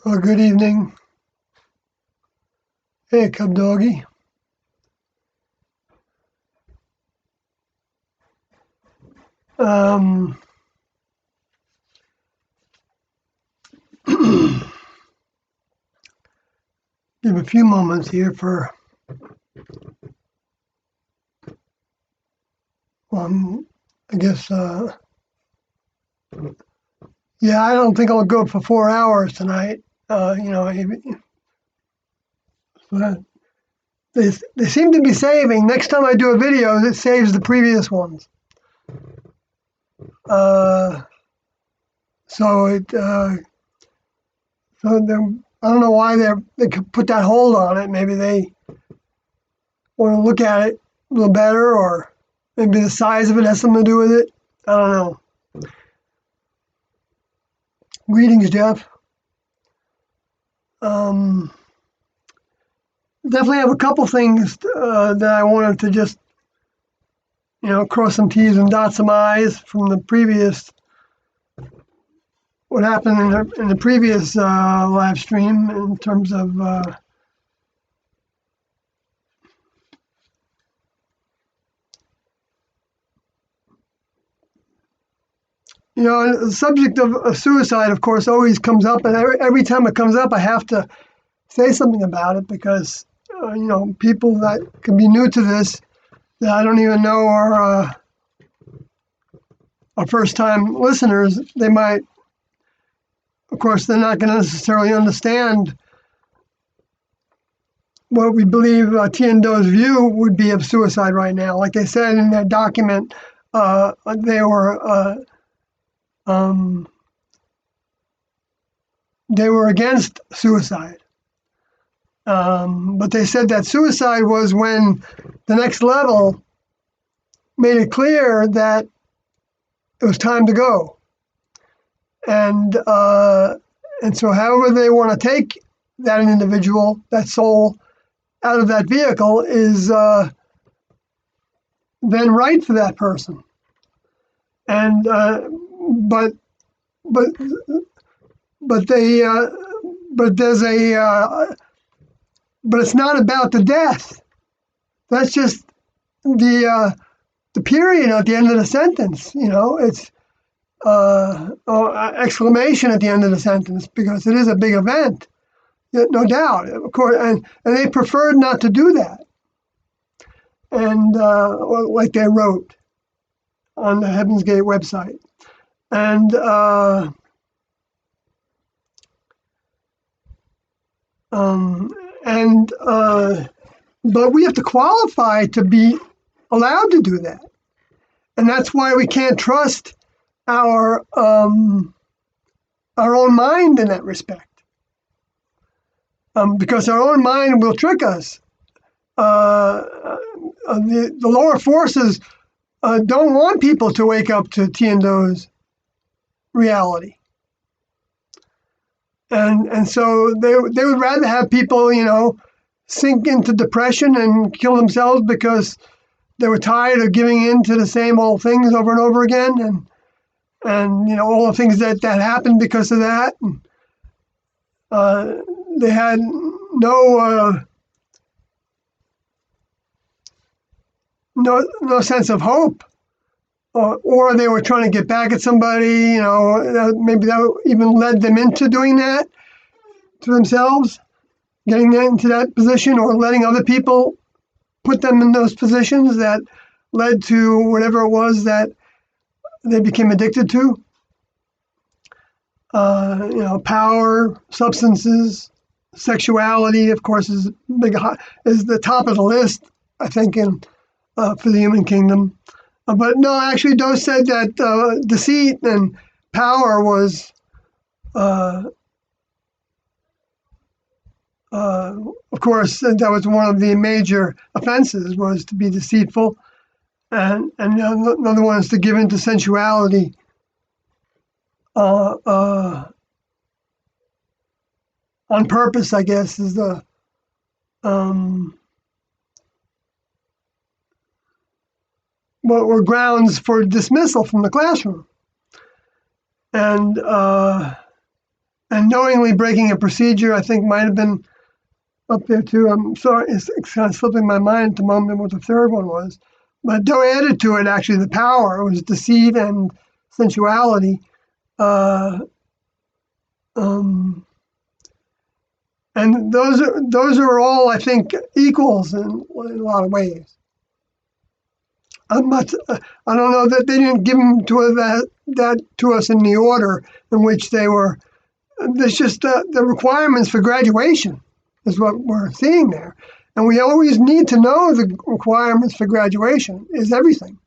Good evening. Hey, cub doggy. Um, give a few moments here for, I guess, yeah, I don't think I'll go for 4 hours tonight. But they seem to be saving. Next time I do a video, it saves the previous ones. Uh, so I don't know why they could put that hold on it. Maybe they want to look at it a little better, or maybe the size of it has something to do with it. I don't know. Greetings, Jeff. Um, Definitely have a couple things that I wanted to just, cross some T's and dot some I's from the previous, what happened in the previous live stream in terms of, the subject of suicide, of course, always comes up, and every time it comes up, I have to say something about it because, people that can be new to this that I don't even know are first-time listeners, they might, of course, they're not going to necessarily understand what we believe Tiando's view would be of suicide right now. Like I said in that document, they um, they were against suicide. But they said that suicide was when the next level made it clear that it was time to go. And so however they want to take that individual, that soul, out of that vehicle is then right for that person. And but but but they but there's a but it's not about the death. That's just the period at the end of the sentence. It's exclamation at the end of the sentence because it is a big event, no doubt, of course. And they preferred not to do that, and like they wrote on the Heaven's Gate website, and and but we have to qualify to be allowed to do that, and that's why we can't trust our own mind in that respect, because our own mind will trick us. The lower forces don't want people to wake up to Tiando's reality. And so they would rather have people, sink into depression and kill themselves because they were tired of giving in to the same old things over and over again, and all the things that happened because of that. And, they had no sense of hope, or they were trying to get back at somebody. Maybe that even led them into doing that to themselves, getting into that position, or letting other people put them in those positions that led to whatever it was that they became addicted to. Power, substances, sexuality, of course, is the top of the list, I think, for the human kingdom. But no, actually, Doe said that deceit and power was, of course, that was one of the major offenses, was to be deceitful, and another one is to give in to sensuality. On purpose, I guess, is the what were grounds for dismissal from the classroom. And and knowingly breaking a procedure, I think might have been up there too. I'm sorry, it's kind of slipping my mind at the moment what the third one was. But Doe added to it actually the power. It was deceit and sensuality. Uh, um, and those are all, I think, equals in a lot of ways. I'm not, I don't know that they didn't give them to that to us in the order in which they were. There's just the requirements for graduation is what we're seeing there. And we always need to know the requirements for graduation is everything.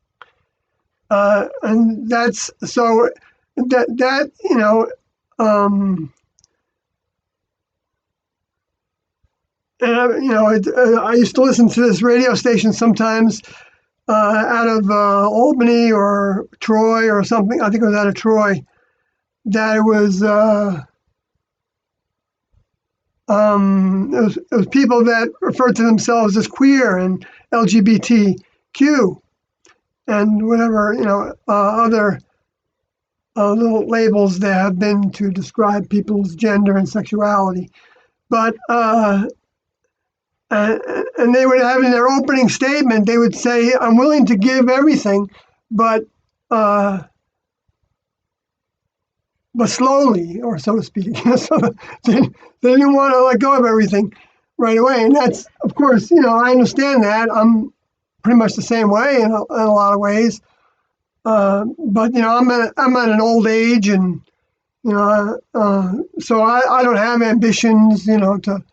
And that's so that I used to listen to this radio station sometimes out of Albany or Troy or something. I think it was out of Troy. That it was people that referred to themselves as queer and LGBTQ and whatever other little labels there have been to describe people's gender and sexuality. But and they would have in their opening statement, they would say, "I'm willing to give everything, but slowly," or so to speak. So they didn't want to let go of everything right away, and that's, of course, I understand that. I'm pretty much the same way in a lot of ways. But I'm at an old age, and so I don't have ambitions, to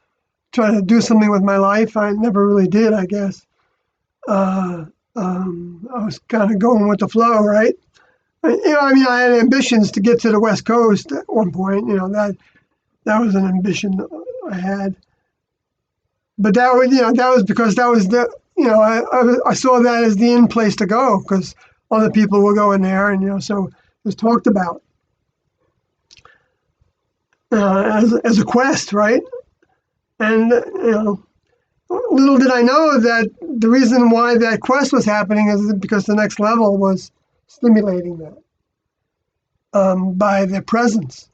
try to do something with my life. I never really did, I guess. I was kind of going with the flow, right? I had ambitions to get to the West Coast at one point. That was an ambition I had. But that was because that was I saw that as the end place to go because other people were going there, and so it was talked about as a quest, right? And little did I know that the reason why that quest was happening is because the next level was stimulating that by their presence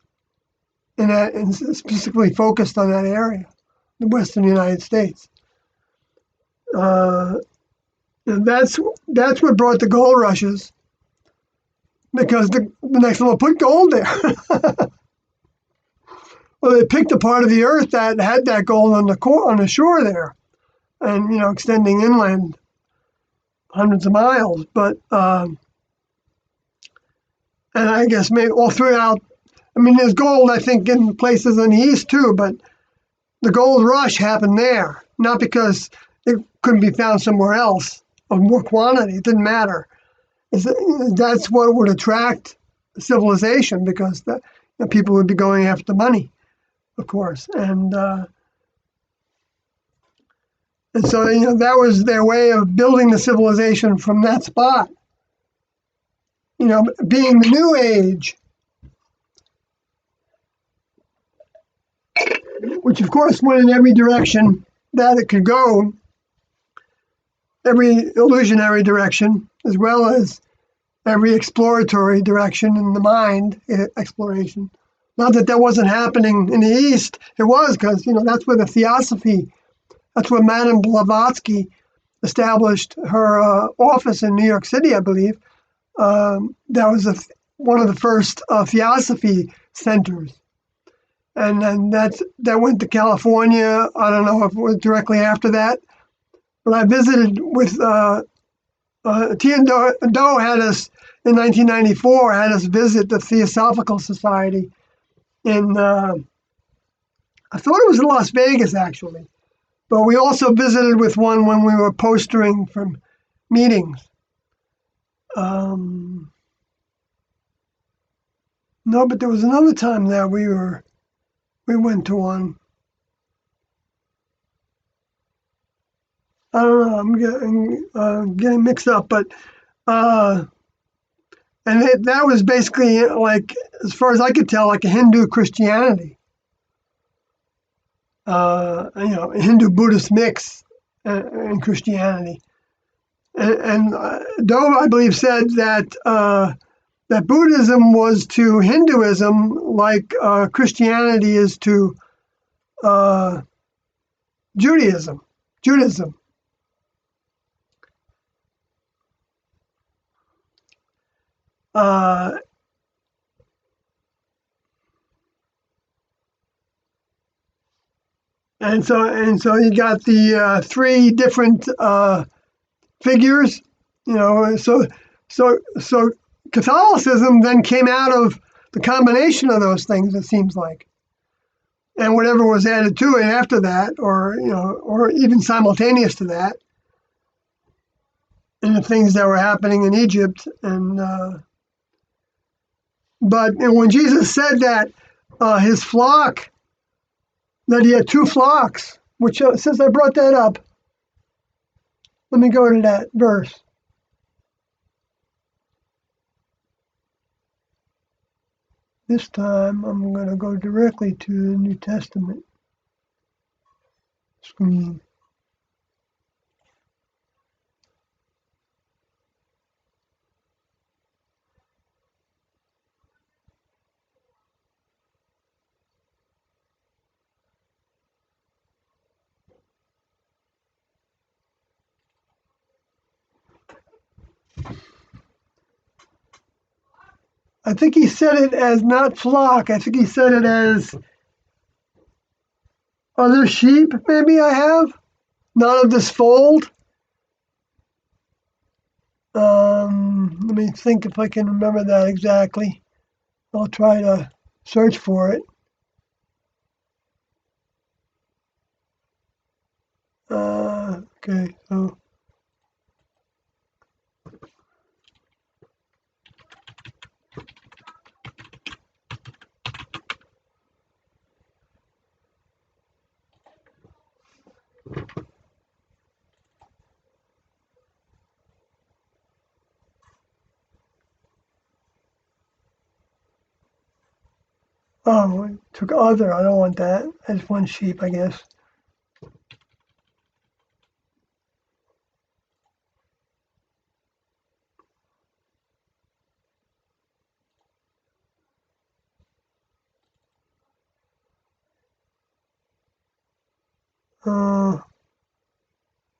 and specifically focused on that area, the Western United States. And that's what brought the gold rushes, because the next level put gold there. Well, they picked a part of the earth that had that gold on the shore there, and extending inland hundreds of miles. But and I guess maybe all throughout. I mean, there's gold, I think, in places in the east too, but the gold rush happened there, not because it couldn't be found somewhere else of more quantity. It didn't matter. That's what would attract civilization, because people would be going after money, of course, and so that was their way of building the civilization from that spot. Being the new age, which of course went in every direction that it could go, every illusionary direction, as well as every exploratory direction in the mind exploration. Not that wasn't happening in the East. It was, because that's where the theosophy. That's where Madame Blavatsky established her office in New York City, I believe. That was one of the first theosophy centers. And then that went to California. I don't know if it was directly after that. But I visited with Tian Do had us in 1994, had us visit the Theosophical Society in, I thought it was in Las Vegas, actually. But we also visited with one when we were postering from meetings. No, but there was another time that we went to one. I don't know. I'm getting mixed up, but and that was basically, like, as far as I could tell, like a Hindu Christianity. A Hindu Buddhist mix in Christianity. And Doe, I believe, said that that Buddhism was to Hinduism like Christianity is to uh, Judaism. Judaism. Uh, and so you got the three different figures, you know. So Catholicism then came out of the combination of those things. It seems like, and whatever was added to it after that, or or even simultaneous to that, and the things that were happening in Egypt. And when Jesus said that his flock, that he had two flocks, which since I brought that up, let me go to that verse. This time I'm going to go directly to the New Testament screen. I think he said it as not flock. I think he said it as other sheep, maybe I have. Not of this fold. Let me think if I can remember that exactly. I'll try to search for it. Okay, so. Oh, it took other. I don't want that. That's one sheep, I guess.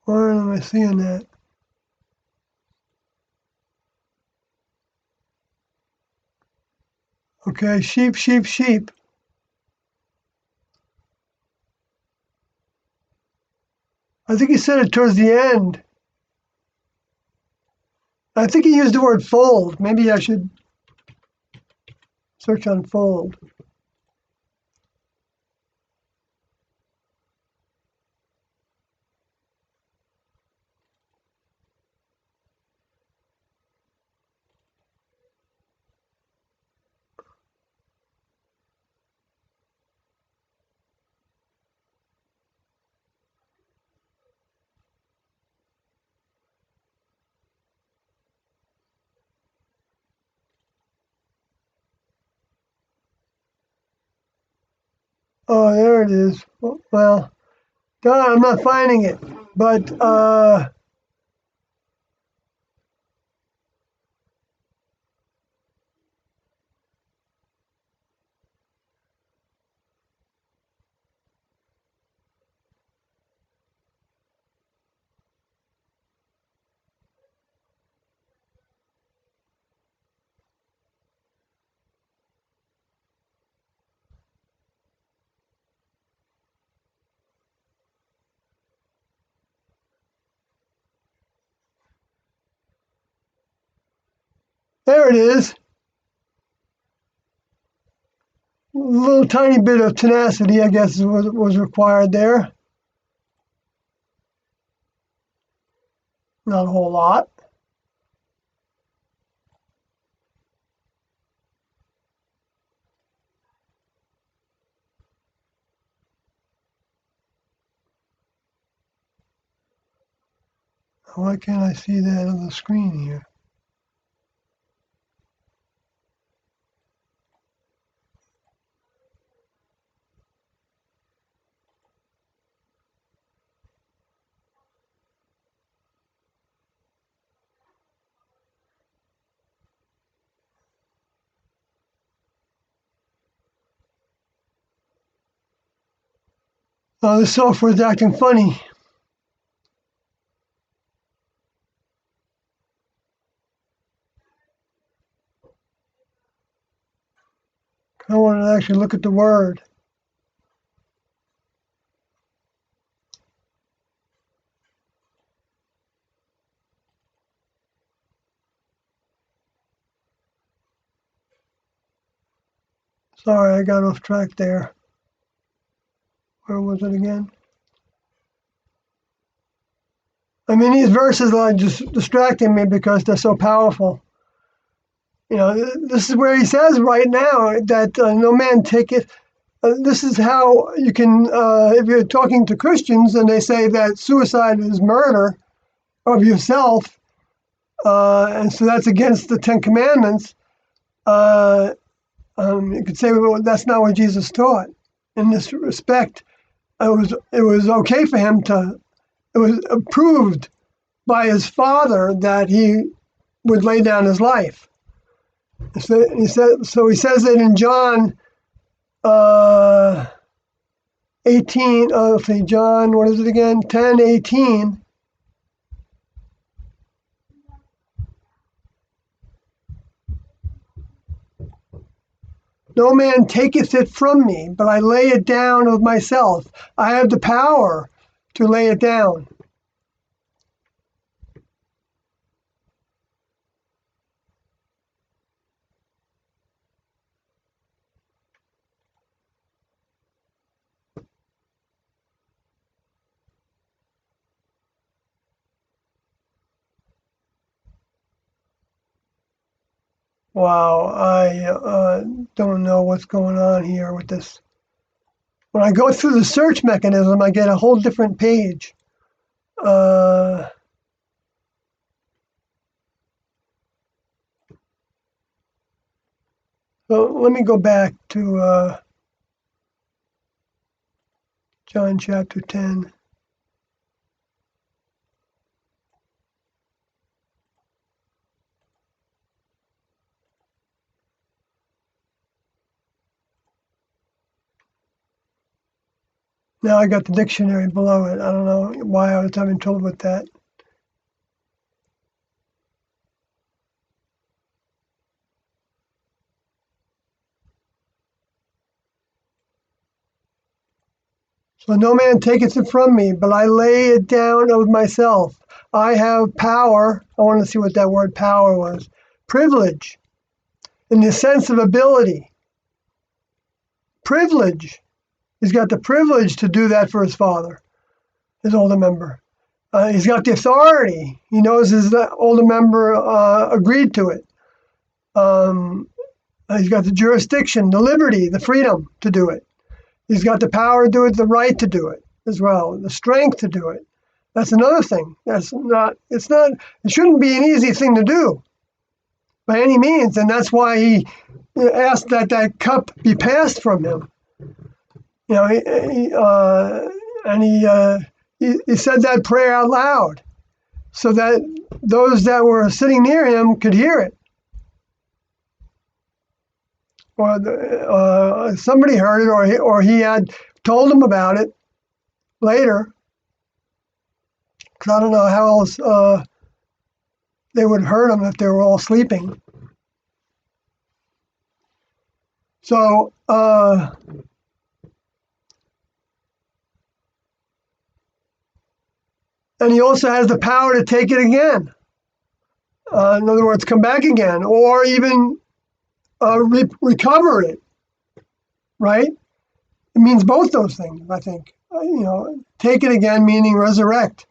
Where am I seeing that? Okay, sheep, sheep, sheep. I think he said it towards the end. I think he used the word fold. Maybe I should search on fold. Oh, there it is. Well, God, I'm not finding it. But there it is. A little tiny bit of tenacity, I guess, was required there. Not a whole lot. Why can't I see that on the screen here? Oh, this software's acting funny. I want to actually look at the word. Sorry, I got off track there. Where was it again? I mean, these verses are just distracting me because they're so powerful. You know, this is where he says right now that no man taketh. This is how you can, if you're talking to Christians and they say that suicide is murder of yourself, and so that's against the Ten Commandments, you could say, well, that's not what Jesus taught. In this respect, it was okay for him to, it was approved by his Father that he would lay down his life. So he says it in John 18, John, what is it again? 10:18. No man taketh it from me, but I lay it down of myself. I have the power to lay it down. Wow, I don't know what's going on here with this. When I go through the search mechanism, I get a whole different page. So let me go back to John chapter 10. Now I got the dictionary below it. I don't know why I was having trouble with that. So no man taketh it from me, but I lay it down of myself. I have power. I want to see what that word power was. Privilege, in the sense of ability. Privilege. He's got the privilege to do that for his Father, his older member. He's got the authority. He knows his older member agreed to it. He's got the jurisdiction, the liberty, the freedom to do it. He's got the power to do it, the right to do it as well, the strength to do it. That's another thing. It shouldn't be an easy thing to do by any means. And that's why he asked that that cup be passed from him. You know, he said that prayer out loud so that those that were sitting near him could hear it. Or somebody heard it, or he had told them about it later. Because I don't know how else they would have heard him if they were all sleeping. So and he also has the power to take it again. In other words, come back again, or even recover it. Right? It means both those things, I think. Take it again, meaning resurrect.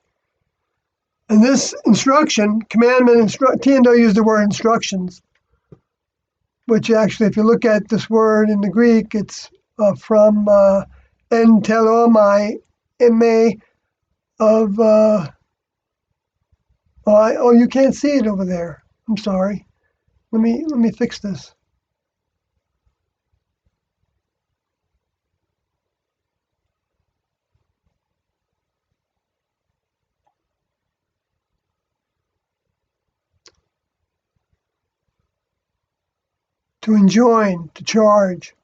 And this instruction, commandment, Tiendo used the word instructions, which actually, if you look at this word in the Greek, it's from en telomai eme of, you can't see it over there. I'm sorry. Let me fix this. To enjoin, to charge.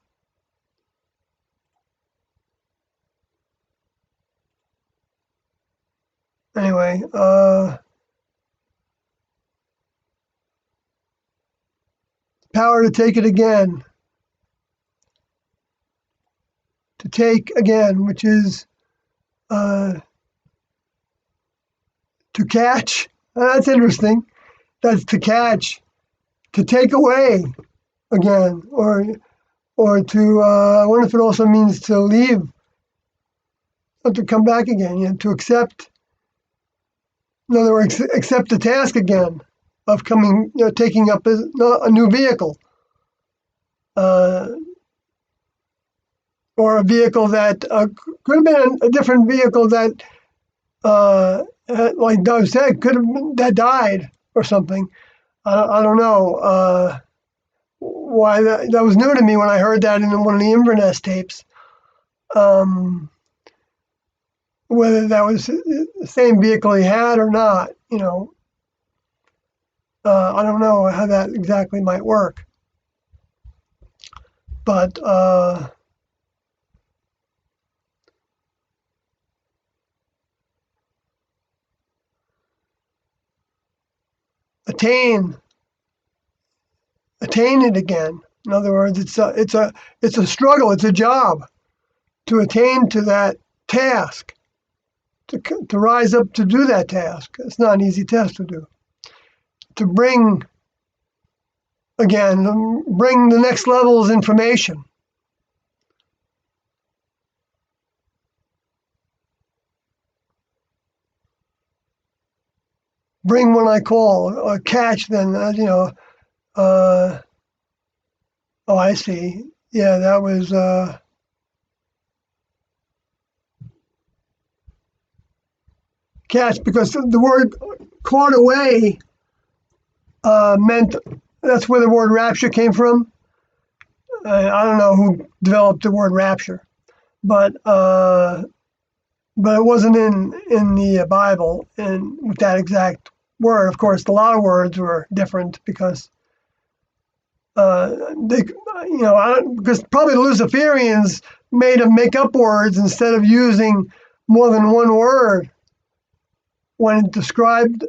Anyway, power to take it again. To take again, which is to catch. That's interesting. That's to catch. To take away again, or to. I wonder if it also means to leave, or to come back again. To accept. In other words, accept the task again of coming, taking up a new vehicle, or a vehicle that could have been a different vehicle that, like Doug said, could have been, that died or something. I don't know why that was new to me when I heard that in one of the Inverness tapes. Whether that was the same vehicle he had or not, I don't know how that exactly might work. But attain it again. In other words, it's a struggle. It's a job to attain to that task, to rise up to do that task. It's not an easy task to do. To bring the next level's information. Bring when I call, or catch. Then oh, I see. Yeah, that was. Catch, because the word caught away meant, that's where the word rapture came from. I don't know who developed the word rapture, but it wasn't in the Bible and with that exact word. Of course, a lot of words were different because because probably the Luciferians made them make up words instead of using more than one word when it described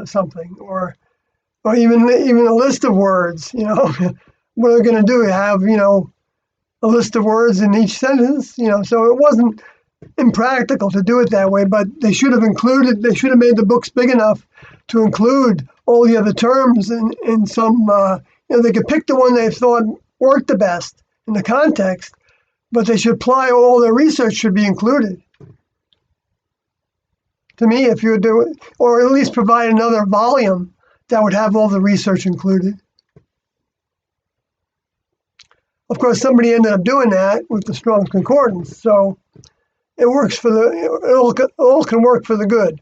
something, or even a list of words. What are they going to do? Have a list of words in each sentence? So it wasn't impractical to do it that way. But they should have included. They should have made the books big enough to include all the other terms in some. They could pick the one they thought worked the best in the context, but they should apply all their research should be included. To me, if you do it, or at least provide another volume that would have all the research included. Of course, somebody ended up doing that with the Strong's Concordance, so it works for it all can work for the good.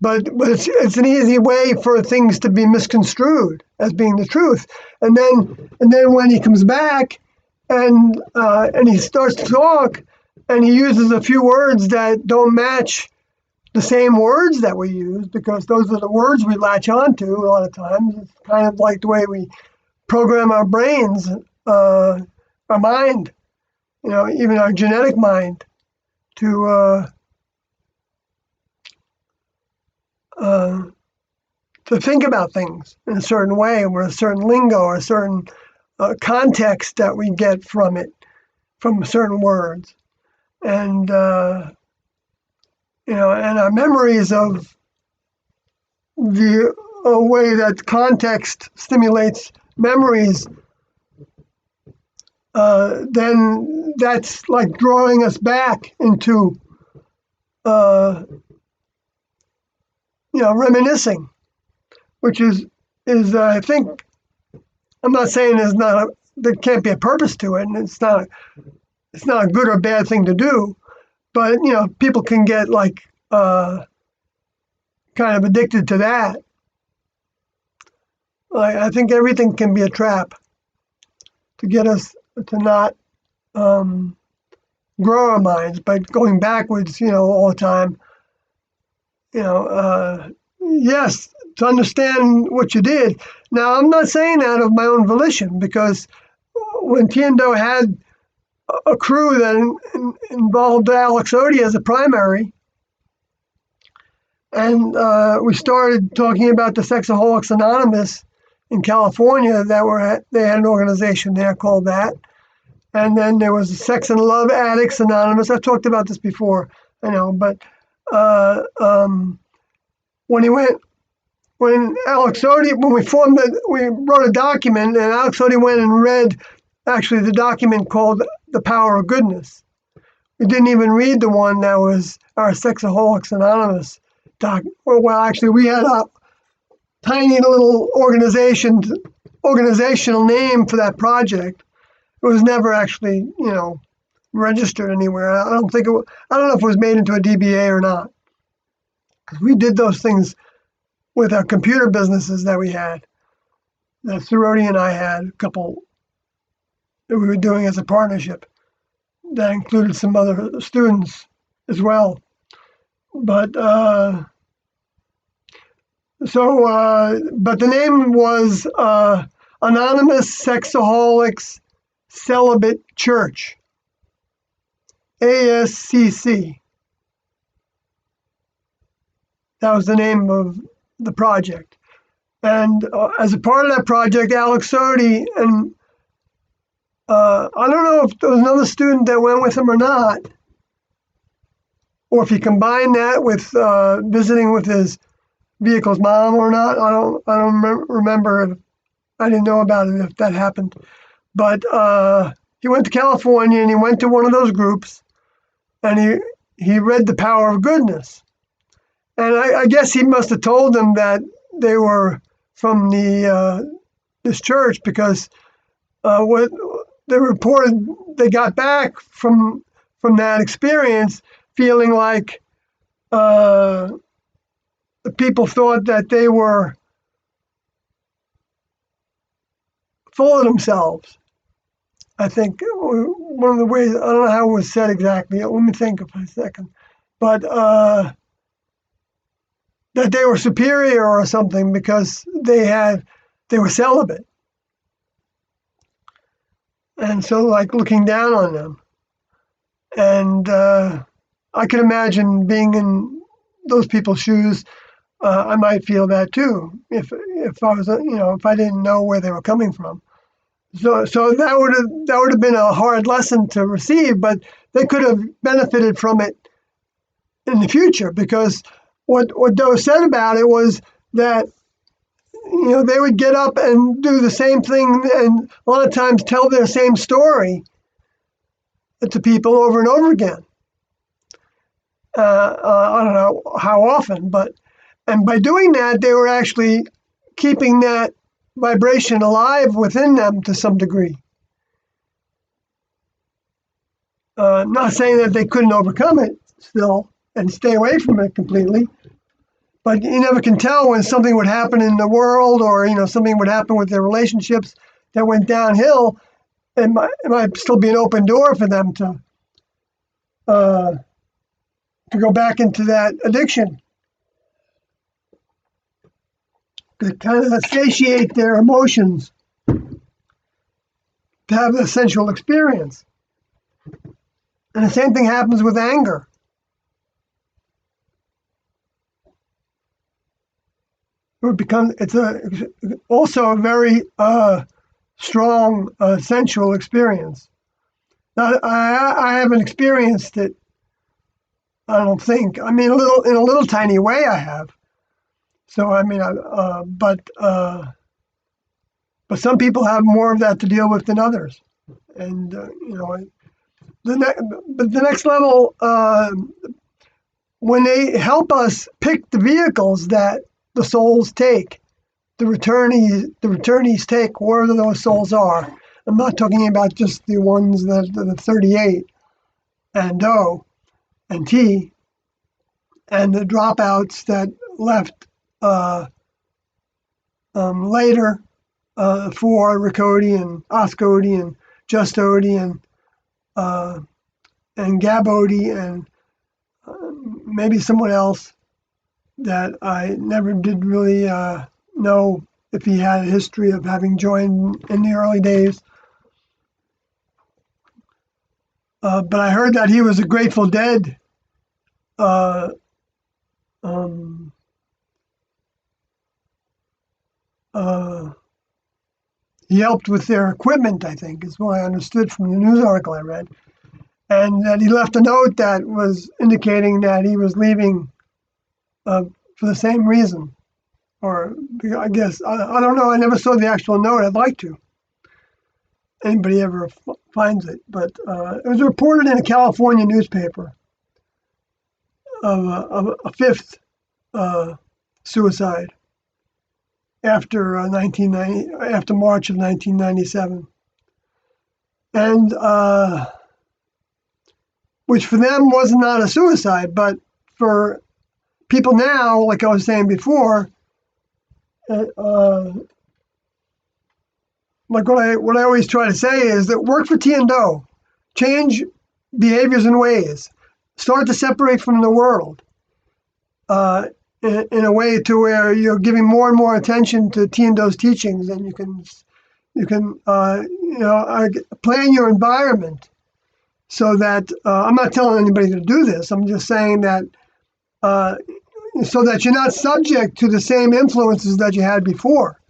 But it's an easy way for things to be misconstrued as being the truth, and then when he comes back and he starts to talk. And he uses a few words that don't match the same words that we use, because those are the words we latch onto a lot of times. It's kind of like the way we program our brains, our mind, even our genetic mind, to think about things in a certain way, or a certain lingo, or a certain context that we get from it, from certain words. And and our memories of the way that context stimulates memories, then that's like drawing us back into reminiscing, which is I think, I'm not saying there can't be a purpose to it, and it's not a good or bad thing to do, but people can get like kind of addicted to that. I think everything can be a trap to get us to not grow our minds by going backwards, all the time. Yes, to understand what you did. Now, I'm not saying that of my own volition, because when Tiendo had a crew that involved Alex Odie as a primary. And we started talking about the Sexaholics Anonymous in California. They had an organization there called that. And then there was Sex and Love Addicts Anonymous. I've talked about this before, I know, but when Alex Odie, when we wrote a document, and Alex Odie went and read actually the document called The Power of Goodness. We didn't even read the one that was our Sexaholics Anonymous document. Well, actually, we had a tiny little organizational name for that project. It was never actually, registered anywhere. I don't know if it was made into a DBA or not. Because we did those things with our computer businesses that we had. That Thurodi and I had a couple that we were doing as a partnership. That included some other students as well. But but the name was Anonymous Sexaholics Celibate Church, ASCC. That was the name of the project. And as a part of that project, Alex Odie and I don't know if there was another student that went with him or not, or if he combined that with visiting with his vehicle's mom or not. I don't remember. I didn't know about it if that happened. But he went to California and he went to one of those groups, and he read The Power of Goodness. And I guess he must have told them that they were from this church, because what they reported, they got back from that experience feeling like the people thought that they were full of themselves. I think one of the ways, I don't know how it was said exactly. Let me think for a second. But that they were superior or something because they were celibate. And so, like, looking down on them. And I can imagine being in those people's shoes. I might feel that too if I was, if I didn't know where they were coming from. So that would have been a hard lesson to receive, but they could have benefited from it in the future, because what Doe said about it was that they would get up and do the same thing, and a lot of times tell their same story to people over and over again. I don't know how often, and by doing that, they were actually keeping that vibration alive within them to some degree. Not saying that they couldn't overcome it still and stay away from it completely, but you never can tell when something would happen in the world, or something would happen with their relationships that went downhill. It might still be an open door for them to go back into that addiction, to kind of satiate their emotions, to have a sensual experience. And the same thing happens with anger. It's also a very strong sensual experience. Now, I haven't experienced it. I don't think. I mean, in a little tiny way, I have. So I mean, but some people have more of that to deal with than others, and the next level, when they help us pick the vehicles that the souls take, the returnees take, wherever those souls are. I'm not talking about just the ones that the 38 and O and T and the dropouts that left later for Riccodi and Oscodi and Justodi and Gabodi and maybe someone else that I never did really know if he had a history of having joined in the early days. But I heard that he was a Grateful Dead. Uh, um, uh, he helped with their equipment, I think, is what I understood from the news article I read. And that he left a note that was indicating that he was leaving for the same reason. Or I guess, I don't know, I never saw the actual note. I'd like to. Anybody ever finds it. But it was reported in a California newspaper of a fifth suicide after 1990, after March of 1997, and which for them was not a suicide, but for people now, like I was saying before, like what I always try to say is that work for Tiendo, change behaviors and ways, start to separate from the world. In a way to where you're giving more and more attention to Tiendo's teachings, and you can plan your environment so that I'm not telling anybody to do this. I'm just saying that so that you're not subject to the same influences that you had before.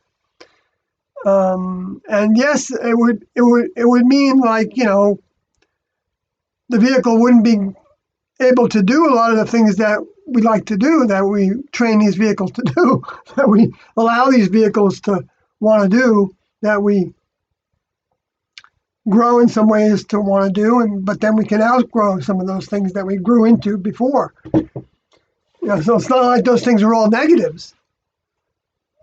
And yes, it would mean, like, the vehicle wouldn't be able to do a lot of the things that we like to do, that we train these vehicles to do, that we allow these vehicles to want to do, that we grow in some ways to want to do, but then we can outgrow some of those things that we grew into before. So it's not like those things are all negatives.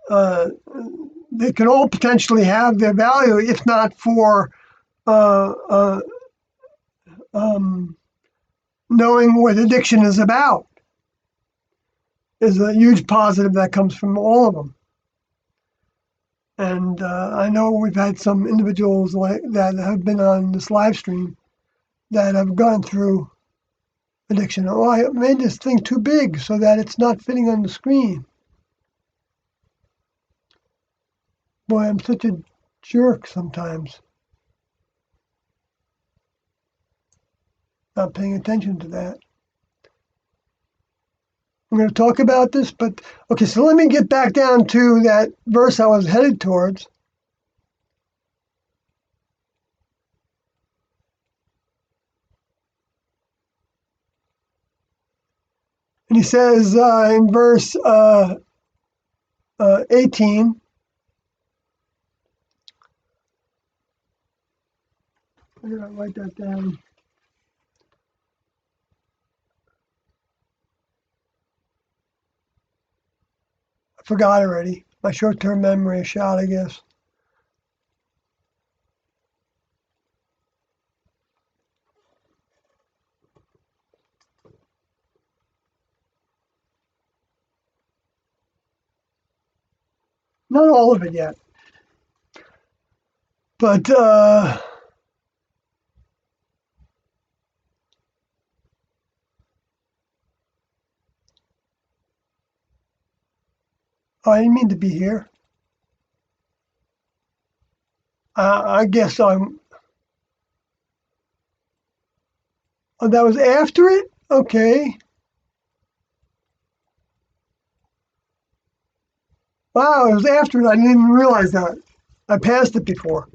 They can all potentially have their value, if not for knowing what addiction is about, is a huge positive that comes from all of them. And I know we've had some individuals that have been on this live stream that have gone through addiction. Oh, I made this thing too big so that it's not fitting on the screen. Boy, I'm such a jerk sometimes. Not paying attention to that. I'm going to talk about this, but okay, so let me get back down to that verse I was headed towards. And he says in verse 18, I'm going to write that down. I forgot already. My short-term memory is shot, I guess. Not all of it yet. But I didn't mean to be here. I guess I'm. Oh, that was after it? Okay. Wow, it was after it. I didn't even realize that. I passed it before.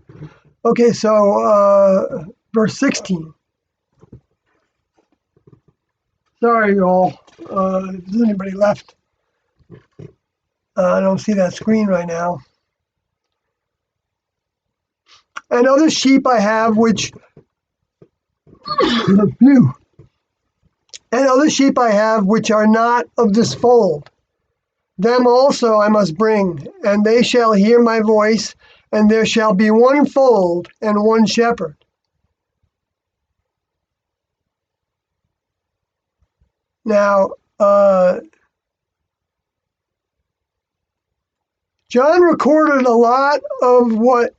Okay, so verse 16. Sorry, y'all. If there's anybody left, I don't see that screen right now. And other sheep I have which and other sheep I have which are not of this fold. Them also I must bring, and they shall hear my voice, and there shall be one fold and one shepherd. Now, John recorded a lot of what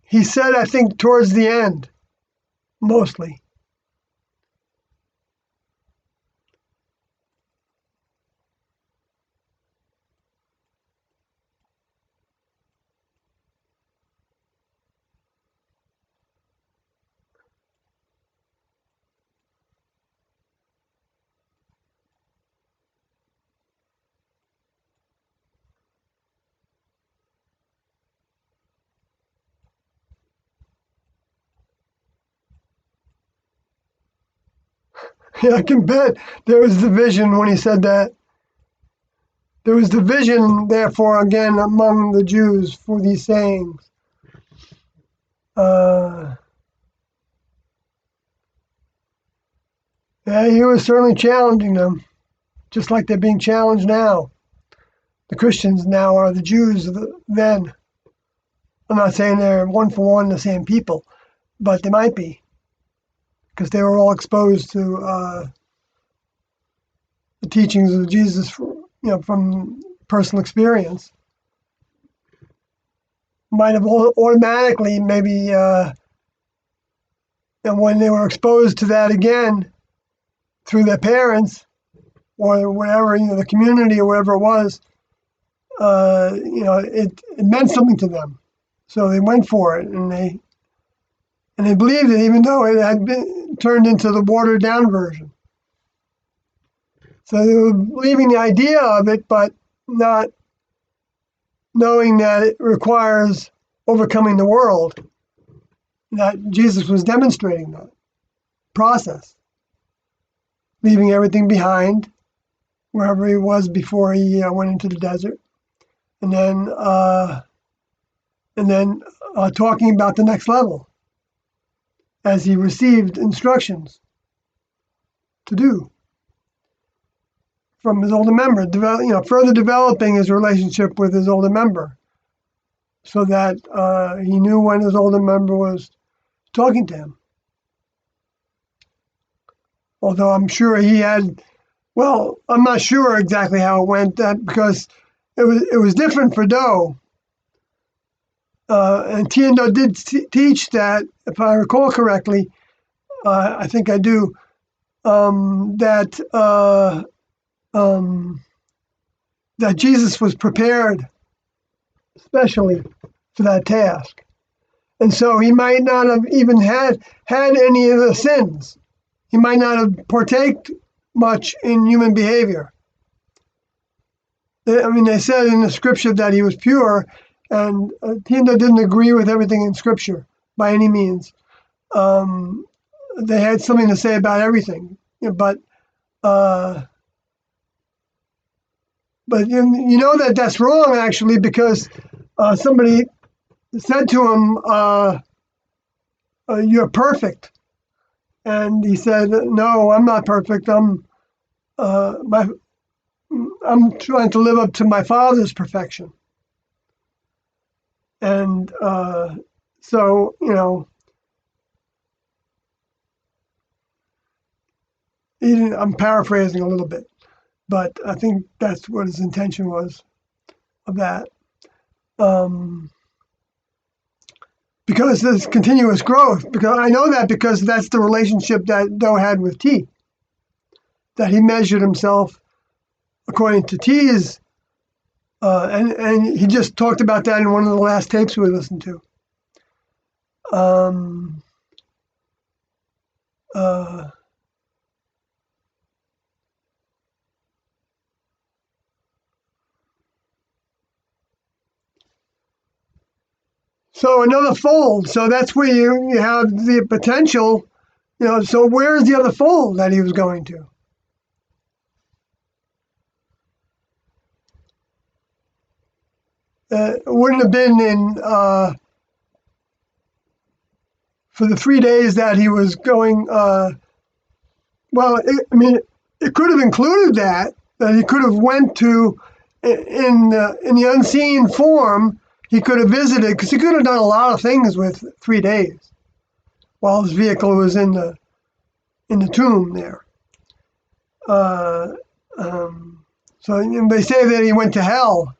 he said, I think, towards the end, mostly. Yeah, I can bet there was division when he said that. There was division, therefore, again, among the Jews for these sayings. Uh, yeah, he was certainly challenging them, just like they're being challenged now. The Christians now are the Jews then. I'm not saying they're one for one the same people, but they might be, because they were all exposed to the teachings of Jesus, from personal experience. Might have automatically, maybe, and when they were exposed to that again through their parents or whatever, the community or whatever it was, it meant something to them. So they went for it, and they believed it, even though it had been turned into the watered down version. So they were believing the idea of it, but not knowing that it requires overcoming the world. That Jesus was demonstrating that process, leaving everything behind wherever he was before he went into the desert, and then talking about the next level as he received instructions to do from his older member, further developing his relationship with his older member, so that he knew when his older member was talking to him. Although I'm sure he had, I'm not sure exactly how it went, because it was different for Do. And Tiendo did teach that, if I recall correctly, I think I do, that Jesus was prepared especially for that task. And so he might not have even had any of the sins. He might not have partaked much in human behavior. They said in the scripture that he was pure, and Tiendo didn't agree with everything in scripture by any means. They had something to say about everything, but that's wrong, actually, because somebody said to him, "You're perfect," and he said, "No, I'm not perfect. I'm trying to live up to my Father's perfection." And so, I'm paraphrasing a little bit, but I think that's what his intention was of that. Because there's continuous growth, because I know that because that's the relationship that Do had with T, that he measured himself according to T's, and he just talked about that in one of the last tapes we listened to. So another fold. So that's where you have the potential. So where's the other fold that he was going to? It wouldn't have been in for the 3 days that he was going. It could have included that he could have went to in the unseen form. He could have visited, because he could have done a lot of things with 3 days while his vehicle was in the tomb there. So they say that he went to hell,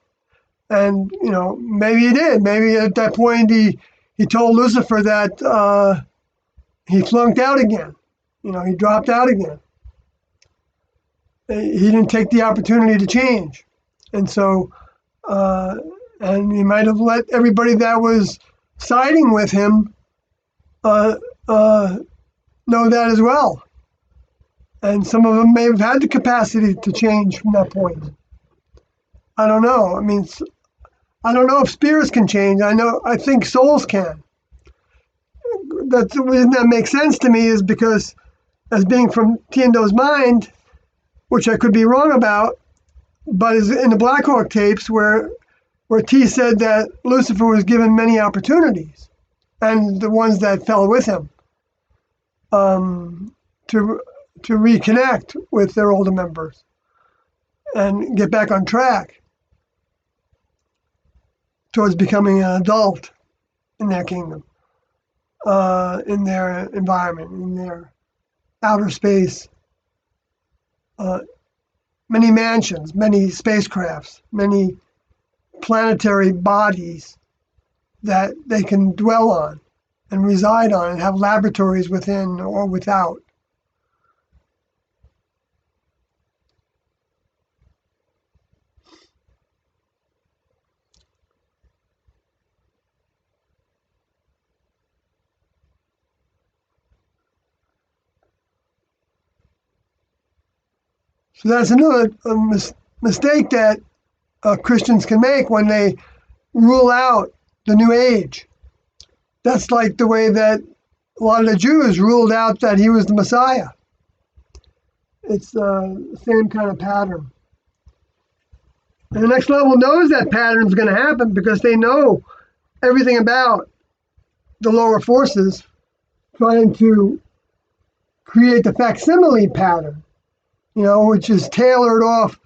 and maybe he did. Maybe at that point he told Lucifer that he flunked out again. He dropped out again. He didn't take the opportunity to change, and so. And he might have let everybody that was siding with him know that as well. And some of them may have had the capacity to change from that point. I don't know. I don't know if spirits can change. I think souls can. That's the reason that makes sense to me, is because as being from Tiendo's mind, which I could be wrong about, but is in the Black Hawk tapes where T said that Lucifer was given many opportunities, and the ones that fell with him, to reconnect with their older members and get back on track towards becoming an adult in their kingdom, in their environment, in their outer space. Many mansions, many spacecrafts, many planetary bodies that they can dwell on and reside on and have laboratories within or without. So that's another mistake that Christians can make when they rule out the New Age. That's like the way that a lot of the Jews ruled out that he was the Messiah. It's the same kind of pattern. And the next level knows that pattern is going to happen because they know everything about the lower forces trying to create the facsimile pattern, which is tailored off,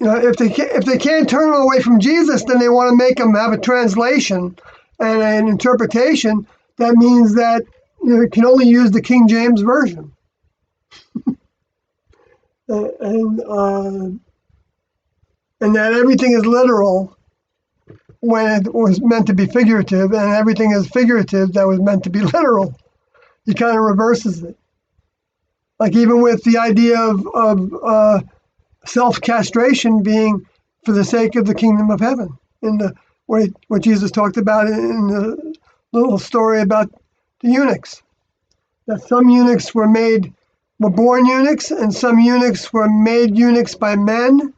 if they can't turn them away from Jesus, then they want to make them have a translation and an interpretation that means that you can only use the King James version. and that everything is literal when it was meant to be figurative, and everything is figurative that was meant to be literal. He kind of reverses it. Like even with the idea of self-castration being for the sake of the kingdom of heaven, in what Jesus talked about in the little story about the eunuchs, that some eunuchs were born eunuchs, and some eunuchs were made eunuchs by men,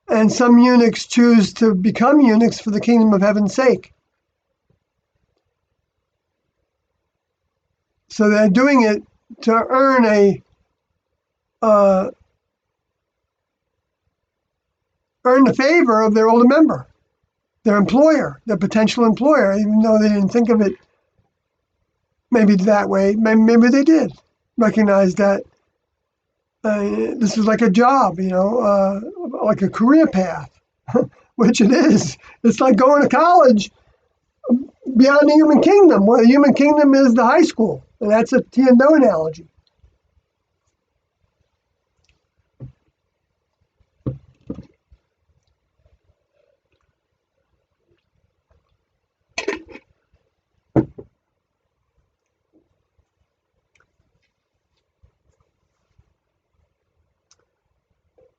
and some eunuchs choose to become eunuchs for the kingdom of heaven's sake. So they're doing it to earn the favor of their older member, their employer, their potential employer, even though they didn't think of it maybe that way. Maybe they did recognize that this is like a job, like a career path, which it is. It's like going to college beyond the human kingdom, where the human kingdom is the high school. And that's a Tiendo analogy.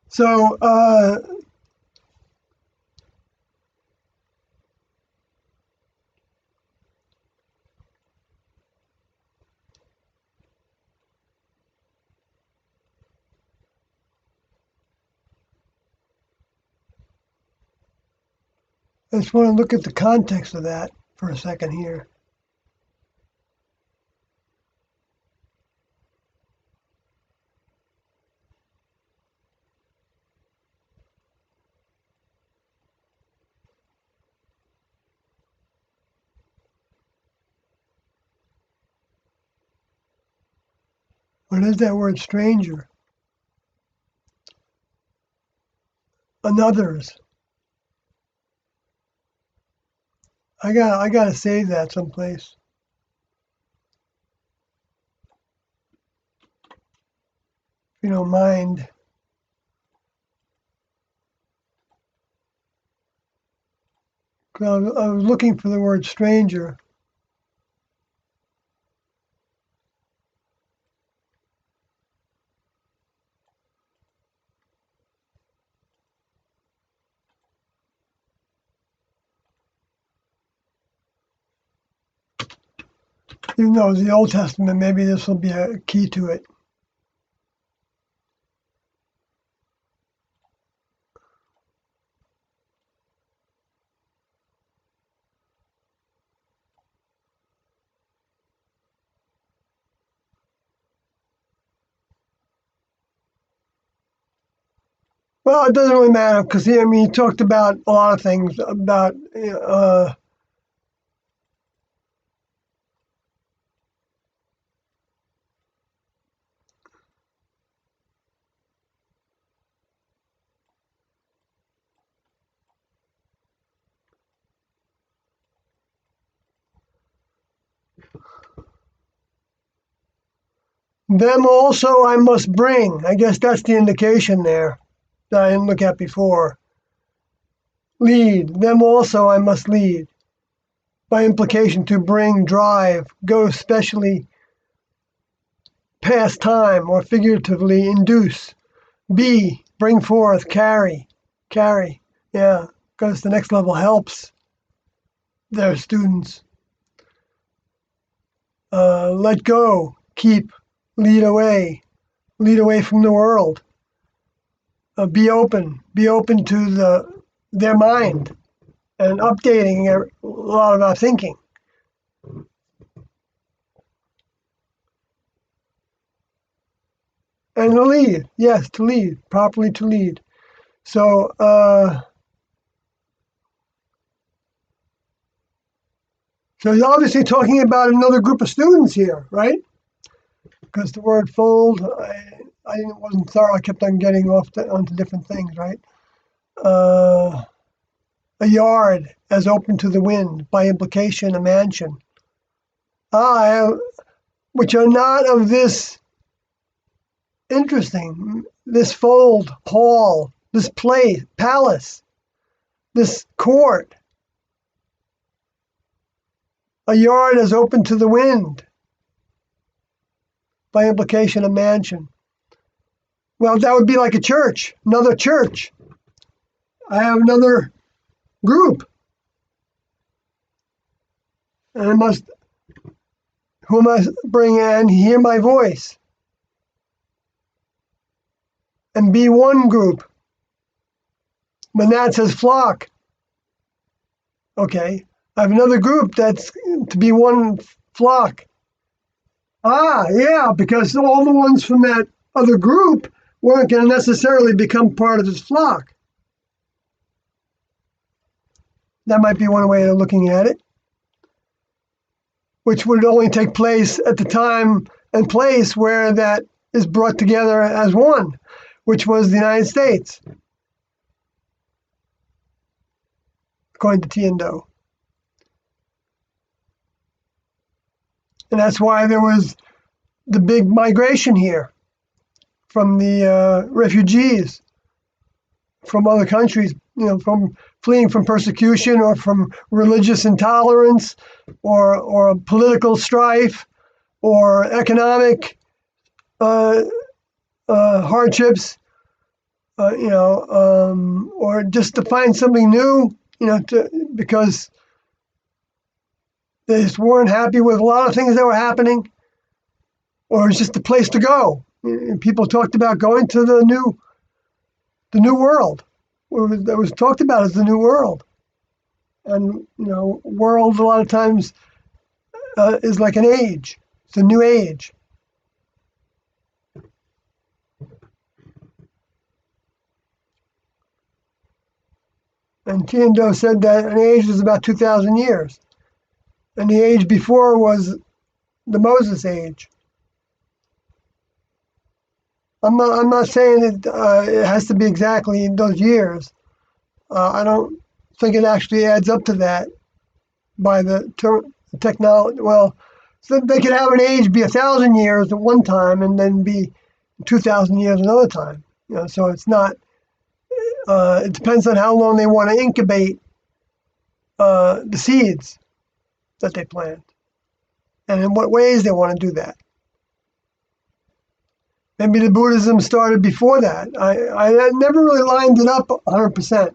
So I just want to look at the context of that for a second here. What is that word stranger? Anothers. I gotta save that someplace. If you don't mind. I was looking for the word stranger. Even though it's the Old Testament, maybe this will be a key to it. Well, it doesn't really matter because he talked about a lot of things about them also I must bring. I guess that's the indication there that I didn't look at before. Lead. Them also I must lead. By implication, to bring, drive, go specially, pass time, or figuratively induce. Be, bring forth, carry, carry. Yeah, goes to the next level, helps their students. Let go, keep, lead away from the world. Be open to their mind and updating a lot of our thinking. And to lead, yes, to lead, properly to lead. So, so he's obviously talking about another group of students here, right? Because the word fold, I wasn't thorough. I kept on getting onto different things, right? Uh, a yard as open to the wind, by implication, a mansion. Which are not of this interesting, this fold, hall, this palace, this court. A yard as open to the wind, by implication, a mansion. Well, that would be like a church, another church. I have another group, and who must bring and hear my voice, and be one group. When that says flock, okay, I have another group that's to be one flock. Yeah, because all the ones from that other group weren't going to necessarily become part of this flock. That might be one way of looking at it, which would only take place at the time and place where that is brought together as one, which was the United States, according to Tiendo. And that's why there was the big migration here from the refugees from other countries, from fleeing from persecution or from religious intolerance or political strife or economic hardships, or just to find something new, because they just weren't happy with a lot of things that were happening, or it's just a place to go. And people talked about going to the new world. That was talked about as the new world. And, world a lot of times is like an age. It's a new age. And Tiendo said that an age is about 2,000 years. And the age before was the Moses age. I'm not saying it has to be exactly in those years. I don't think it actually adds up to that by the technology. Well, so they could have an age be 1,000 years at one time and then be 2,000 years another time. So it's not. It depends on how long they want to incubate the seeds that they plant, and in what ways they want to do that. Maybe the Buddhism started before that. I never really lined it up 100%.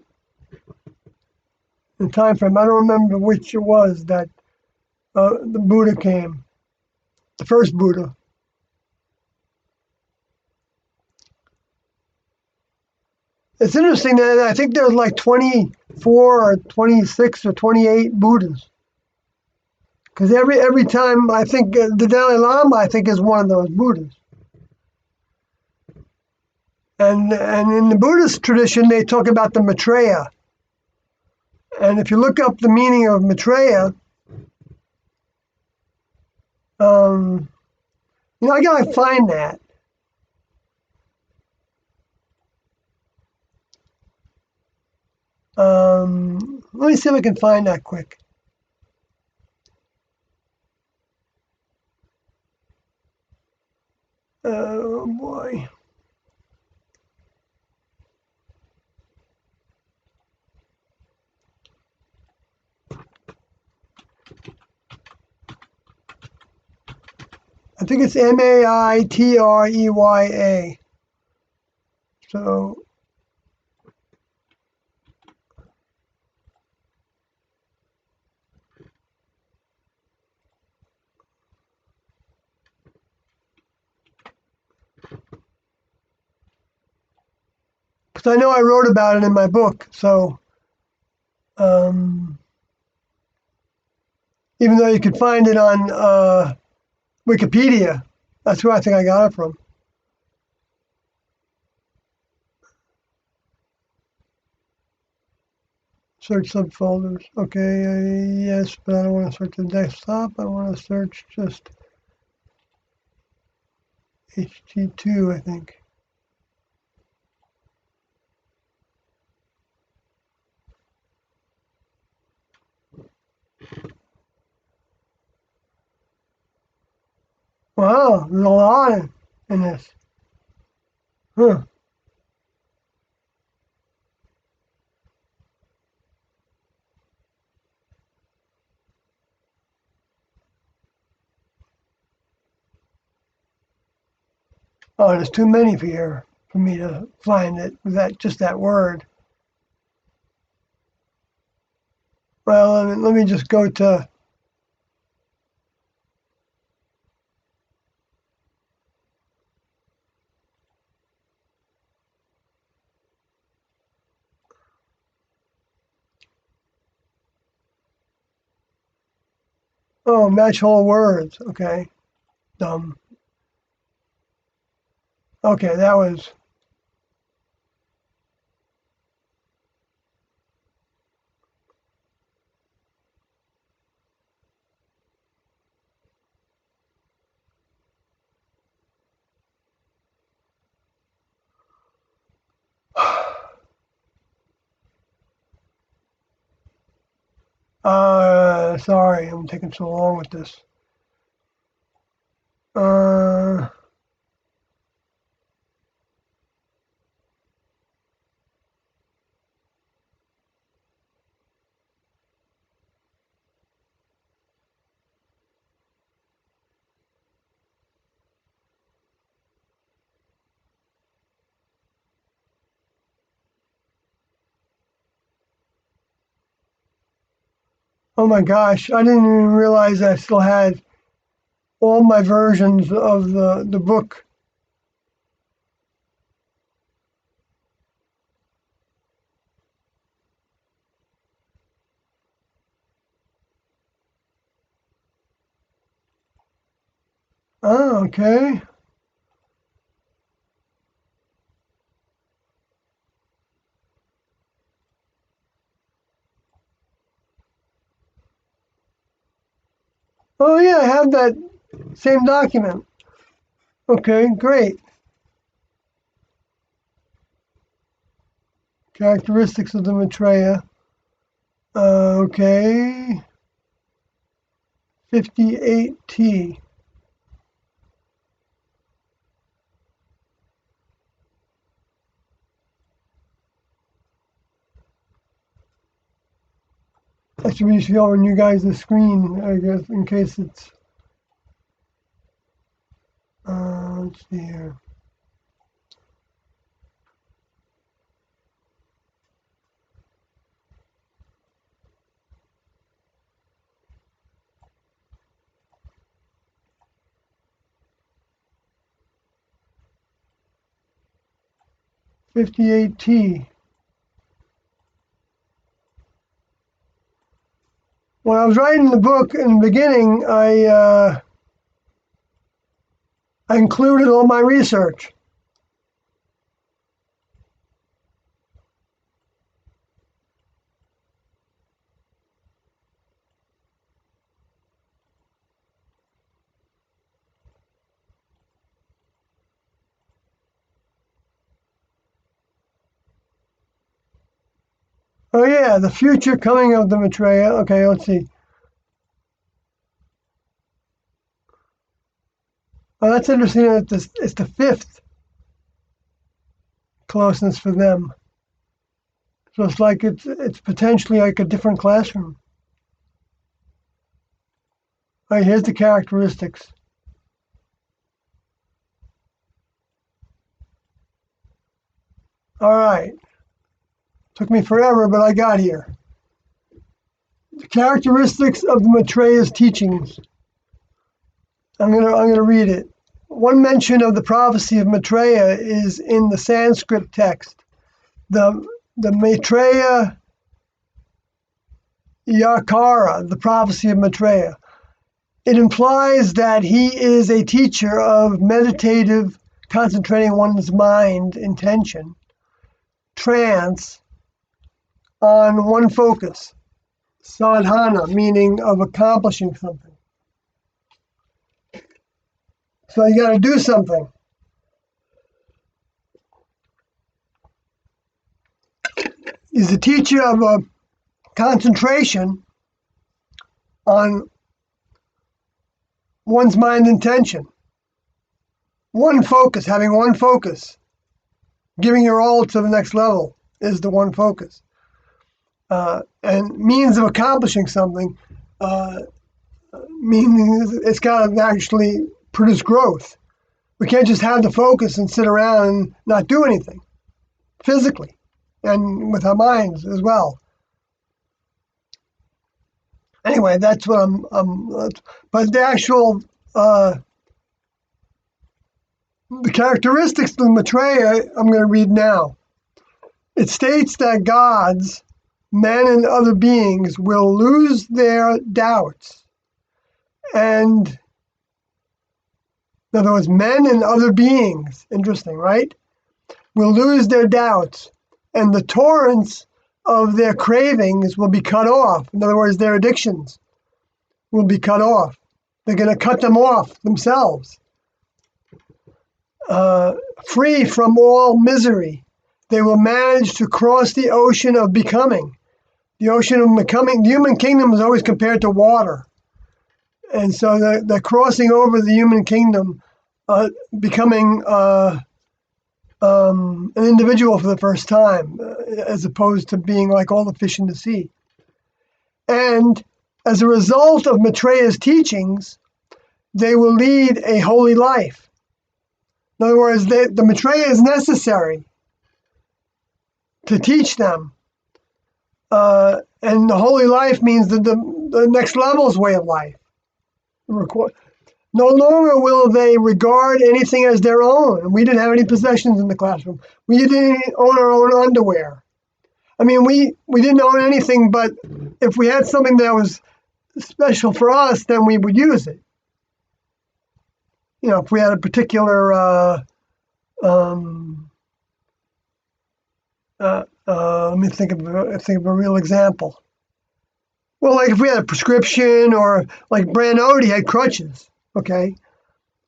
The time frame, I don't remember which it was that the Buddha came, the first Buddha. It's interesting that I think there's like 24 or 26 or 28 Buddhas. Because every time I think the Dalai Lama, I think, is one of those Buddhas. And in the Buddhist tradition, they talk about the Maitreya. And if you look up the meaning of Maitreya, I gotta find that. Let me see if I can find that quick. Oh boy. I think it's Maitreya. So, because I know I wrote about it in my book. So, even though you could find it on Wikipedia, that's where I think I got it from. Search subfolders. Okay, yes, but I don't want to search the desktop. I want to search just HT2, I think. Wow, there's a lot in this. Huh. Oh, there's too many for me to find it with just that word. Well, let me just go to. Oh, match whole words. Okay. Dumb. Okay, that was. Sorry, I'm taking so long with this. Uh, oh my gosh, I didn't even realize I still had all my versions of the book. Oh, okay. Oh yeah, I have that same document. Okay, great. Characteristics of the Maitreya. Okay, 58T. I should be showing you guys the screen, I guess, in case it's. Let's see here. $58T. When I was writing the book in the beginning, I included all my research. Oh yeah, the future coming of the Maitreya. Okay, let's see. Well, that's interesting that it's the fifth closeness for them. So it's like it's potentially like a different classroom. All right, here's the characteristics. All right, took me forever, but I got here. The characteristics of the Maitreya's teachings. I'm gonna read it. One mention of the prophecy of Maitreya is in the Sanskrit text. The Maitreya Yakara, the prophecy of Maitreya. It implies that he is a teacher of meditative, concentrating one's mind, intention, trance, on one focus, sadhana, meaning of accomplishing something. So you got to do something. He's a teacher of a concentration on one's mind intention. One focus, having one focus, giving your all to the next level is the one focus. And means of accomplishing something, meaning it's got to actually produce growth. We can't just have the focus and sit around and not do anything physically and with our minds as well. Anyway, that's what but the actual, the characteristics of the Maitreya, I'm going to read now. It states that gods, men, and other beings will lose their doubts. And in other words, men and other beings, interesting, right? Will lose their doubts, and the torrents of their cravings will be cut off. In other words, their addictions will be cut off. They're going to cut them off themselves. Free from all misery, they will manage to cross the ocean of becoming. The ocean of becoming, the human kingdom is always compared to water. And so they're crossing over the human kingdom, becoming an individual for the first time, as opposed to being like all the fish in the sea. And as a result of Maitreya's teachings, they will lead a holy life. In other words, the Maitreya is necessary to teach them. And the holy life means the next level's way of life. No longer will they regard anything as their own. We didn't have any possessions in the classroom. We didn't own our own underwear. I mean, we didn't own anything, but if we had something that was special for us, then we would use it. You know, if we had a particular, let me think of a real example. Well, like if we had a prescription, or like Branody had crutches, okay?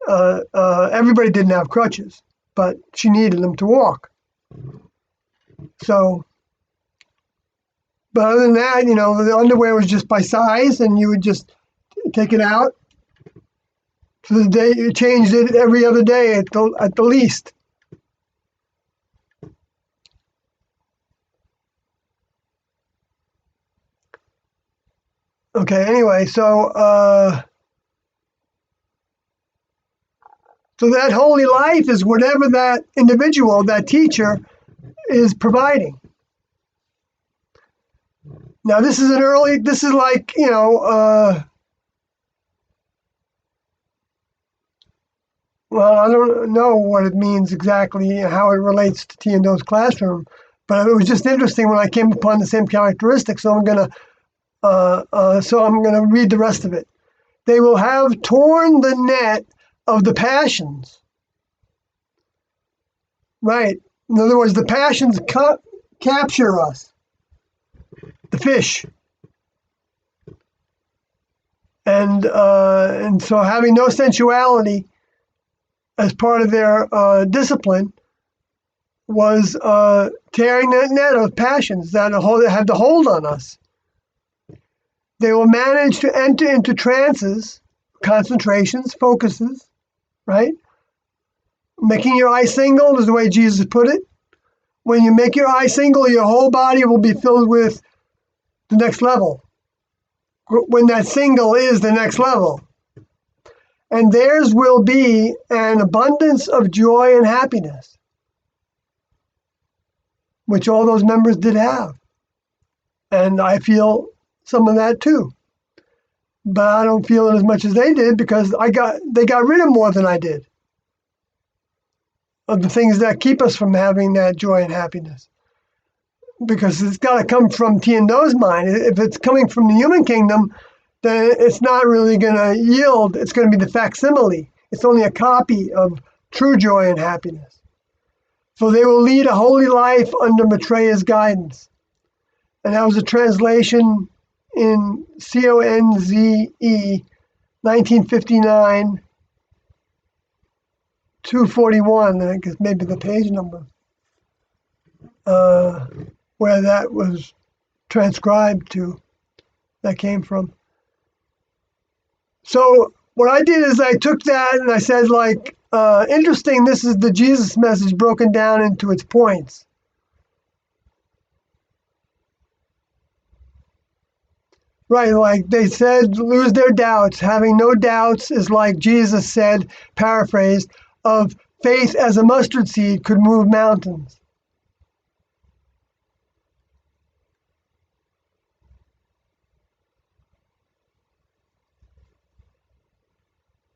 Everybody didn't have crutches, but she needed them to walk. So, but other than that, you know, the underwear was just by size, and you would just take it out. So the day you changed it every other day at the least. Okay, anyway, so that holy life is whatever that individual, that teacher, is providing. Now, this is like, you know, well, I don't know what it means exactly, how it relates to T and Do's classroom, but it was just interesting when I came upon the same characteristics. So I'm gonna read the rest of it. They will have torn the net of the passions. Right. In other words, the passions capture us. The fish. And so having no sensuality as part of their discipline, was tearing that net of passions that had the hold on us. They will manage to enter into trances, concentrations, focuses, right? Making your eye single is the way Jesus put it. When you make your eye single, your whole body will be filled with the next level. When that single is the next level. And theirs will be an abundance of joy and happiness, which all those members did have. And I feel some of that too. But I don't feel it as much as they did because they got rid of more than I did. Of the things that keep us from having that joy and happiness. Because it's got to come from Tiando's mind. If it's coming from the human kingdom, then it's not really going to yield. It's going to be the facsimile. It's only a copy of true joy and happiness. So they will lead a holy life under Maitreya's guidance. And that was a translation in CONZE 1959, 241, I think is maybe the page number, where that was transcribed to, that came from. So what I did is I took that and I said, like, interesting, this is the Jesus message broken down into its points. Right, like they said, lose their doubts. Having no doubts is like Jesus said, paraphrased, of faith as a mustard seed could move mountains.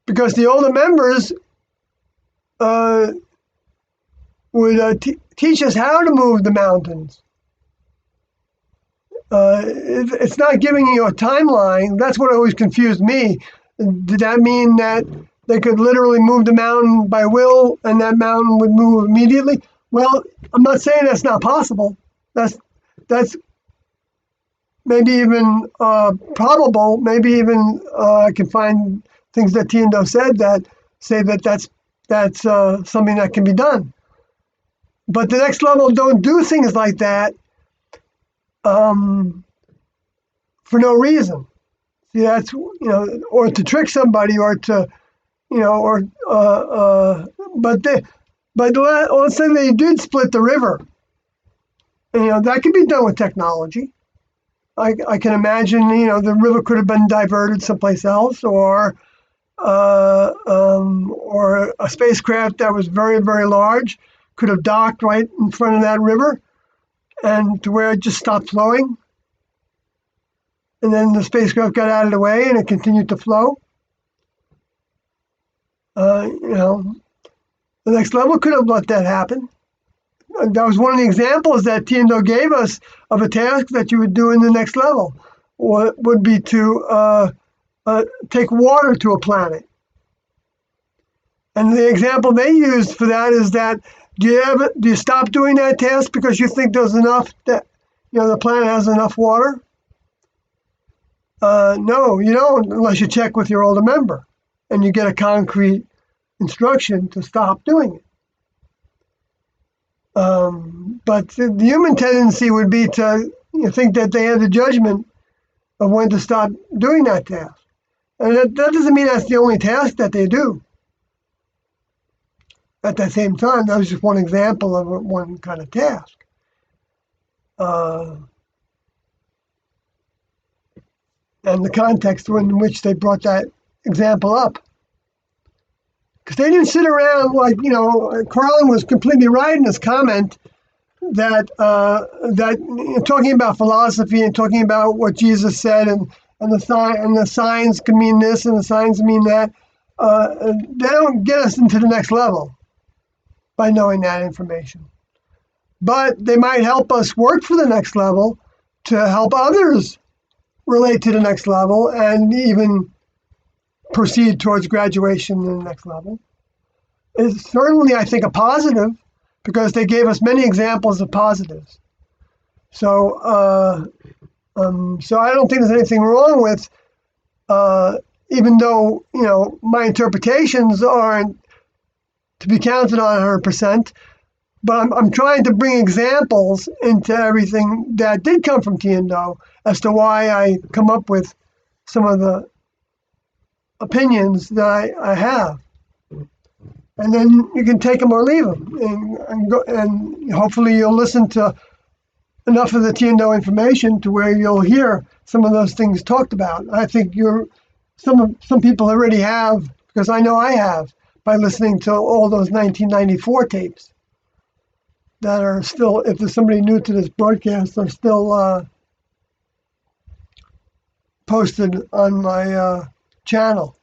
Because the older members would teach us how to move the mountains. It's not giving you a timeline. That's what always confused me. Did that mean that they could literally move the mountain by will and that mountain would move immediately? Well, I'm not saying that's not possible. That's maybe even probable. Maybe even I can find things that Tiendo said that say that that's something that can be done. But the next level don't do things like that for no reason. See, that's, or to trick somebody, or to, but let's say they did split the river. And, that could be done with technology. I can imagine, the river could have been diverted someplace else, or a spacecraft that was very, very large could have docked right in front of that river, and to where it just stopped flowing. And then the spacecraft got out of the way and it continued to flow. The next level could have let that happen. That was one of the examples that Tiendo gave us of a task that you would do in the next level. What would be to take water to a planet. And the example they used for that is that do you stop doing that task because you think there's enough, that the planet has enough water? No, you don't, unless you check with your older member and you get a concrete instruction to stop doing it. But the human tendency would be to think that they have the judgment of when to stop doing that task. And that doesn't mean that's the only task that they do. At the same time, that was just one example of one kind of task. And the context in which they brought that example up. Because they didn't sit around like, Carlin was completely right in his comment that talking about philosophy and talking about what Jesus said and the signs can mean this and the signs mean that, they don't get us into the next level by knowing that information. But they might help us work for the next level to help others relate to the next level and even proceed towards graduation in the next level. It's certainly, I think, a positive because they gave us many examples of positives. So I don't think there's anything wrong with, even though, my interpretations aren't to be counted on 100%, But I'm trying to bring examples into everything that did come from Tiendo as to why I come up with some of the opinions that I have. And then you can take them or leave them, and hopefully you'll listen to enough of the Tiendo information to where you'll hear some of those things talked about. I think some people already have, because I know I have, by listening to all those 1994 tapes that are still, if there's somebody new to this broadcast, are still posted on my channel.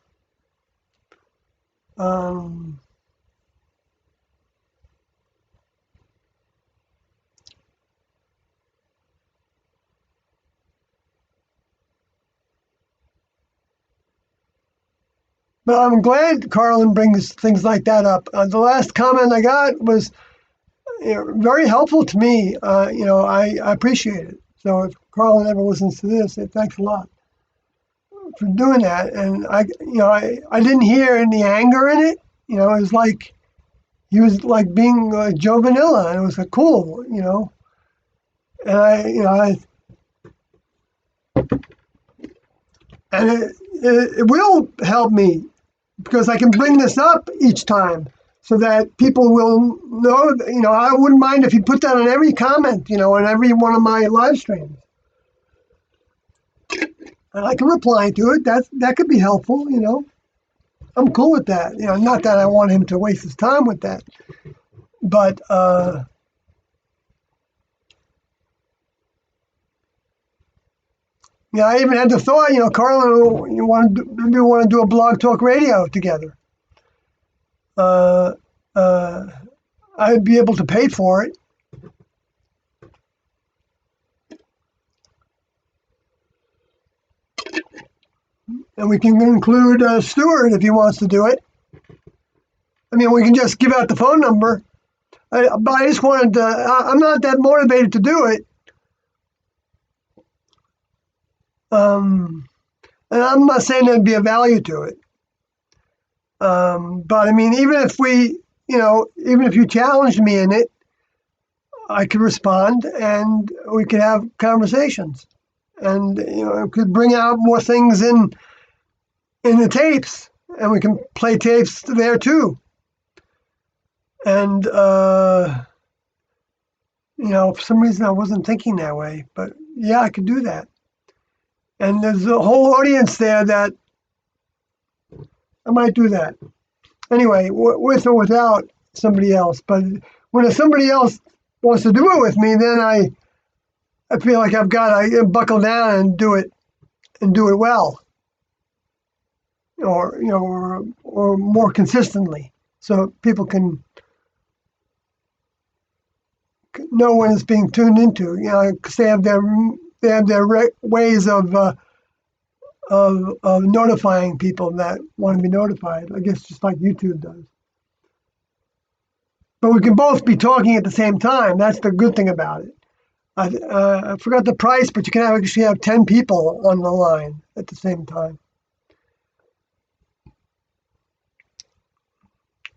But I'm glad Carlin brings things like that up. The last comment I got was very helpful to me. I appreciate it. So if Carlin ever listens to this, thanks a lot for doing that. And I didn't hear any anger in it. It was like he was like being Joe Vanilla, and it was cool. And it will help me because I can bring this up each time so that people will know. I wouldn't mind if you put that on every comment, on every one of my live streams. And I can reply to it. That could be helpful, I'm cool with that. Not that I want him to waste his time with that. But I even had the thought, Carlin, maybe we want to do a blog talk radio together. I'd be able to pay for it. And we can include Stuart if he wants to do it. I mean, we can just give out the phone number. But I just wanted to, I'm not that motivated to do it. And I'm not saying there'd be a value to it. But I mean, even if you challenged me in it, I could respond and we could have conversations. And, it could bring out more things in the tapes, and we can play tapes there too. And, for some reason I wasn't thinking that way, but yeah, I could do that. And there's a whole audience there that I might do that. Anyway, with or without somebody else. But when somebody else wants to do it with me, then I feel like I've got to buckle down and do it well. Or more consistently, so people can know when it's being tuned into. Because they have their ways of notifying people that want to be notified. I guess just like YouTube does. But we can both be talking at the same time. That's the good thing about it. I forgot the price, but you can actually have 10 people on the line at the same time.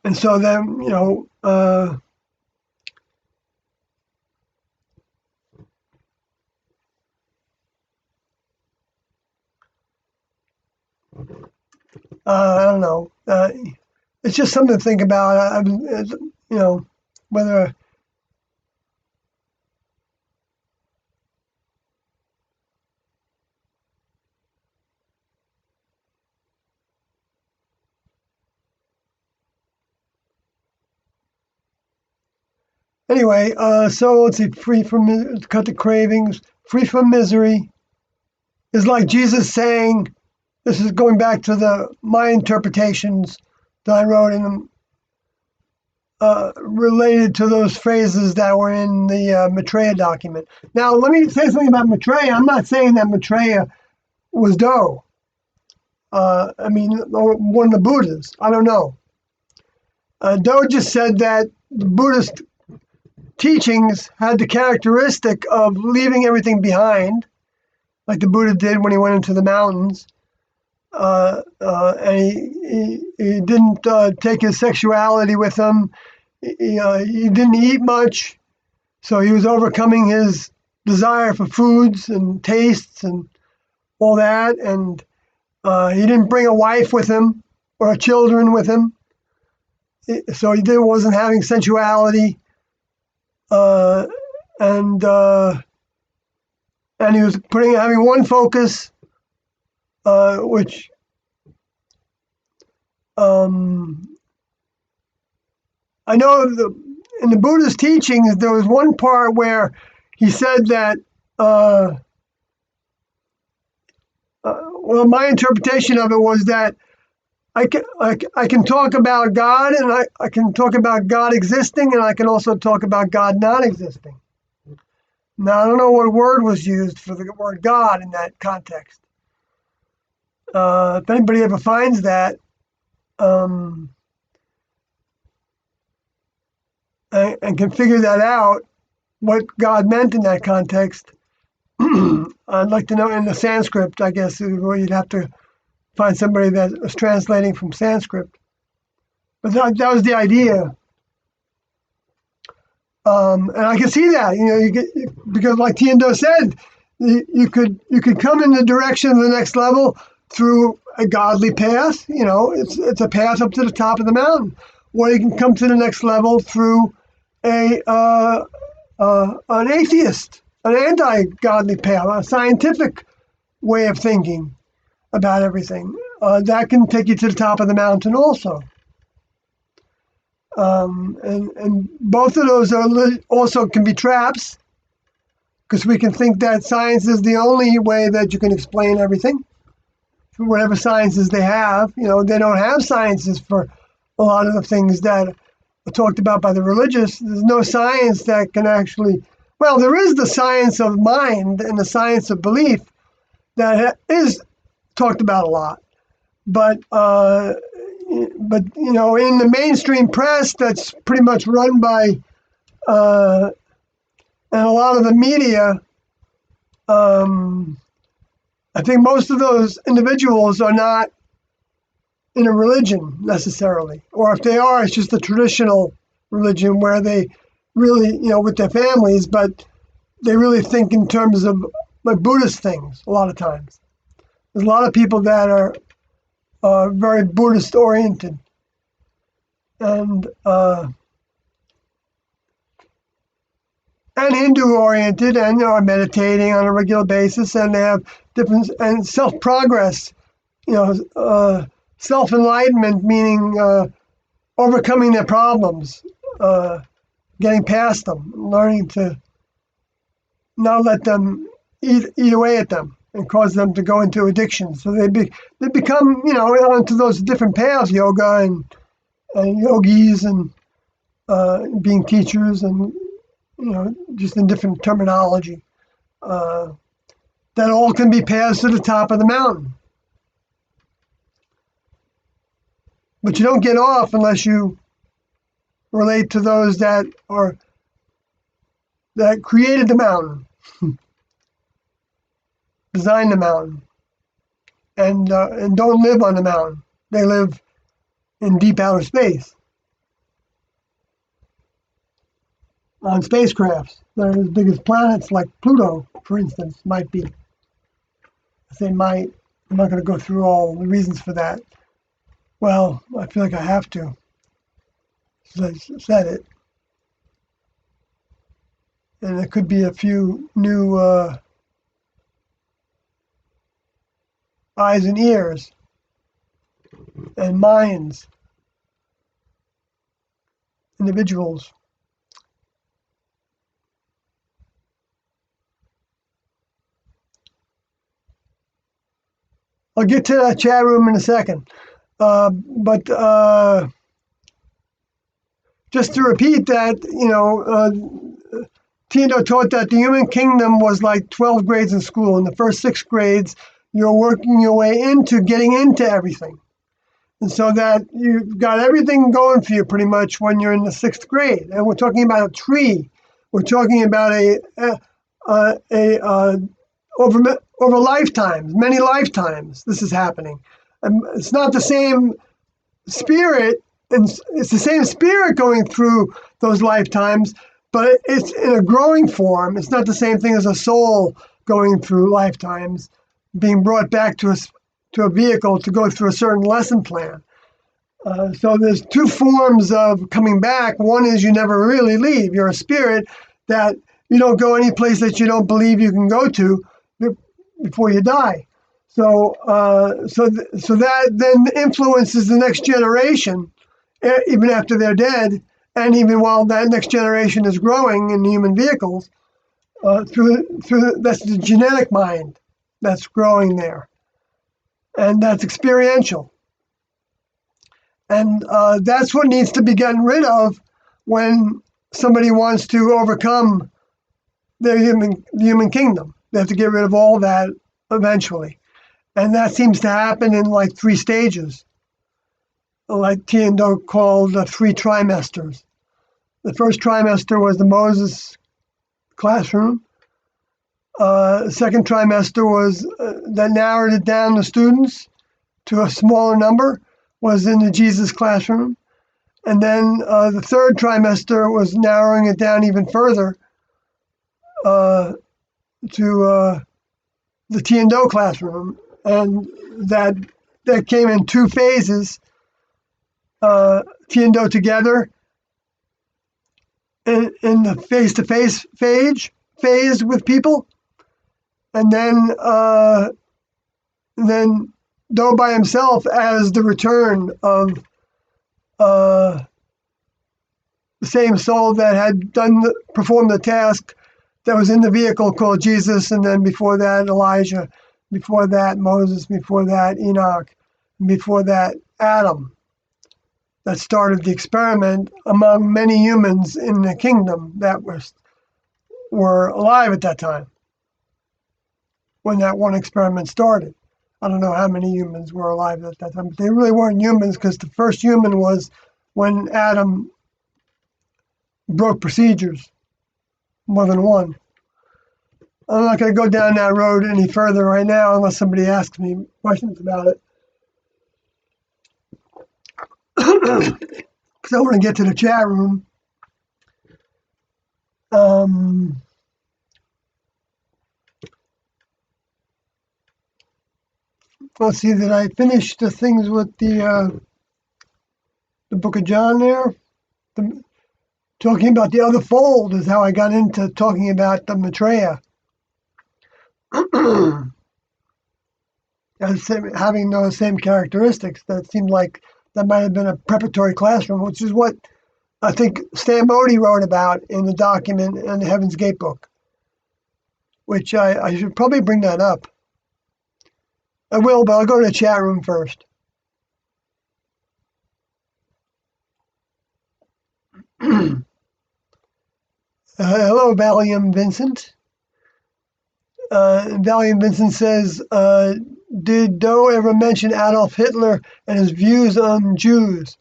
And so then, I don't know. It's just something to think about. Whether. Anyway, so let's see. Cut the cravings. Free from misery is like Jesus saying. This is going back to my interpretations that I wrote in them, related to those phrases that were in the Maitreya document. Now, let me say something about Maitreya. I'm not saying that Maitreya was Do. One of the Buddhas. I don't know. Do just said that the Buddhist teachings had the characteristic of leaving everything behind, like the Buddha did when he went into the mountains. And he didn't take his sexuality with him. He didn't eat much, so he was overcoming his desire for foods and tastes and all that. And he didn't bring a wife with him or children with him, so wasn't having sensuality. Uh, and and he was having one focus, which I know in the Buddha's teachings there was one part where he said that. Well, my interpretation of it was that I can talk about God, and I can talk about God existing, and I can also talk about God not existing. Now, I don't know what word was used for the word God in that context. If anybody ever finds that, and can figure that out, what God meant in that context, I'd like to know in the Sanskrit, I guess, where you'd have to find somebody that was translating from Sanskrit. But that was the idea. And I can see that, because like Tiendo said, you could come in the direction of the next level through a godly path. It's a path up to the top of the mountain, or you can come to the next level through an atheist, an anti-godly path, a scientific way of thinking about everything. That can take you to the top of the mountain also. And both of those also can be traps, because we can think that science is the only way that you can explain everything. Whatever sciences they have, they don't have sciences for a lot of the things that are talked about by the religious. There's no science that can actually, well, there is the science of mind and the science of belief that is talked about a lot. But in the mainstream press, that's pretty much run by, and a lot of the media, I think most of those individuals are not in a religion necessarily, or if they are, it's just a traditional religion where they really, with their families, but they really think in terms of like Buddhist things a lot of times. There's a lot of people that are very Buddhist oriented, and Hindu oriented, and are meditating on a regular basis, and they have different and self progress, self enlightenment, meaning overcoming their problems, getting past them, learning to not let them eat away at them and cause them to go into addiction. So they become, onto those different paths, yoga and yogis and being teachers and, just in different terminology. That all can be paths to the top of the mountain. But you don't get off unless you relate to those that created the mountain, designed the mountain, and don't live on the mountain. They live in deep outer space on spacecrafts that are as big as planets like Pluto, for instance, might be. I say might. I'm not going to go through all the reasons for that. Well, I feel like I have to, since I said it. And there could be a few new eyes and ears and minds, individuals. I'll get to that chat room in a second. But just to repeat that, Tino taught that the human kingdom was like 12 grades in school. In the first 6 grades, you're working your way into getting into everything. And so that you've got everything going for you pretty much when you're in the 6th grade. And we're talking about a tree. We're talking about over lifetimes, many lifetimes, this is happening. It's not the same spirit and it's the same spirit going through those lifetimes, but it's in a growing form. It's not the same thing as a soul going through lifetimes, being brought back to a vehicle to go through a certain lesson plan. So there's two forms of coming back. One is you never really leave. You're a spirit that you don't go any place that you don't believe you can go to before you die. So that then influences the next generation, even after they're dead, and even while that next generation is growing in human vehicles. That's the genetic mind that's growing there, and that's experiential. And that's what needs to be gotten rid of when somebody wants to overcome the human kingdom. They have to get rid of all that eventually. And that seems to happen in like 3 stages, like Tiendo called the 3 trimesters. The first trimester was the Moses classroom. Second trimester was that narrowed it down the students to a smaller number, was in the Jesus classroom. And then the third trimester was narrowing it down even further to the Tiendo classroom. And that came in 2 phases, Tiendo together in the face-to-face phase with people, and then Do by himself as the return of the same soul that had performed the task that was in the vehicle called Jesus, and then before that Elijah, before that Moses, before that Enoch, before that Adam, that started the experiment among many humans in the kingdom that were alive at that time when that one experiment started. I don't know how many humans were alive at that time, but they really weren't humans, because the first human was when Adam broke procedures, more than one. I'm not going to go down that road any further right now unless somebody asks me questions about it. Because I want to get to the chat room. Let's see, did I finish the things with the book of John there? Talking about the other fold is how I got into talking about the Maitreya. As having those same characteristics. That seemed like that might have been a preparatory classroom, which is what I think Stan Modi wrote about in the document in the Heaven's Gate book, which I should probably bring that up. I will, but I'll go to the chat room first. Hello, Valium Vincent. Valium Vincent says, did Doe ever mention Adolf Hitler and his views on Jews?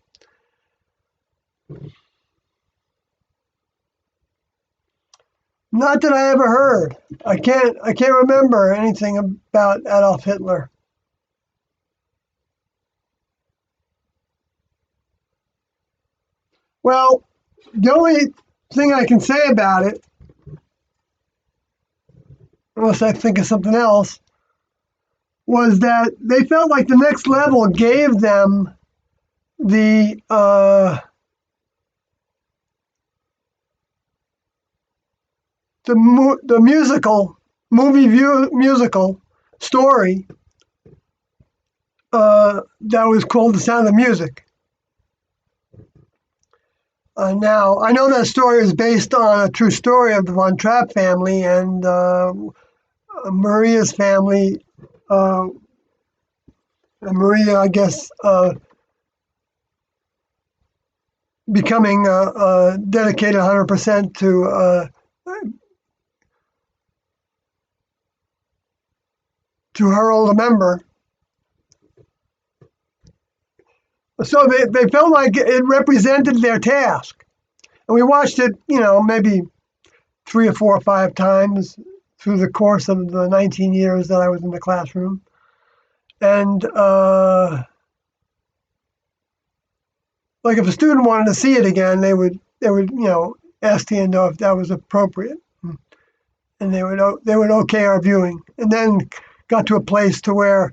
Not that I ever heard. I can't remember anything about Adolf Hitler. Well, the only thing I can say about it, unless I think of something else, was that they felt like the next level gave them the musical story that was called The Sound of Music. Now, I know that story is based on a true story of the Von Trapp family and Maria's family. Maria, I guess, becoming dedicated 100% to her older member. So they felt like it represented their task. And we watched it, maybe 3 or 4 or 5 times through the course of the 19 years that I was in the classroom. And like if a student wanted to see it again, they would ask Tiendo if that was appropriate, and they would okay our viewing, and then got to a place to where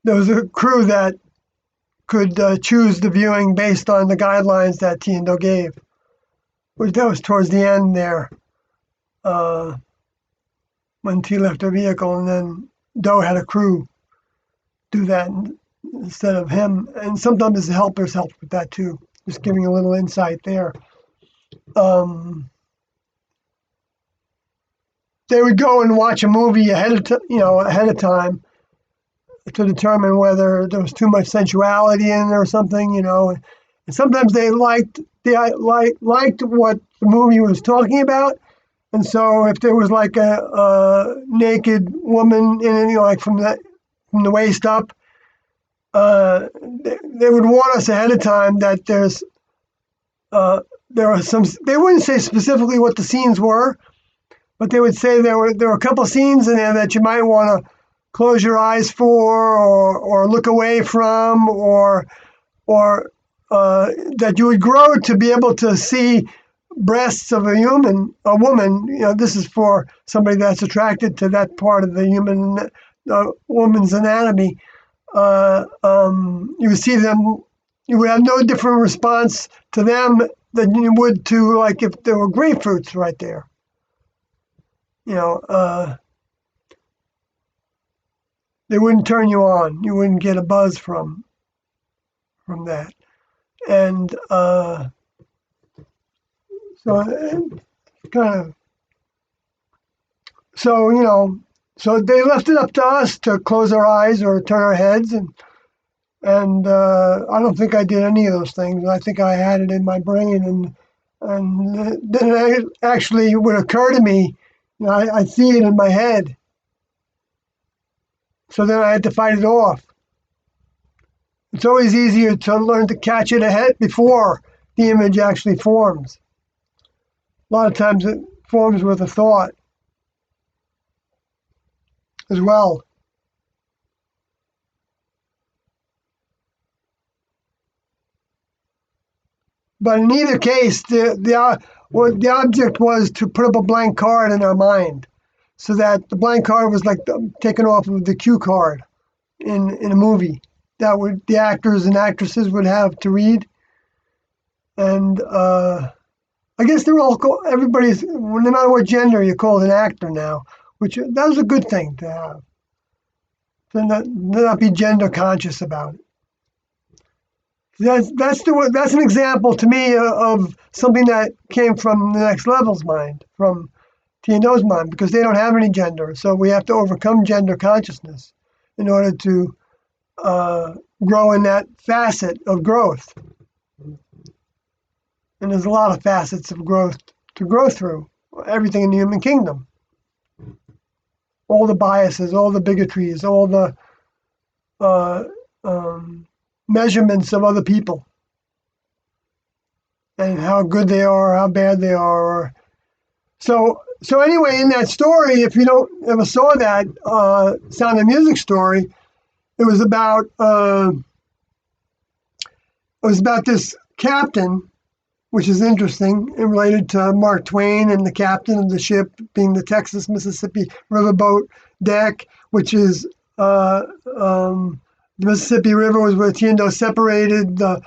there was a crew that could choose the viewing based on the guidelines that Tiendo gave, which that was towards the end there, uh, when T left her vehicle, and then Do had a crew do that instead of him, and sometimes his helpers helped with that too, just giving a little insight there. Um, they would go and watch a movie ahead of time to determine whether there was too much sensuality in it or something, And sometimes they liked what the movie was talking about, and so if there was like a naked woman in it, like from the waist up, they would warn us ahead of time that there are some. They wouldn't say specifically what the scenes were, but they would say there were a couple scenes in there that you might want to close your eyes for, or look away from, or that you would grow to be able to see breasts of a woman. This is for somebody that's attracted to that part of the woman's anatomy. You would see them. You would have no different response to them than you would to, like, if there were grapefruits right there. They wouldn't turn you on. You wouldn't get a buzz from that. And so kind of so they left it up to us to close our eyes or turn our heads, and I don't think I did any of those things. I think I had it in my brain, and then it actually would occur to me. I see it in my head. So then I had to fight it off. It's always easier to learn to catch it ahead before the image actually forms. A lot of times it forms with a thought as well. But in either case, the object was to put up a blank card in our mind, so that the blank card was like taken off of the cue card in a movie that the actors and actresses would have to read. And I guess everybody's, no matter what gender, you're called an actor now, which that was a good thing to have. To not be gender conscious about it. That's an example to me of something that came from the next level's mind, from T&O's mind, because they don't have any gender. So we have to overcome gender consciousness in order to grow in that facet of growth. And there's a lot of facets of growth to grow through, everything in the human kingdom. All the biases, all the bigotries, all the measurements of other people, and how good they are, how bad they are. So anyway, in that story, if you don't ever saw that Sound of Music story, it was about this captain, which is interesting and related to Mark Twain and the captain of the ship being the Texas Mississippi riverboat deck, which is the Mississippi River was where T&O separated the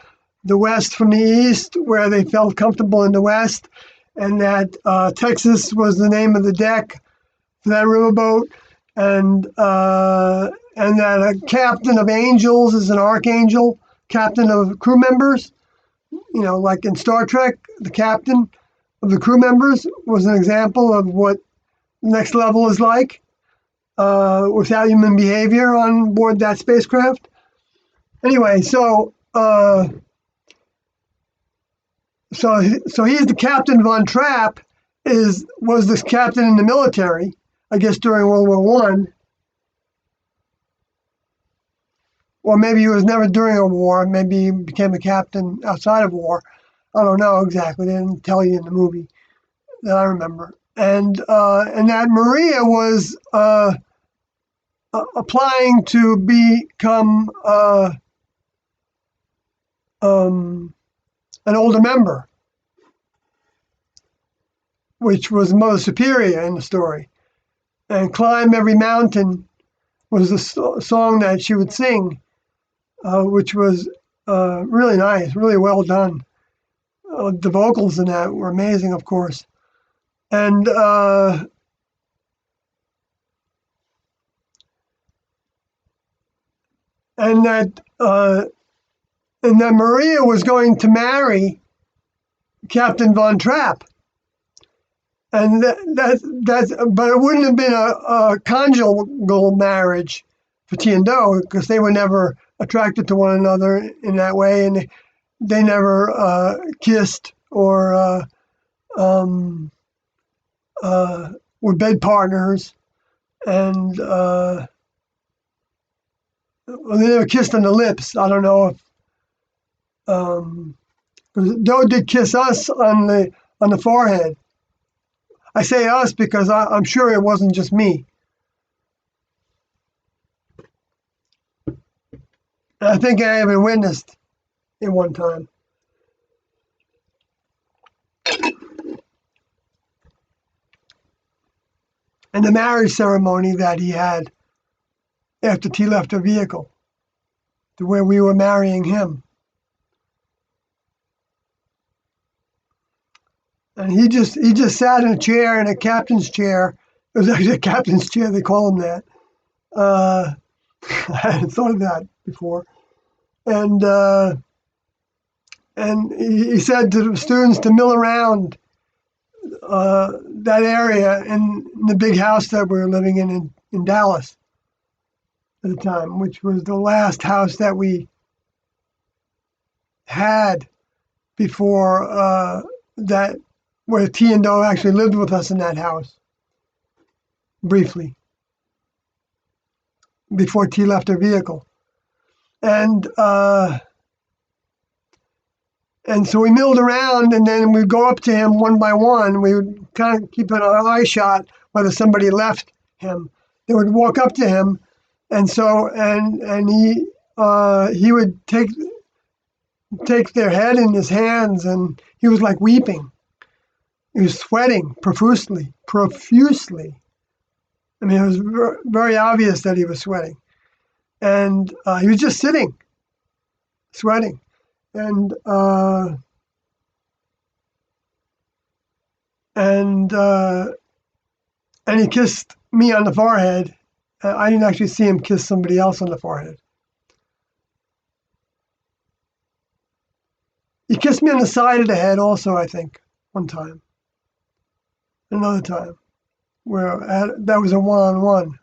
West from the East, where they felt comfortable in the West, and that Texas was the name of the deck for that riverboat, and that a captain of angels is an archangel, captain of crew members. Like in Star Trek, the captain of the crew members was an example of what the next level is like without human behavior on board that spacecraft. Anyway, so he's the captain von Trapp. Was this captain in the military, I guess, during World War One. Or maybe he was never during a war. Maybe he became a captain outside of war. I don't know exactly. They didn't tell you in the movie that I remember. And that Maria was applying to become an older member, which was Mother Superior in the story. And Climb Every Mountain was the song that she would sing, which was really nice, really well done. The vocals in that were amazing, of course. And that Maria was going to marry Captain Von Trapp. And but it wouldn't have been a conjugal marriage for T and Do, because they were never attracted to one another in that way, and they never kissed or were bed partners, and well, they never kissed on the lips. I don't know if Do did kiss us on the forehead. I say us because I'm sure it wasn't just me. I think I even witnessed it one time. And the marriage ceremony that he had after T left her vehicle, to where we were marrying him. And he just sat in a chair, in a captain's chair. It was actually a captain's chair, they call him that. I hadn't thought of that before. And he said to the students to mill around that area in the big house that we were living in Dallas at the time, which was the last house that we had before that, where T and Do actually lived with us in that house briefly before T left her vehicle. And so we milled around, and then we'd go up to him one by one. We would kind of keep an eye shot whether somebody left him. They would walk up to him, and he would take their head in his hands, and he was like weeping. He was sweating profusely. I mean, it was very obvious that he was sweating. And he was just sitting, sweating. And he kissed me on the forehead. I didn't actually see him kiss somebody else on the forehead. He kissed me on the side of the head also, I think, one time. Another time, where that was a one-on-one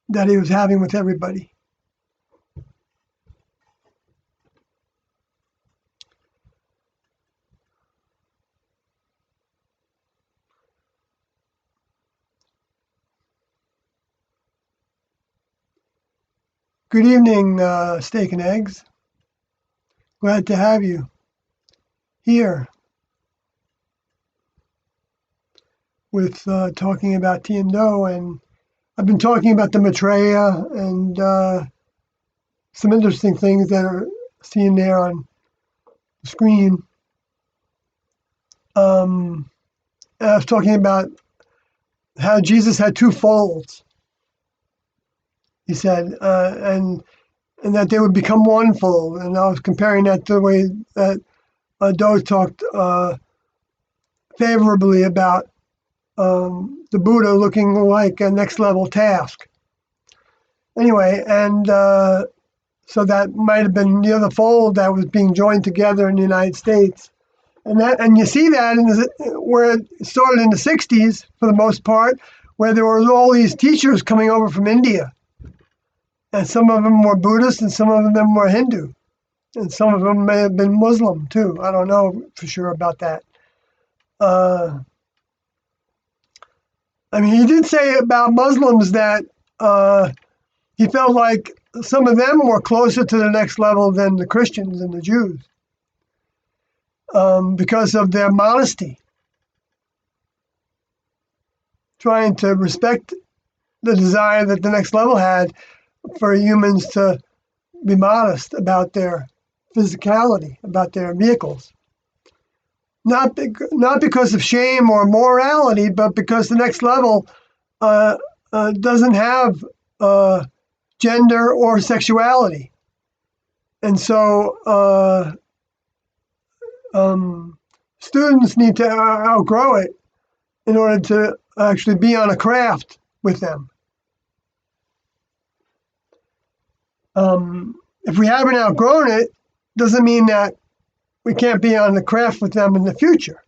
that he was having with everybody. Good evening, Steak and Eggs. Glad to have you here with talking about T and Do, and I've been talking about the Maitreya and some interesting things that are seen there on the screen. I was talking about how Jesus had two folds, he said, and that they would become one fold. And I was comparing that to the way that Do talked favorably about the Buddha looking like a next level task. Anyway, and so that might have been the other fold that was being joined together in the United States. And you see that where it started in the 60s, for the most part, where there were all these teachers coming over from India. And some of them were Buddhist and some of them were Hindu. And some of them may have been Muslim too. I don't know for sure about that. I mean, he did say about Muslims that he felt like some of them were closer to the next level than the Christians and the Jews because of their modesty, trying to respect the desire that the next level had for humans to be modest about their physicality, about their vehicles. Not because of shame or morality, but because the next level doesn't have gender or sexuality. And so students need to outgrow it in order to actually be on a craft with them. If we haven't outgrown it, doesn't mean that we can't be on the craft with them in the future.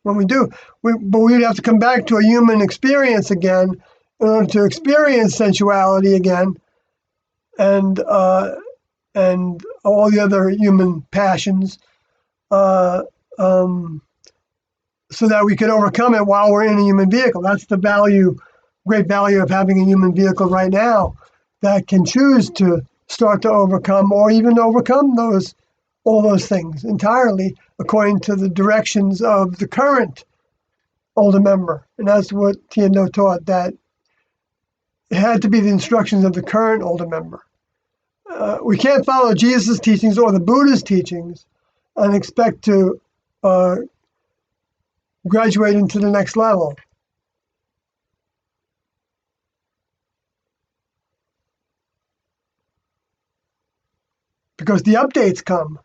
When we do, but we'd have to come back to a human experience again in order to experience sensuality again, and all the other human passions, so that we can overcome it while we're in a human vehicle. That's the great value of having a human vehicle right now that can choose to start to overcome or even overcome all those things entirely according to the directions of the current older member. And that's what Tiendo taught, that it had to be the instructions of the current older member. We can't follow Jesus' teachings or the Buddha's teachings and expect to graduate into the next level. Because the updates come.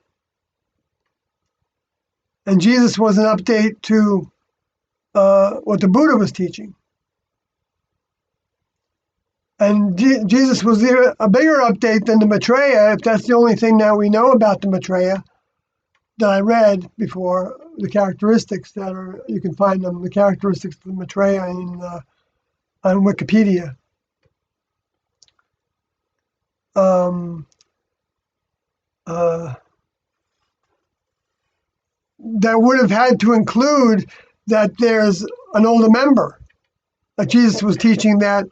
And Jesus was an update to what the Buddha was teaching. And Jesus was a bigger update than the Maitreya, if that's the only thing that we know about the Maitreya that I read before, the characteristics you can find them, the characteristics of the Maitreya on Wikipedia. That would have had to include that there's an older member. Like Jesus was teaching that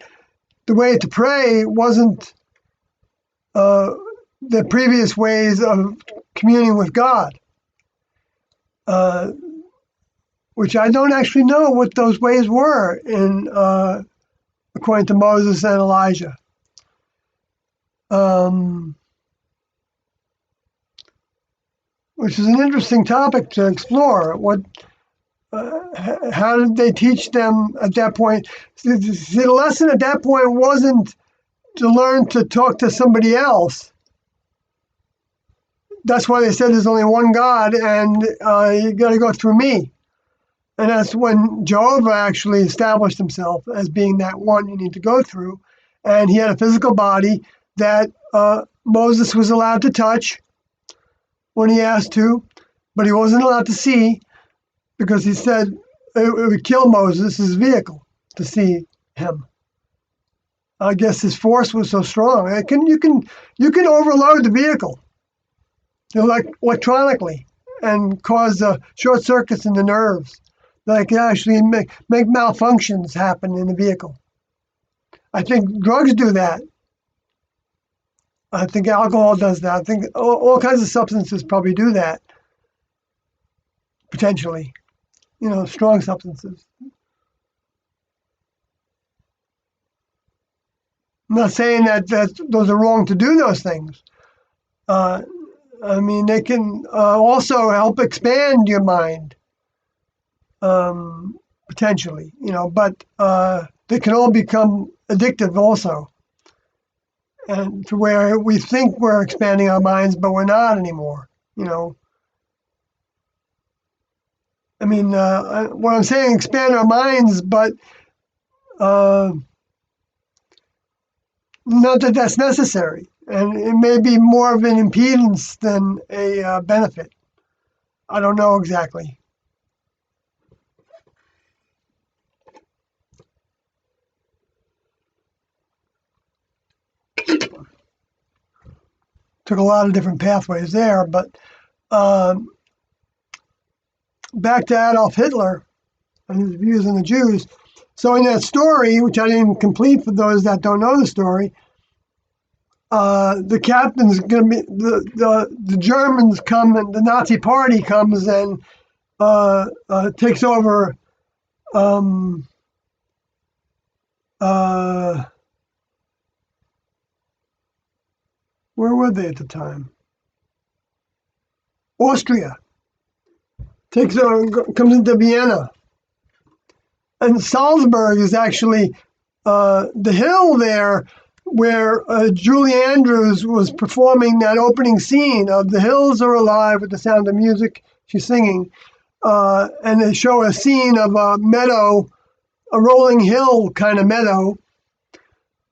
the way to pray wasn't the previous ways of communing with God, which I don't actually know what those ways were according to Moses and Elijah. Which is an interesting topic to explore. How did they teach them at that point? The lesson at that point wasn't to learn to talk to somebody else. That's why they said there's only one God, and you got to go through me. And that's when Jehovah actually established himself as being that one you need to go through. And he had a physical body that Moses was allowed to touch when he asked to, but he wasn't allowed to see, because he said it would kill Moses' vehicle to see him. I guess his force was so strong. You can overload the vehicle electronically and cause short circuits in the nerves that can actually make malfunctions happen in the vehicle. I think drugs do that. I think alcohol does that. I think all kinds of substances probably do that, potentially. Strong substances. I'm not saying that those are wrong to do those things. They can also help expand your mind, potentially, but they can all become addictive also. And to where we think we're expanding our minds, but we're not anymore, what I'm saying, expand our minds, but not that that's necessary. And it may be more of an impedance than a benefit. I don't know exactly. Took a lot of different pathways there, but back to Adolf Hitler and his views on the Jews. So in that story, which I didn't complete for those that don't know the story, the captain's going to be the Germans come, and the Nazi Party comes and takes over. Where were they at the time? Austria. Comes into Vienna. And Salzburg is actually the hill there where Julie Andrews was performing that opening scene of "The Hills Are Alive with the Sound of Music." She's singing. And they show a scene of a meadow, a rolling hill kind of meadow,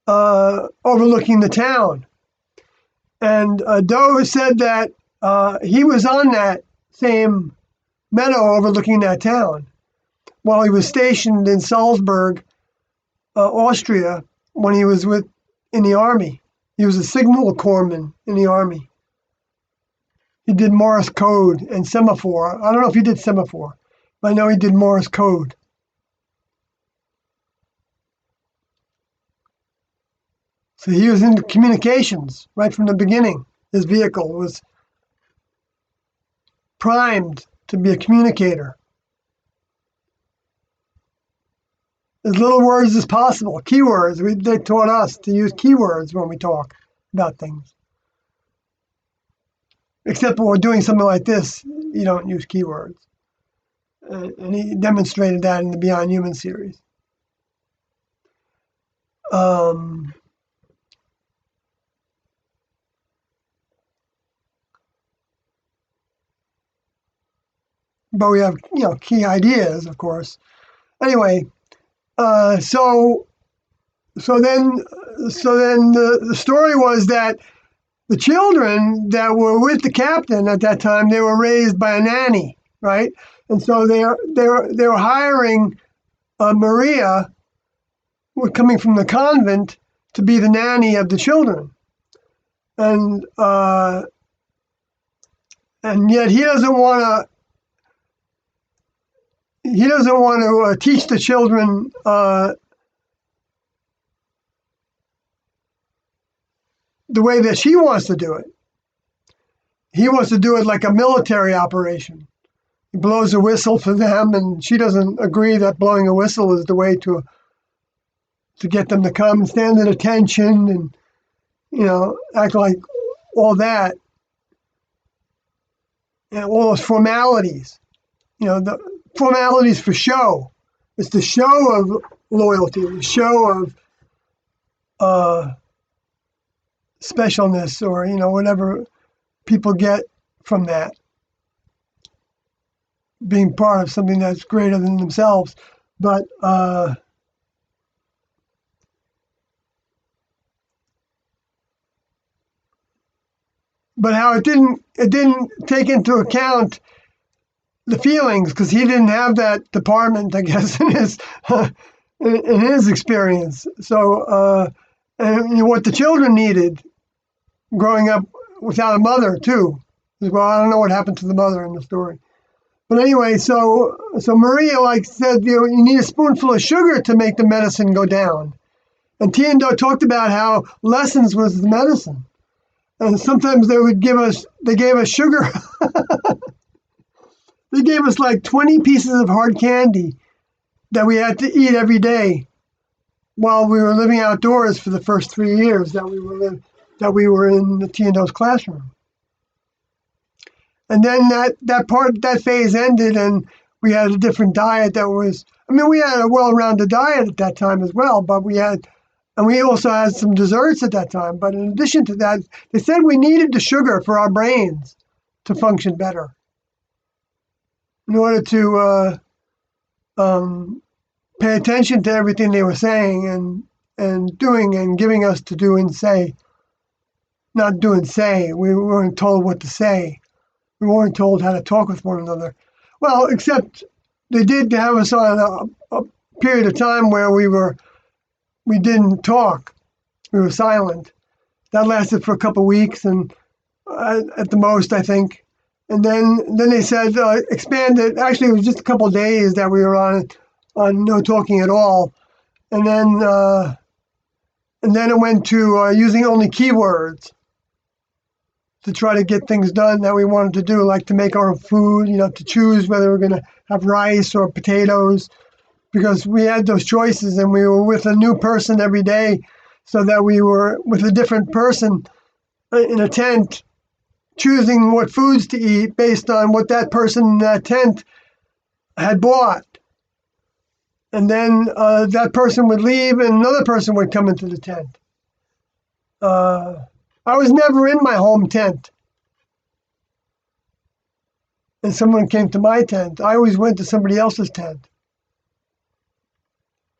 overlooking the town. And Doe said that he was on that same meadow overlooking that town while he was stationed in Salzburg, Austria, when he was in the army. He was a signal corpsman in the army. He did Morse code and semaphore. I don't know if he did semaphore, but I know he did Morse code. So he was in communications right from the beginning. His vehicle was primed to be a communicator. As little words as possible, keywords. They taught us to use keywords when we talk about things. Except when we're doing something like this, you don't use keywords. And he demonstrated that in the Beyond Human series. But we have, key ideas, of course. Anyway, so then the story was that the children that were with the captain at that time, they were raised by a nanny, right? And so they were hiring Maria, coming from the convent, to be the nanny of the children, and yet he doesn't want to. He doesn't want to teach the children the way that she wants to do it. He wants to do it like a military operation. He blows a whistle for them, and she doesn't agree that blowing a whistle is the way to get them to come and stand at attention and, act like all that. And all those formalities, the formalities for show. It's the show of loyalty, the show of specialness, or whatever people get from that, being part of something that's greater than themselves. But how it didn't take into account the feelings, because he didn't have that department, I guess, in his experience. So, and what the children needed growing up without a mother too. Well, I don't know what happened to the mother in the story, but anyway, so Maria said, you need a spoonful of sugar to make the medicine go down, and Tiendo talked about how lessons was the medicine, and sometimes they gave us sugar. They gave us 20 pieces of hard candy that we had to eat every day while we were living outdoors for the first 3 years that we were in the Tiendo's classroom. And then that phase ended, and we had a different diet we had a well-rounded diet at that time as well, but we also had some desserts at that time. But in addition to that, they said we needed the sugar for our brains to function better, in order to pay attention to everything they were saying and doing and giving us to do and say. Not do and say. We weren't told what to say. We weren't told how to talk with one another. Well, except they did have us on a period of time where we didn't talk. We were silent. That lasted for a couple of weeks, and at the most, I think. And then they said expand it. Actually, it was just a couple of days that we were on no talking at all, and then it went to using only keywords to try to get things done that we wanted to do, like to make our food. To choose whether we're going to have rice or potatoes, because we had those choices, and we were with a new person every day, so that we were with a different person in a tent choosing what foods to eat based on what that person in that tent had bought. And then that person would leave and another person would come into the tent. I was never in my home tent. And someone came to my tent. I always went to somebody else's tent,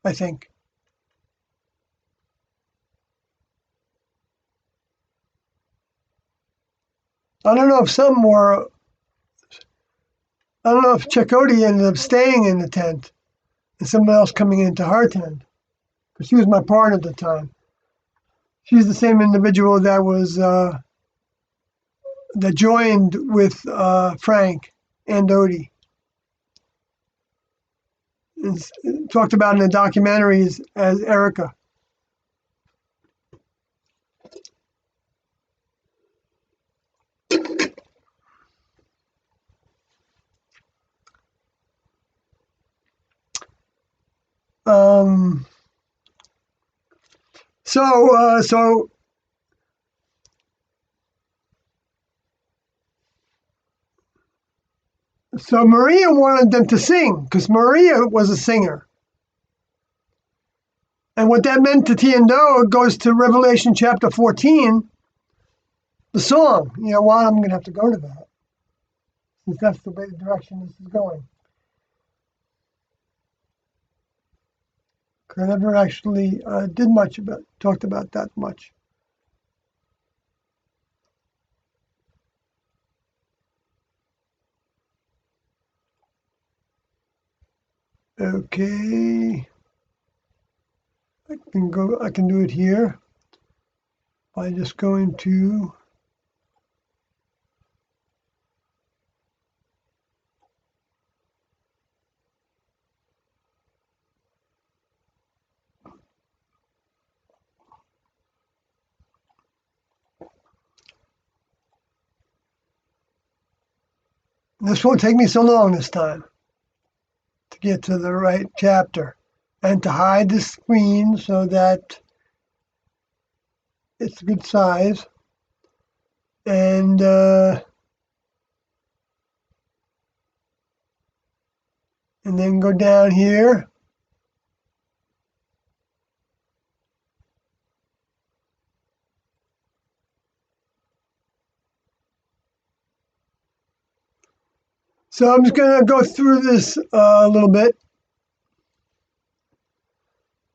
I think. I don't know if Chakotay ended up staying in the tent and someone else coming into her tent, because she was my partner at the time. She's the same individual that was that joined with Frank and Dodie. It's talked about in the documentaries as Erica. So Maria wanted them to sing because Maria was a singer. And what that meant to Tiendo goes to Revelation chapter 14, the song. You know what? I'm going to have to go to that, since that's the way the direction this is going. I never actually talked about that much. Okay. I can do it here by just going to this won't take me so long this time to get to the right chapter and to hide the screen so that it's a good size. And then go down here. So I'm just going to go through this a little bit.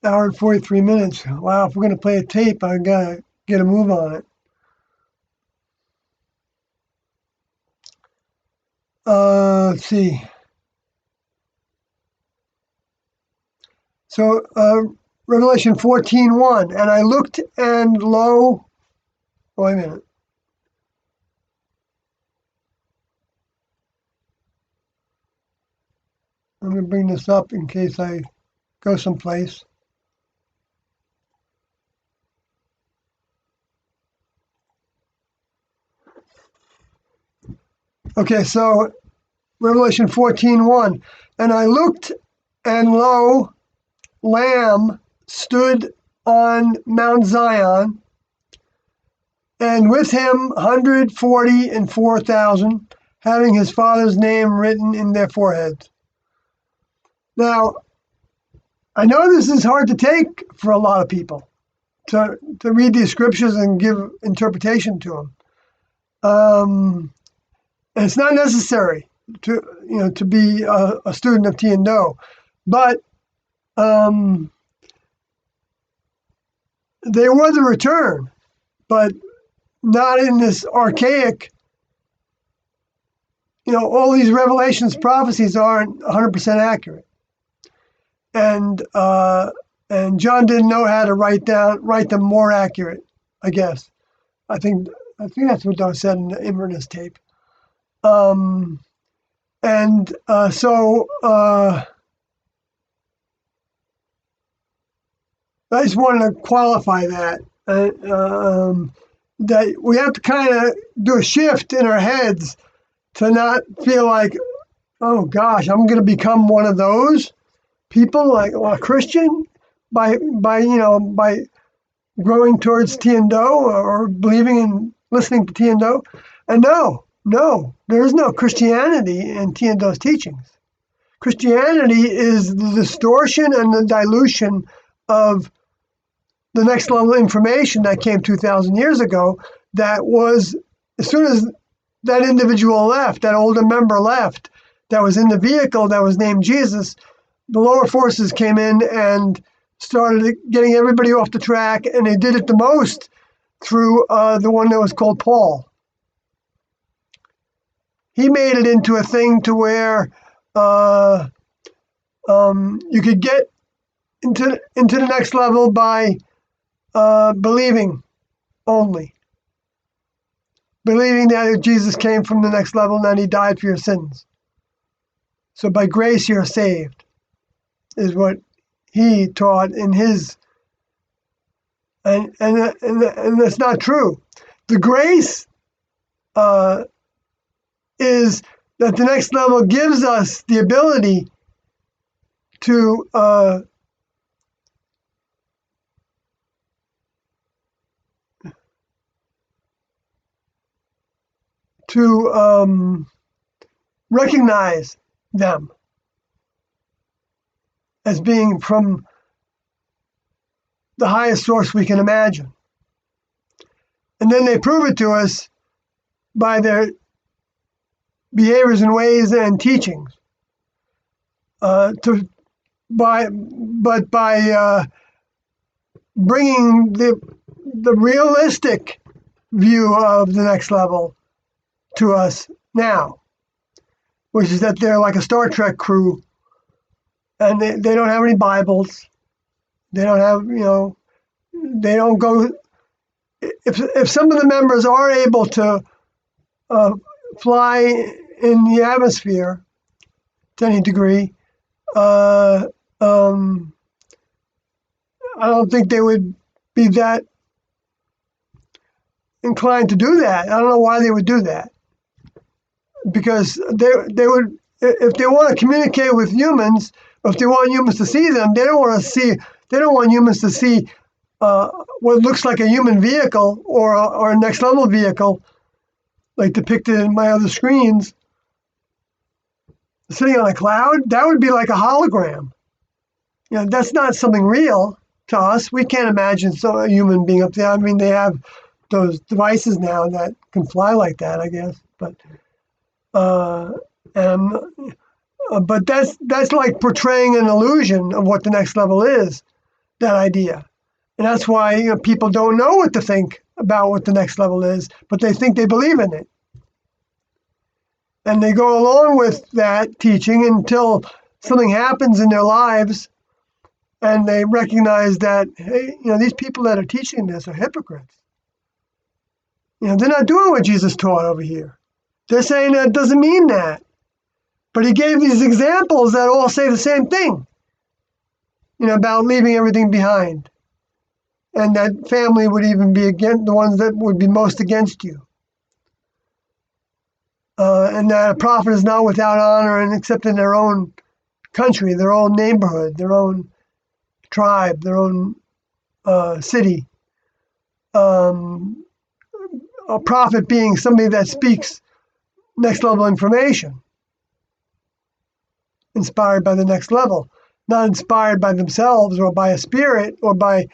Hour and 43 minutes. Wow, if we're going to play a tape, I got to get a move on it. Let's see. So Revelation 14:1, and I looked and lo, wait a minute. Let me bring this up in case I go someplace. Okay, so Revelation 14:1, and I looked and lo, Lamb stood on Mount Zion, and with him 144,000, having his Father's name written in their foreheads. Now, I know this is hard to take for a lot of people, to read these scriptures and give interpretation to them. And it's not necessary to be a student of Tiendo, but they were the return, but not in this archaic. All these revelations, prophecies aren't 100% accurate, and John didn't know how to write them more accurate. I guess. I think that's what Don said in the Inverness tape. So I just wanted to qualify that that we have to kind of do a shift in our heads to not feel like, oh gosh, I'm going to become one of those people, like a Christian, by growing towards Tiendo or believing and listening to Tiendo. And no, there is no Christianity in those teachings. Christianity is the distortion and the dilution of the next level information that came 2,000 years ago. That was, as soon as that individual left, that older member left, that was in the vehicle that was named Jesus, the lower forces came in and started getting everybody off the track, and they did it the most through the one that was called Paul. He made it into a thing to where you could get into the next level by believing only. Believing that Jesus came from the next level and that he died for your sins. So by grace you're saved, is what he taught in his, and that's not true. The grace is that the next level gives us the ability to recognize them as being from the highest source we can imagine. And then they prove it to us by their behaviors and ways and teachings. By bringing the realistic view of the next level to us now, which is that they're like a Star Trek crew, and they don't have any Bibles. They don't have, they don't go. If some of the members are able to fly in the atmosphere to any degree, I don't think they would be that inclined to do that. I don't know why they would do that. Because they would, if they want to communicate with humans, or if they want humans to see them, they don't want humans to see what looks like a human vehicle or a next level vehicle, like depicted in my other screens, sitting on a cloud. That would be like a hologram. That's not something real to us. We can't imagine a human being up there. I mean, they have those devices now that can fly like that, I guess. But but that's like portraying an illusion of what the next level is, that idea. And that's why people don't know what to think about what the next level is, but they think they believe in it. And they go along with that teaching until something happens in their lives and they recognize that, hey, these people that are teaching this are hypocrites. They're not doing what Jesus taught over here. They're saying that doesn't mean that. But he gave these examples that all say the same thing, about leaving everything behind. And that family would even be against the ones that would be most against you. And that a prophet is not without honor and except in their own country, their own neighborhood, their own tribe, their own city. A prophet being somebody that speaks next level information, inspired by the next level, not inspired by themselves or by a spirit or by,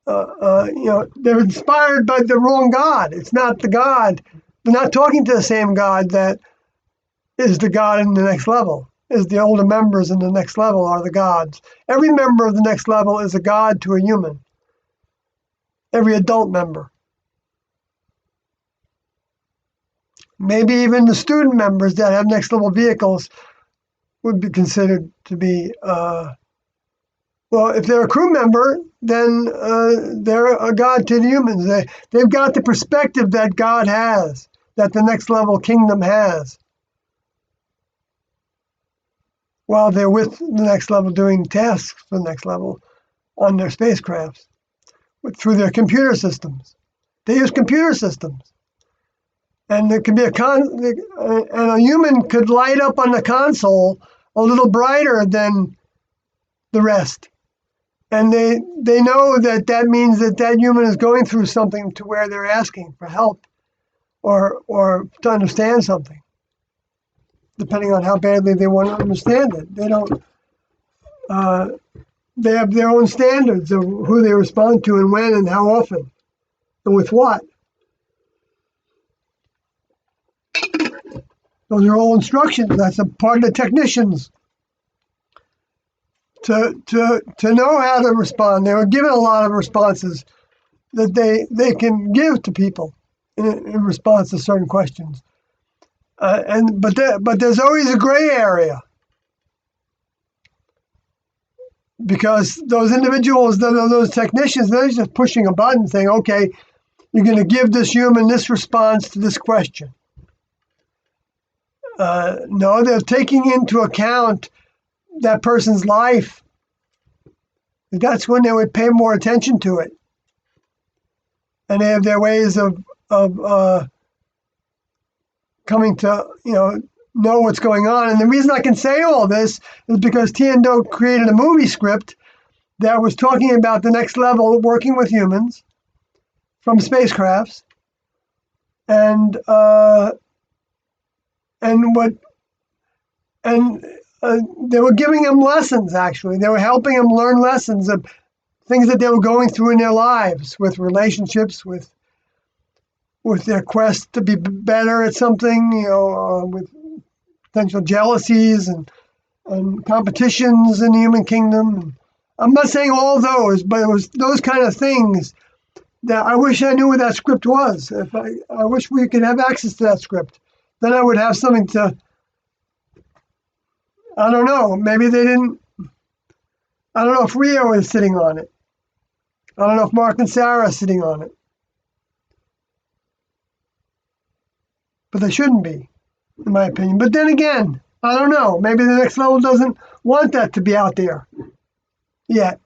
they're inspired by the wrong God. It's not the God. They're not talking to the same God that is the God in the next level, is the older members in the next level are the gods. Every member of the next level is a God to a human. Every adult member. Maybe even the student members that have next level vehicles would be considered to be, if they're a crew member, then they're a God to the humans. They've got the perspective that God has, that the next level kingdom has, while they're with the next level doing tasks for the next level on their spacecrafts through their computer systems. They use computer systems. And there can be and a human could light up on the console a little brighter than the rest. And they know that means that human is going through something to where they're asking for help or to understand something, depending on how badly they want to understand it. They don't. They have their own standards of who they respond to and when and how often and with what. Those are all instructions. That's a part of the technicians to know how to respond. They were given a lot of responses that they can give to people in response to certain questions. But there's always a gray area, because those individuals, those technicians, they're just pushing a button saying, okay, you're going to give this human this response to this question. No, they're taking into account that person's life. That's when they would pay more attention to it. And they have their ways of coming to, know what's going on. And the reason I can say all this is because Tiendo created a movie script that was talking about the next level, working with humans from spacecrafts, and they were giving them lessons. Actually, they were helping them learn lessons of things that they were going through in their lives, with relationships, with their quest to be better at something, with potential jealousies and competitions in the human kingdom. I'm not saying all those, but it was those kind of things that I wish I knew what that script was. I wish we could have access to that script. Then I would have something to, I don't know, maybe they didn't, I don't know if Rio is sitting on it. I don't know if Mark and Sarah are sitting on it. But they shouldn't be, in my opinion. But then again, I don't know. Maybe the next level doesn't want that to be out there yet.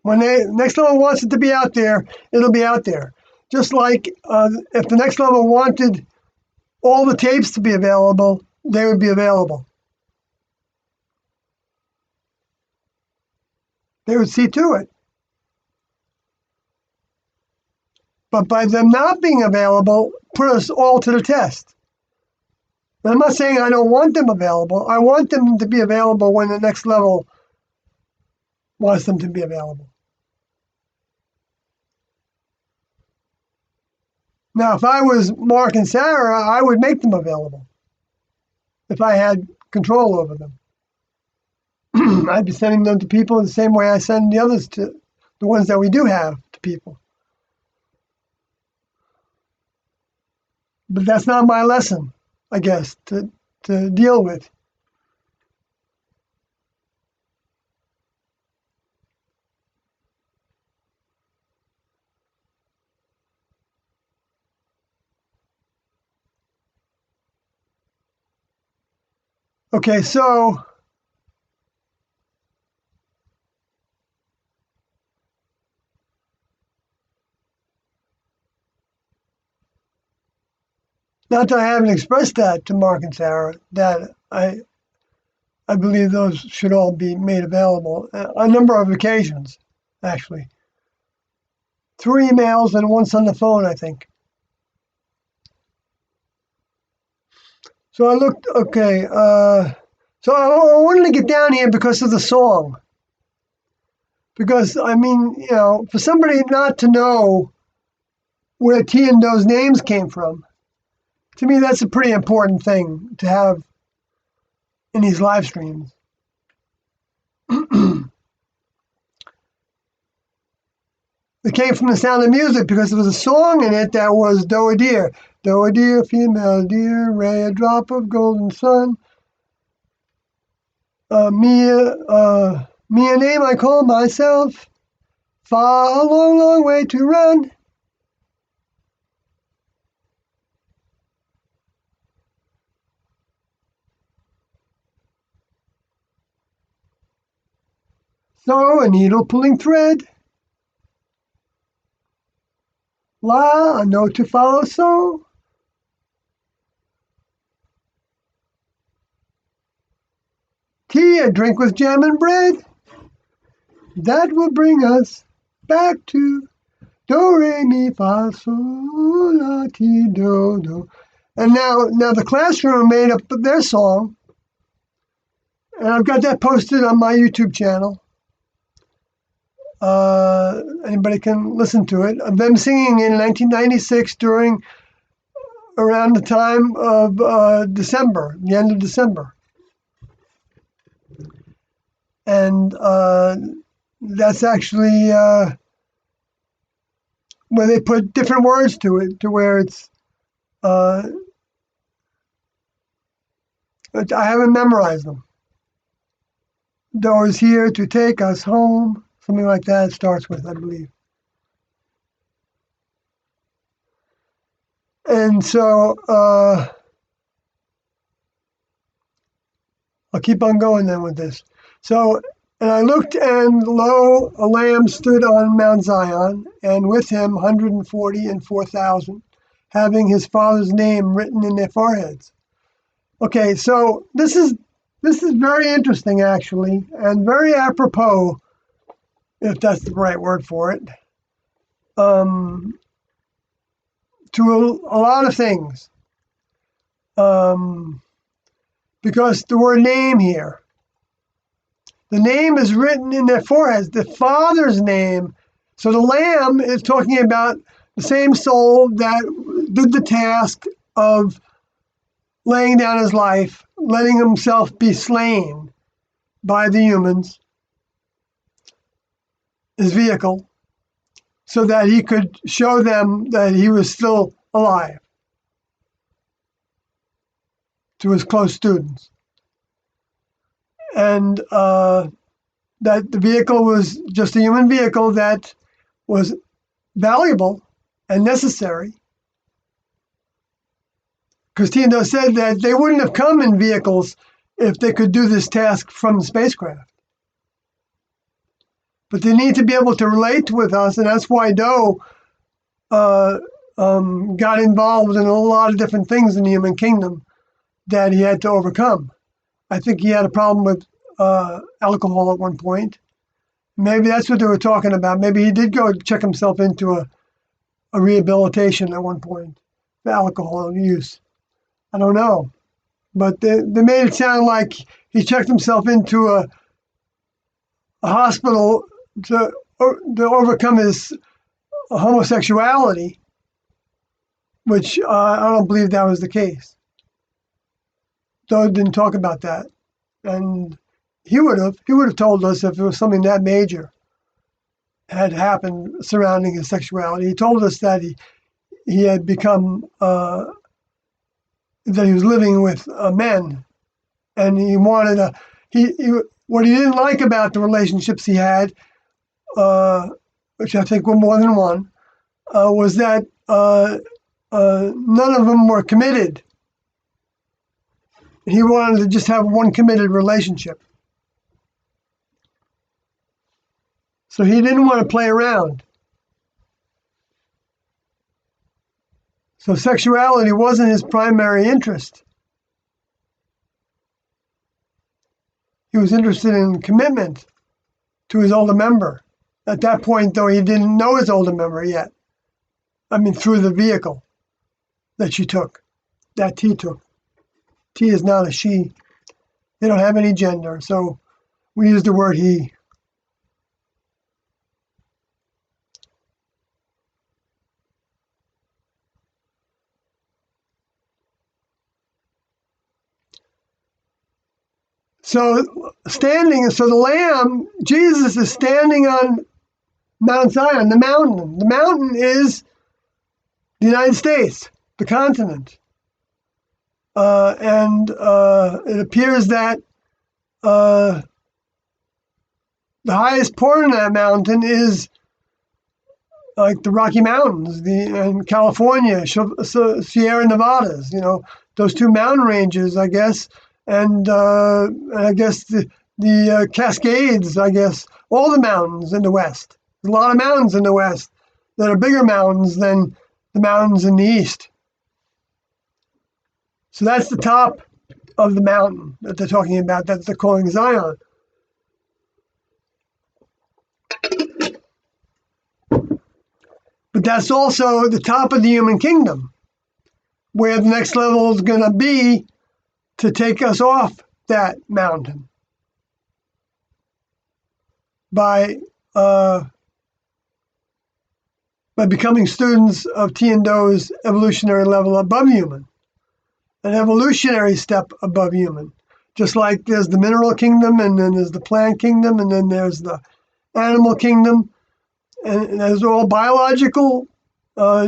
When the next level wants it to be out there, it'll be out there. Just like if the next level wanted all the tapes to be available, they would be available. They would see to it. But by them not being available, put us all to the test. And I'm not saying I don't want them available. I want them to be available when the next level wants them to be available. Now, if I was Mark and Sarah, I would make them available if I had control over them. I'd be sending them to people the same way I send the others to the ones that we do have to people. But that's not my lesson, I guess, to deal with. Okay, so not that I haven't expressed that to Mark and Sarah, that I believe those should all be made available a number of occasions, actually. 3 emails and once on the phone, I think. So I looked, okay, so I wanted to get down here because of the song. Because, I mean, for somebody not to know where T and Do's names came from, to me, that's a pretty important thing to have in these live streams. It came from The Sound of Music because there was a song in it that was Doe a deer. Doe a deer, female deer, ray a drop of golden sun. Me a name I call myself. Far a long, long way to run. So a needle pulling thread. La, a note to follow, so. Tea, a drink with jam and bread. That will bring us back to do, re, mi, fa, sol, la, ti, do, do. And now the classroom made up their song, and I've got that posted on my YouTube channel. Anybody can listen to it. Of them singing in 1996 around the time of December, the end of December. And that's actually where they put different words to it, to where it's, I haven't memorized them. Doors here to take us home, something like that it starts with, I believe. And so I'll keep on going then with this. So, and I looked, and lo, a lamb stood on Mount Zion, and with him 144,000, having his father's name written in their foreheads. Okay, so this is very interesting, actually, and very apropos, if that's the right word for it, to a lot of things. Because the word name here, the name is written in their foreheads, the Father's name. So the Lamb is talking about the same soul that did the task of laying down his life, letting himself be slain by the humans, his vehicle, so that he could show them that he was still alive to his close students. And that the vehicle was just a human vehicle that was valuable and necessary. Christina said that they wouldn't have come in vehicles if they could do this task from the spacecraft. But they need to be able to relate with us, and that's why Doe got involved in a lot of different things in the human kingdom that he had to overcome. I think he had a problem with alcohol at one point. Maybe that's what they were talking about. Maybe he did go check himself into a rehabilitation at one point for alcohol use. I don't know. But they made it sound like he checked himself into a hospital to overcome his homosexuality, which I don't believe that was the case. Doe didn't talk about that, and he would have told us if it was something that major had happened surrounding his sexuality. He told us that he had become that he was living with men, and he wanted what he didn't like about the relationships he had, which I think were more than one, was that none of them were committed. He wanted to just have one committed relationship. So he didn't want to play around. So sexuality wasn't his primary interest. He was interested in commitment to his older member. At that point, though, he didn't know his older member yet. I mean, through the vehicle that he took. He is not a she. They don't have any gender, so we use the word he. So the Lamb, Jesus is standing on Mount Zion, the mountain. The mountain is the United States, the continent. And it appears that the highest point of that mountain is like the Rocky Mountains, and California, Sierra Nevadas, those two mountain ranges, I guess, and I guess the Cascades, I guess, all the mountains in the West. There's a lot of mountains in the West that are bigger mountains than the mountains in the East. So that's the top of the mountain that they're talking about, that they're calling Zion. But that's also the top of the human kingdom, where the next level is going to be to take us off that mountain by becoming students of Tiando's evolutionary level above human, an evolutionary step above human. Just like there's the mineral kingdom, and then there's the plant kingdom, and then there's the animal kingdom, and there's all biological,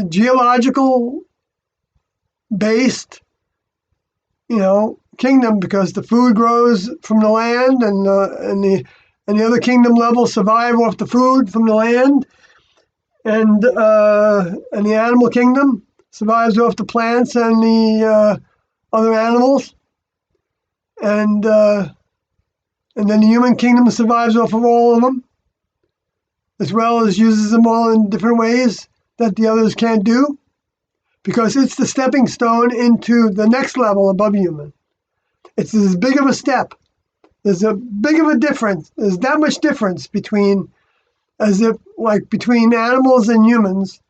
geological based, kingdom, because the food grows from the land, and the other kingdom levels survive off the food from the land, and the animal kingdom survives off the plants and the other animals, and then the human kingdom survives off of all of them, as well as uses them all in different ways that the others can't do, because it's the stepping stone into the next level above human. It's as big of a step. There's a big of a difference. There's that much difference between animals and humans,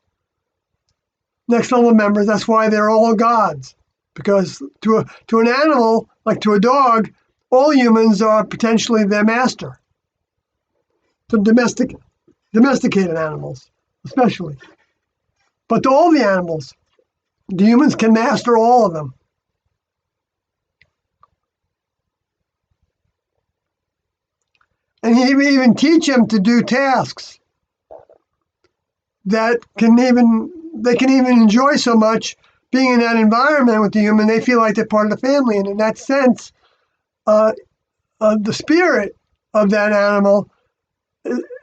next level members. That's why they're all gods. Because to an animal, like to a dog, all humans are potentially their master. To domesticated animals, especially. But to all the animals, the humans can master all of them. And he even teach them to do tasks that they can even enjoy so much being in that environment with the human. They feel like they're part of the family, and in that sense, the spirit of that animal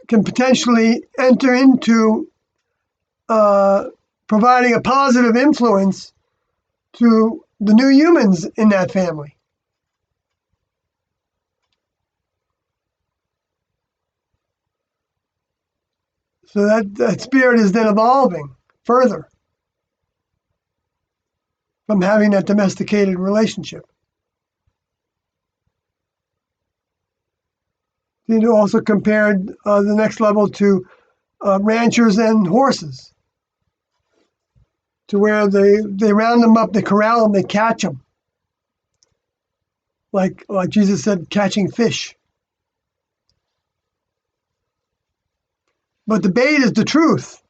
can potentially enter into providing a positive influence to the new humans in that family. So that spirit is then evolving further from having that domesticated relationship. You also compared the next level to ranchers and horses, to where they round them up, they corral them, they catch them. Like Jesus said, catching fish. But the bait is the truth.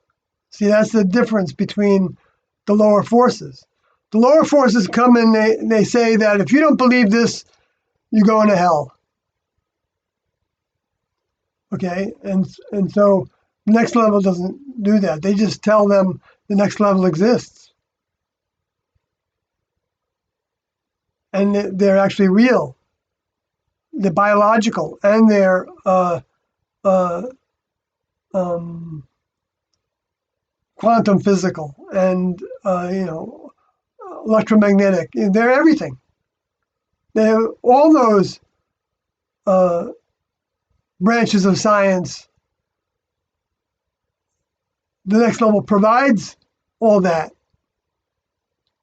See, that's the difference between the lower forces. The lower forces come and they say that if you don't believe this, you're going to hell. Okay, and so the next level doesn't do that. They just tell them the next level exists. And they're actually real. They're biological, and they're quantum physical, and electromagnetic. They're everything. They're all those branches of science. The next level provides all that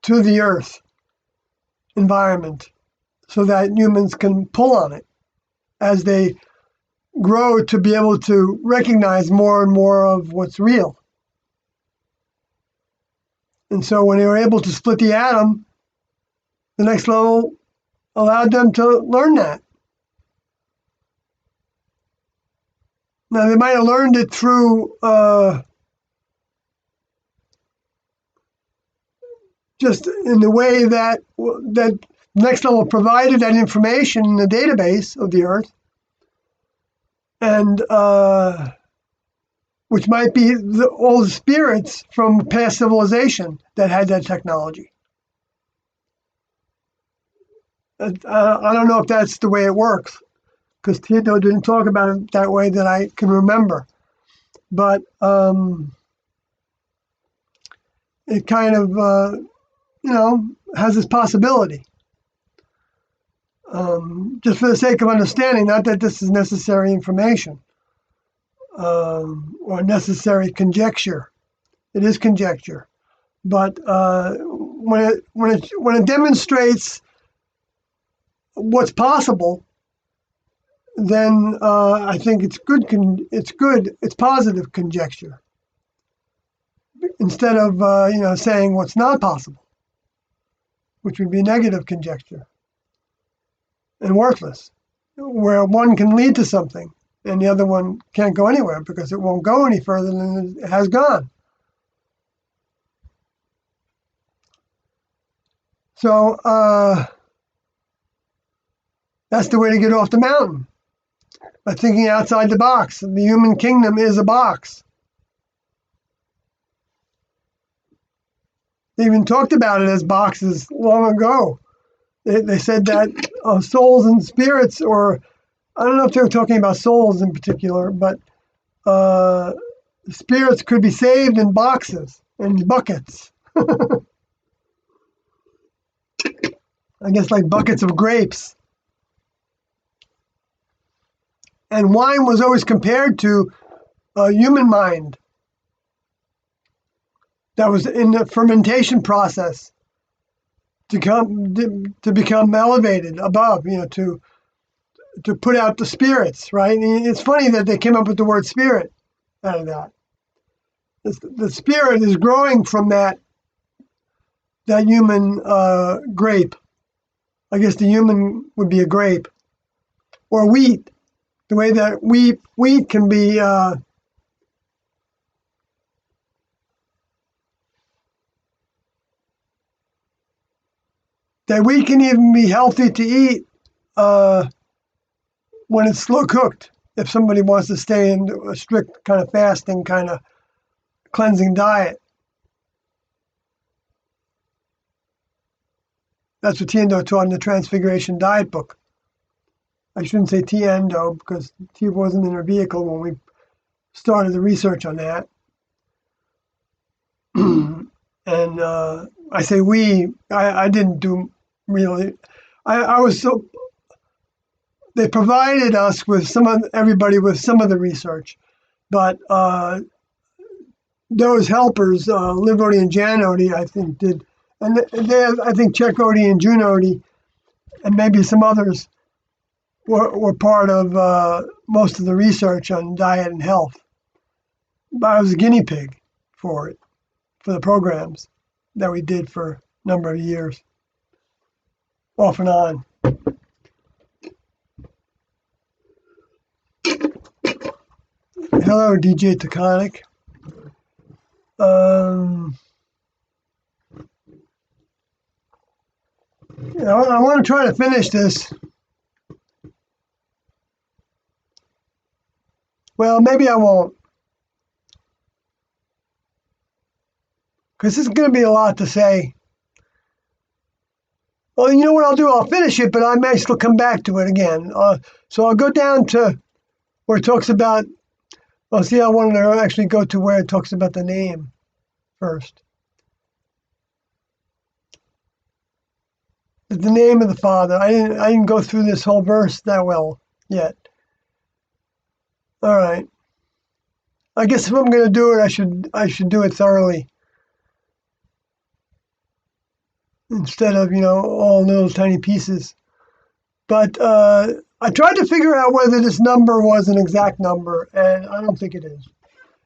to the Earth environment so that humans can pull on it as they grow to be able to recognize more and more of what's real. And so when they were able to split the atom, the next level allowed them to learn that. Now, they might have learned it through just in the way that next level provided that information in the database of the Earth, and which might be all the spirits from past civilization that had that technology. I don't know if that's the way it works, because Tito didn't talk about it that way that I can remember. But it kind of, has this possibility. Just for the sake of understanding, not that this is necessary information or necessary conjecture. It is conjecture. But when it demonstrates what's possible, then I think it's good. It's positive conjecture. instead of saying what's not possible, which would be negative conjecture and worthless, where one can lead to something and the other one can't go anywhere because it won't go any further than it has gone. So that's the way to get off the mountain, by thinking outside the box. The human kingdom is a box. They even talked about it as boxes long ago. They said that souls and spirits, or I don't know if they were talking about souls in particular, but spirits could be saved in boxes, in buckets. I guess like buckets of grapes. And wine was always compared to a human mind that was in the fermentation process to become elevated above, to put out the spirits, right? And it's funny that they came up with the word spirit out of that. The spirit is growing from that human grape. I guess the human would be a grape, or wheat. The way that wheat can be that wheat can even be healthy to eat when it's slow cooked. If somebody wants to stay in a strict kind of fasting, kind of cleansing diet. That's what Tiendo taught in the Transfiguration Diet book. I shouldn't say Tiendo because T wasn't in her vehicle when we started the research on that. And I say we, I didn't do really. I was so, they provided us with everybody with some of the research, but those helpers, Liv Odie and Jan Odie, I think did, and I think Chuck Odie and June Odie, and maybe some others were part of most of the research on diet and health. But I was a guinea pig for it, for the programs that we did for a number of years, off and on. Hello, DJ Taconic. I want to try to finish this. Well, maybe I won't, because this is going to be a lot to say. Well, you know what I'll do? I'll finish it, but I may still come back to it again. So I'll go down to where it talks about, see, I wanted to actually go to where it talks about the name first. The name of the Father. I didn't go through this whole verse that well yet. All right. I guess if I'm going to do it, I should do it thoroughly, instead of all little tiny pieces. But I tried to figure out whether this number was an exact number, and I don't think it is.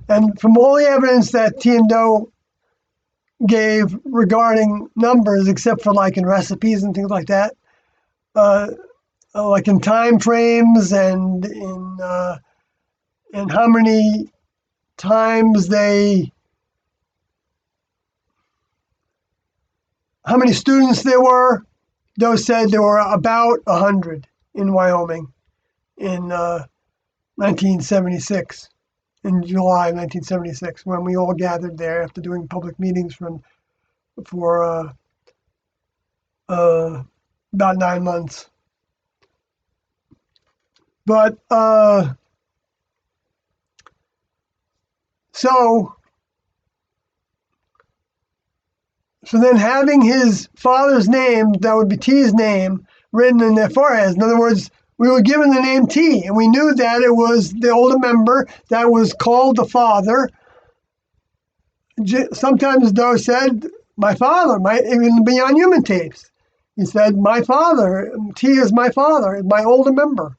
And from all the evidence that Tiendo gave regarding numbers, except for like in recipes and things like that, like in time frames and in how many times how many students there were. Those said there were about 100 in Wyoming in 1976, in July 1976, when we all gathered there after doing public meetings for about 9 months. But so then having his father's name, that would be T's name, written in their foreheads. In other words, we were given the name T, and we knew that it was the older member that was called the father. Sometimes Doe said, my father, even beyond human tapes. He said, my father, T is my father, my older member.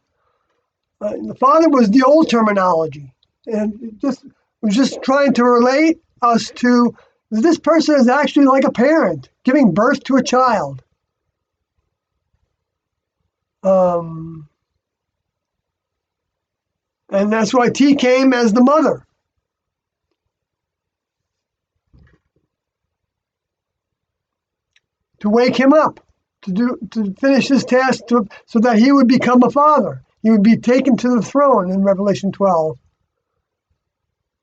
The father was the old terminology, and was just trying to relate us to this person is actually like a parent giving birth to a child. And that's why T came as the mother. To wake him up, to finish his task, so that he would become a father. He would be taken to the throne in Revelation 12.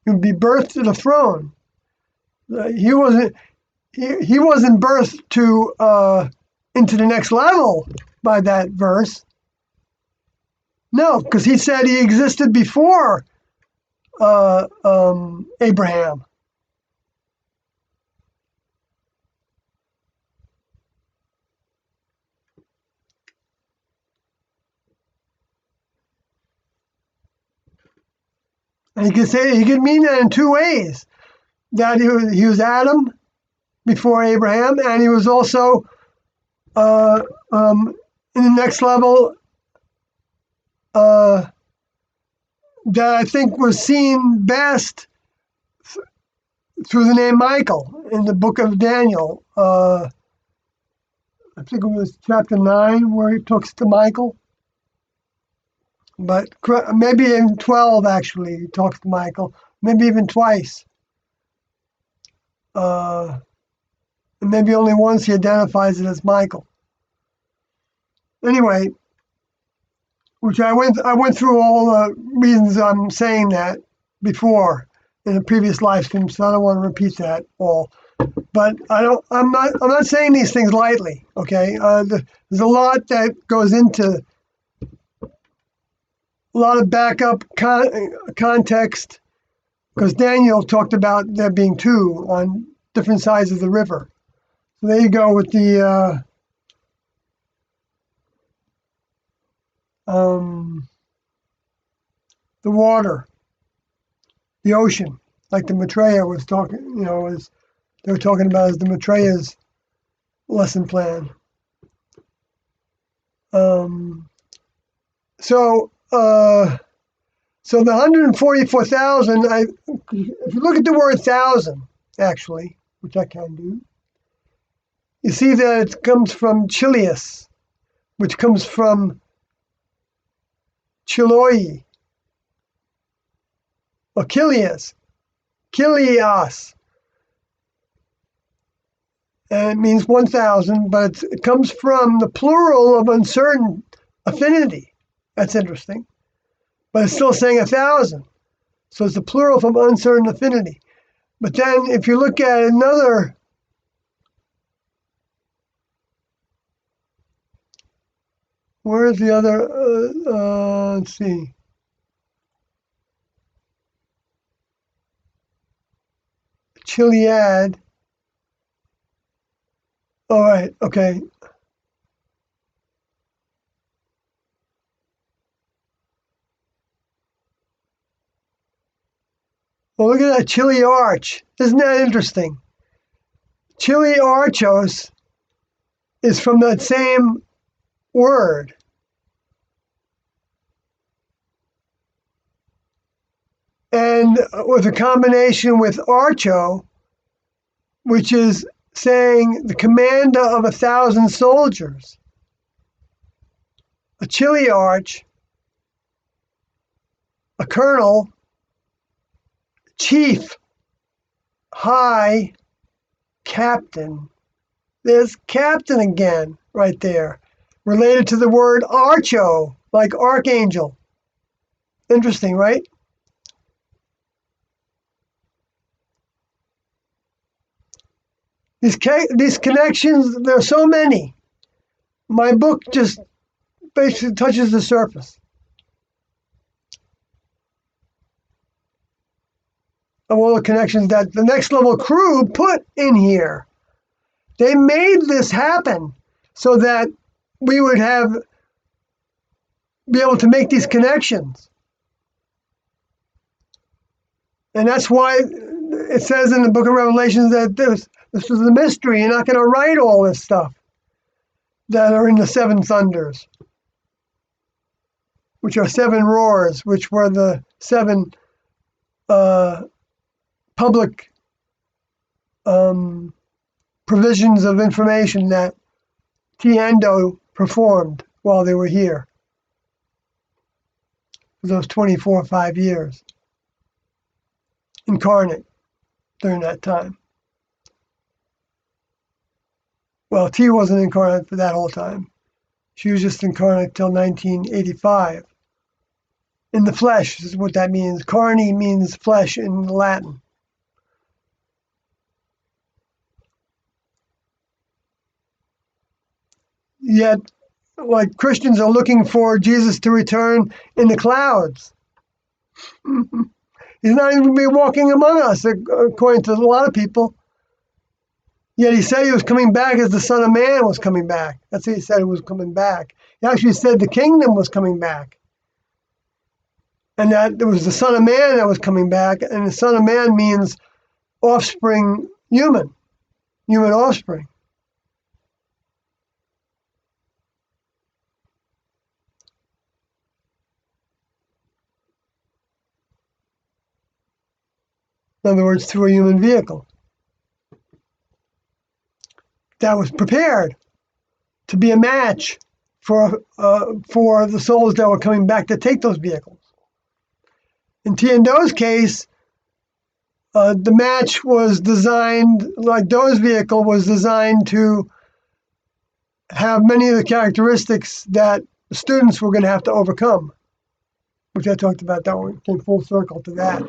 He would be birthed to the throne. He wasn't birthed to into the next level by that verse. No, because he said he existed before Abraham. And he could mean that in two ways. That he was Adam before Abraham, and he was also in the next level that I think was seen best through the name Michael in the book of Daniel. I think it was chapter 9 where he talks to Michael. But maybe in 12, actually, he talks to Michael. Maybe even twice. And maybe only once he identifies it as Michael. Anyway, which I went through all the reasons I'm saying that before in a previous live stream, so I don't want to repeat that all. But I'm not saying these things lightly. Okay, there's a lot that goes into a lot of backup context, because Daniel talked about there being two on different sides of the river. So there you go with the water, the ocean, like the Maitreya was talking, as they were talking about as the Maitreya's lesson plan. So the 144,000, if you look at the word thousand, actually, which I can do, you see that it comes from Chilius, which comes from Chiloi, or Kilias, and it means 1,000, but it comes from the plural of uncertain affinity. That's interesting. But it's still saying 1,000. So it's the plural from uncertain affinity. But then if you look at another, where's the other, let's see. Chiliad. All right, okay. Well, look at that chili arch. Isn't that interesting? Chili archos is from that same word. And with a combination with archo, which is saying the commander of 1,000 soldiers. A chili arch, a colonel, chief, high, captain. There's captain again right there, related to the word archo, like archangel. Interesting, right? These connections, there are so many. My book just basically touches the surface of all the connections that the Next Level crew put in here. They made this happen so that we would be able to make these connections. And that's why it says in the book of Revelations that this is a mystery. You're not going to write all this stuff that are in the seven thunders, which are seven roars, which were the seven public provisions of information that Tiendo performed while they were here for those 24 or 5 years, incarnate during that time. Well, T wasn't incarnate for that whole time. She was just incarnate till 1985. In the flesh is what that means. Carne means flesh in Latin. Yet, like, Christians are looking for Jesus to return in the clouds. He's not even going to be walking among us, according to a lot of people. Yet he said he was coming back as the Son of Man was coming back. That's what he said, he was coming back. He actually said the kingdom was coming back. And that it was the Son of Man that was coming back. And the Son of Man means offspring, human offspring. In other words, through a human vehicle that was prepared to be a match for the souls that were coming back to take those vehicles. In Tiendo's case, the match was designed, like Doe's vehicle was designed to have many of the characteristics that the students were going to have to overcome, which I talked about. That one came full circle to that.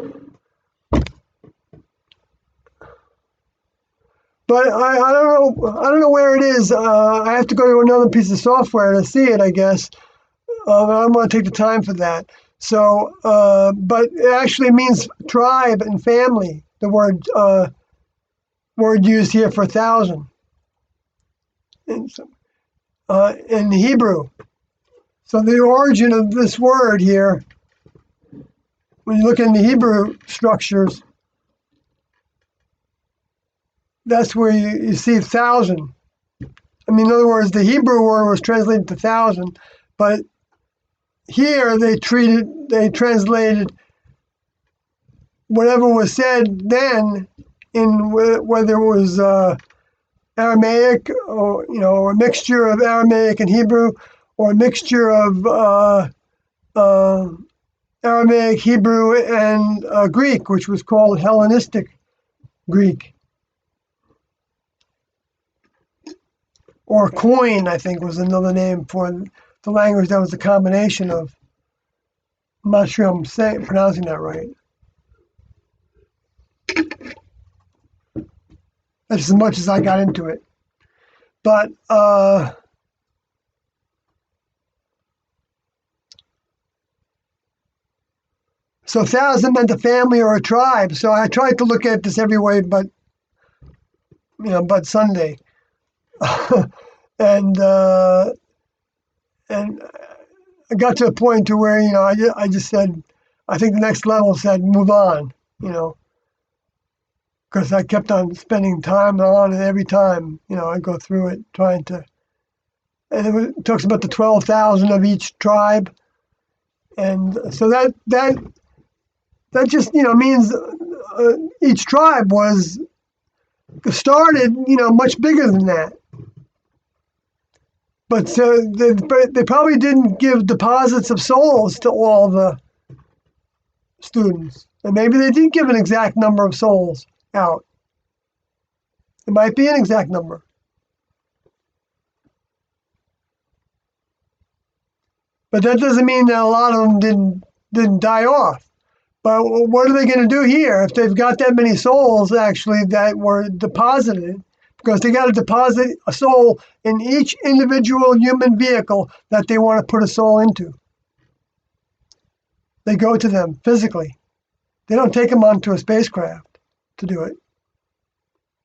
But I don't know where it is. I have to go to another piece of software to see it, I guess. I don't want to take the time for that. So, but it actually means tribe and family. The word used here for 1,000 in Hebrew. So the origin of this word here, when you look in the Hebrew structures, that's where you see 1,000. I mean, in other words, the Hebrew word was translated to 1,000, but here they translated whatever was said then, in whether it was Aramaic or a mixture of Aramaic and Hebrew, or a mixture of Aramaic, Hebrew, and Greek, which was called Hellenistic Greek. Or Koine, I think, was another name for the language that was a combination of. I'm not sure I'm pronouncing that right. That's as much as I got into it. But so 1,000 meant a family or a tribe. So I tried to look at this every way, but Sunday. and I got to a point to where I just said, I think the next level said move on, because I kept on spending time on it every time I go through it trying to, and it talks about the 12,000 of each tribe, and so that just means each tribe was started much bigger than that. But they probably didn't give deposits of souls to all the students. And maybe they did give an exact number of souls out. It might be an exact number. But that doesn't mean that a lot of them didn't die off. But what are they going to do here if they've got that many souls actually that were deposited? Because they got to deposit a soul in each individual human vehicle that they want to put a soul into. They go to them physically. They don't take them onto a spacecraft to do it.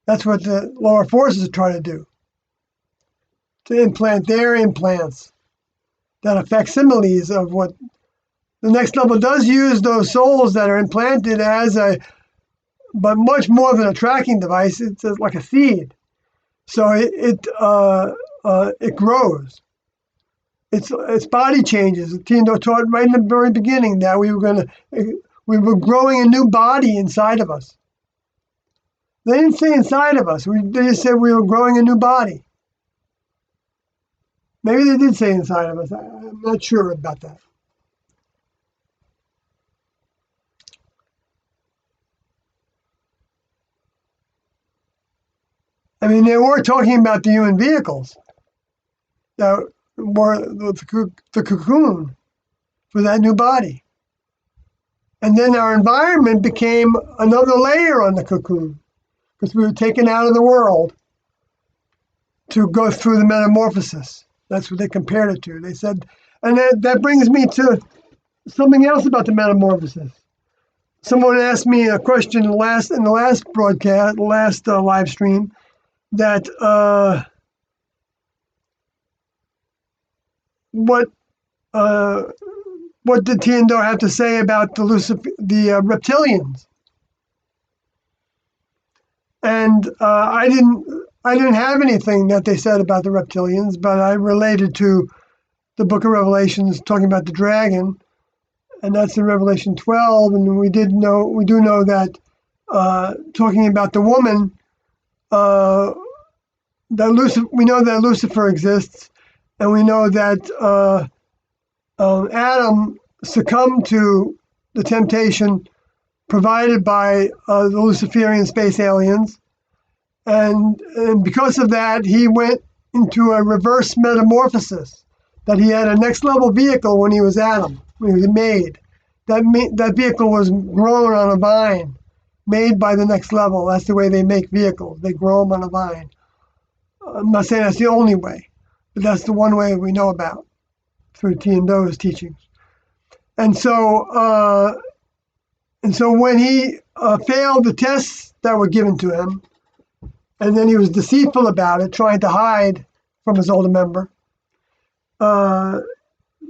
That's what the lower forces are trying to do. To implant their implants that are facsimiles of what the next level does. Use those souls that are implanted but much more than a tracking device. It's like a seed. So it grows. Its body changes. Tiendo taught right in the very beginning that we were growing a new body inside of us. They didn't say inside of us. They just said we were growing a new body. Maybe they did say inside of us. I'm not sure about that. I mean, they were talking about the human vehicles that were the cocoon for that new body. And then our environment became another layer on the cocoon because we were taken out of the world to go through the metamorphosis. That's what they compared it to. They said, and that brings me to something else about the metamorphosis. Someone asked me a question in the last broadcast, last live stream, that what did Tiendo have to say about the reptilians? And I didn't have anything that they said about the reptilians, but I related to the Book of Revelations talking about the dragon, and that's in Revelation 12. And we do know that talking about the woman, we know that Lucifer exists, and we know that Adam succumbed to the temptation provided by the Luciferian space aliens. And because of that, he went into a reverse metamorphosis, that he had a next level vehicle when he was Adam, when he was made. That vehicle was grown on a vine, made by the next level. That's the way they make vehicles. They grow them on a vine. I'm not saying that's the only way, but that's the one way we know about through Tiendo's teachings. And so when he failed the tests that were given to him, and then he was deceitful about it, trying to hide from his older member,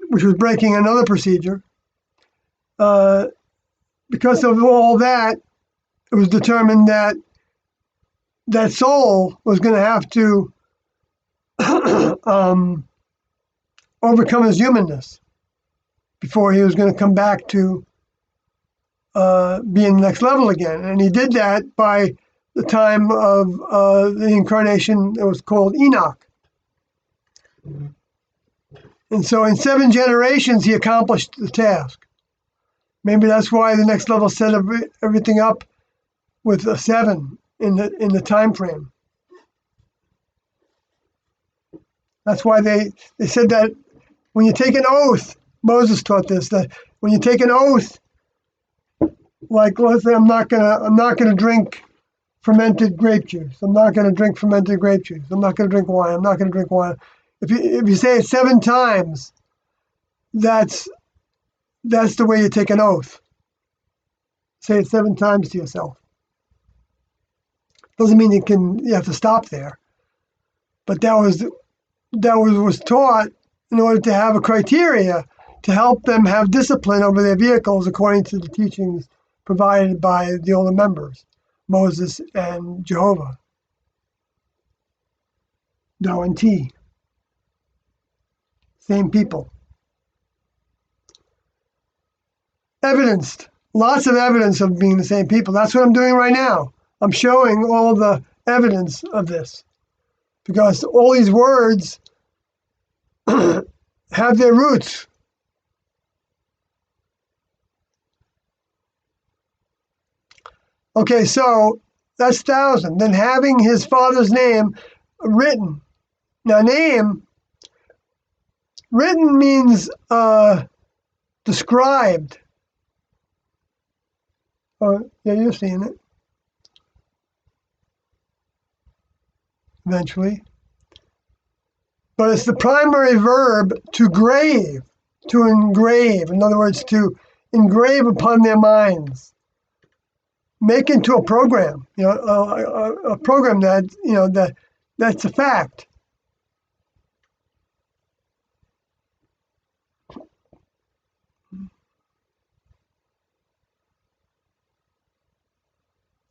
which was breaking another procedure. Because of all that, it was determined that that soul was going to have to overcome his humanness before he was going to come back to being the next level again. And he did that by the time of the incarnation that was called Enoch. And so in 7 generations, he accomplished the task. Maybe that's why the next level set everything up with a 7 in the time frame. That's why they said that when you take an oath, Moses taught this, that when you take an oath, like let's say I'm not gonna drink fermented grape juice. I'm not gonna drink fermented grape juice. I'm not gonna drink wine. I'm not gonna drink wine. If you say it 7 times, that's the way you take an oath. Say it 7 times to yourself. Doesn't mean you have to stop there. But that was taught in order to have a criteria to help them have discipline over their vehicles according to the teachings provided by the older members, Moses and Jehovah. Tao and T. Same people. Evidenced. Lots of evidence of being the same people. That's what I'm doing right now. I'm showing all the evidence of this. Because all these words have their roots. Okay, so that's 1,000. Then having his father's name written. Now, name, written means described. Oh, yeah, you're seeing it. Eventually. But it's the primary verb to grave, to engrave. In other words, to engrave upon their minds. Make into a program, a program that, that's a fact.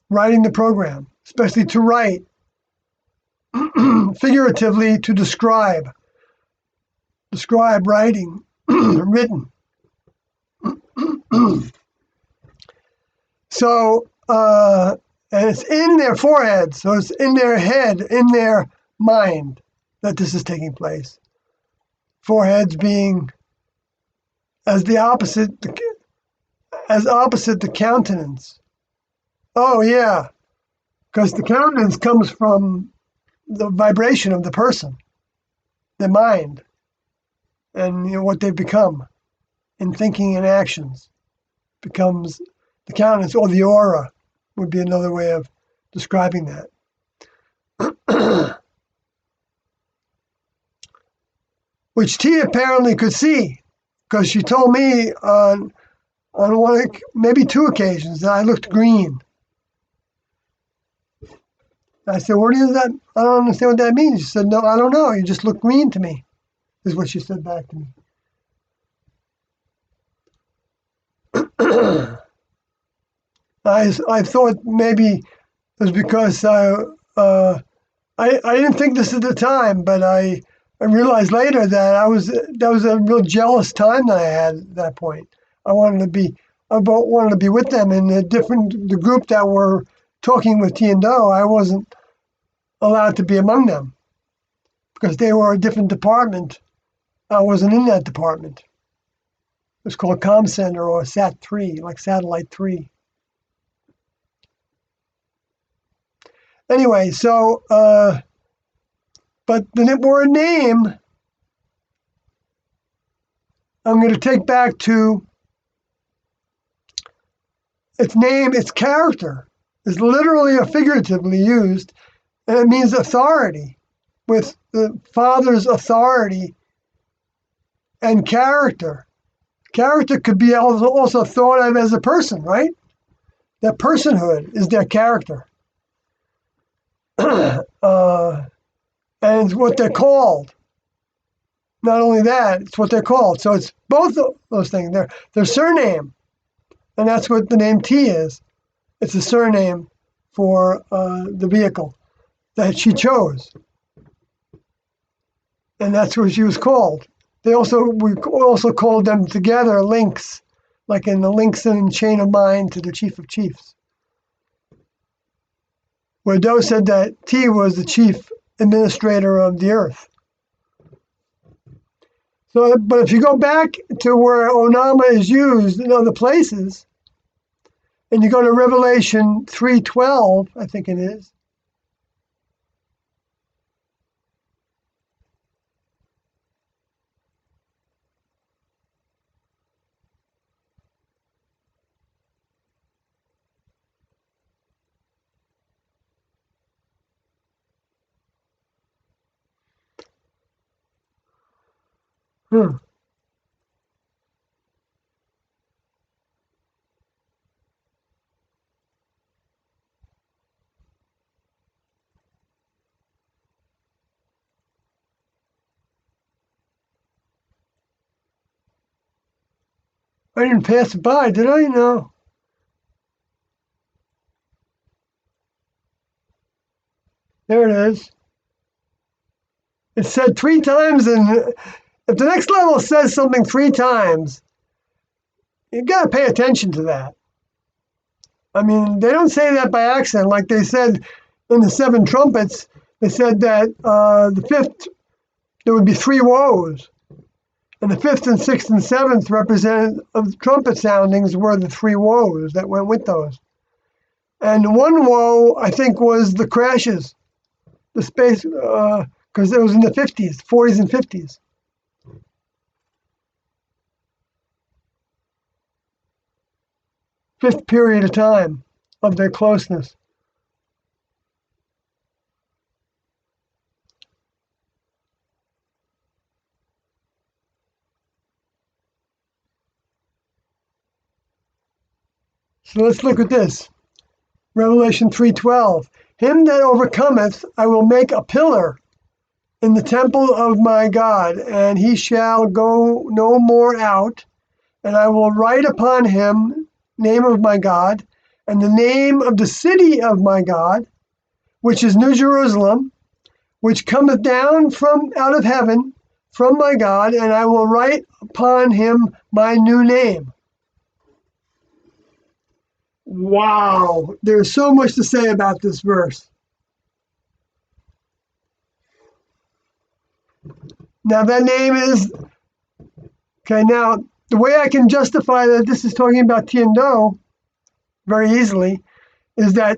Writing the program, especially to write, figuratively to describe writing, written. So And it's in their forehead, so it's in their head, in their mind that this is taking place. Foreheads being as opposite the countenance. Oh yeah, because the countenance comes from the vibration of the person, the mind, and what they've become in thinking and actions becomes the countenance, or the aura would be another way of describing that. Which T apparently could see, because she told me on one, maybe two occasions, that I looked green. I said, "What is that? I don't understand what that means." She said, "No, I don't know. You just look green to me," is what she said back to me. I thought maybe it was because I didn't think this at the time, but I realized later that that was a real jealous time that I had at that point. I wanted to be with them in the group that were talking with T and Do. I wasn't allowed to be among them because they were a different department. I wasn't in that department. It was called Com Center, or Sat 3, like Satellite 3. Anyway, so, but the word name, I'm going to take back to its name. Its character is literally or figuratively used, and it means authority, with the Father's authority and character. Character could be also thought of as a person, right? That personhood is their character. And it's what they're called. Not only that, it's what they're called. So it's both of those things. Their surname, and that's what the name T is. It's a surname for the vehicle that she chose. And that's what she was called. We also called them together links, like in the links in chain of mind to the Chief of Chiefs, where Do said that T was the chief administrator of the earth. So, but if you go back to where Onama is used in other places, and you go to Revelation 3:12, I think it is. I didn't pass it by, did I? No. There it is. It's said 3 times, and if the next level says something 3 times, you got to pay attention to that. I mean, they don't say that by accident. Like they said in the 7 trumpets, they said that the 5th, there would be 3 woes. And the 5th and 6th and 7th representative of trumpet soundings were the 3 woes that went with those. And one woe, I think, was the crashes, the space, because it was in the 50s, 40s and 50s. Fifth period of time of their closeness. So let's look at this. Revelation 3:12. Him that overcometh, I will make a pillar in the temple of my God, and he shall go no more out. And I will write upon him name of my God, and the name of the city of my God, which is New Jerusalem, which cometh down from out of heaven from my God, and I will write upon him my new name. Wow, there's so much to say about this verse. Now that name is, okay, now the way I can justify that this is talking about Tiendo very easily is that,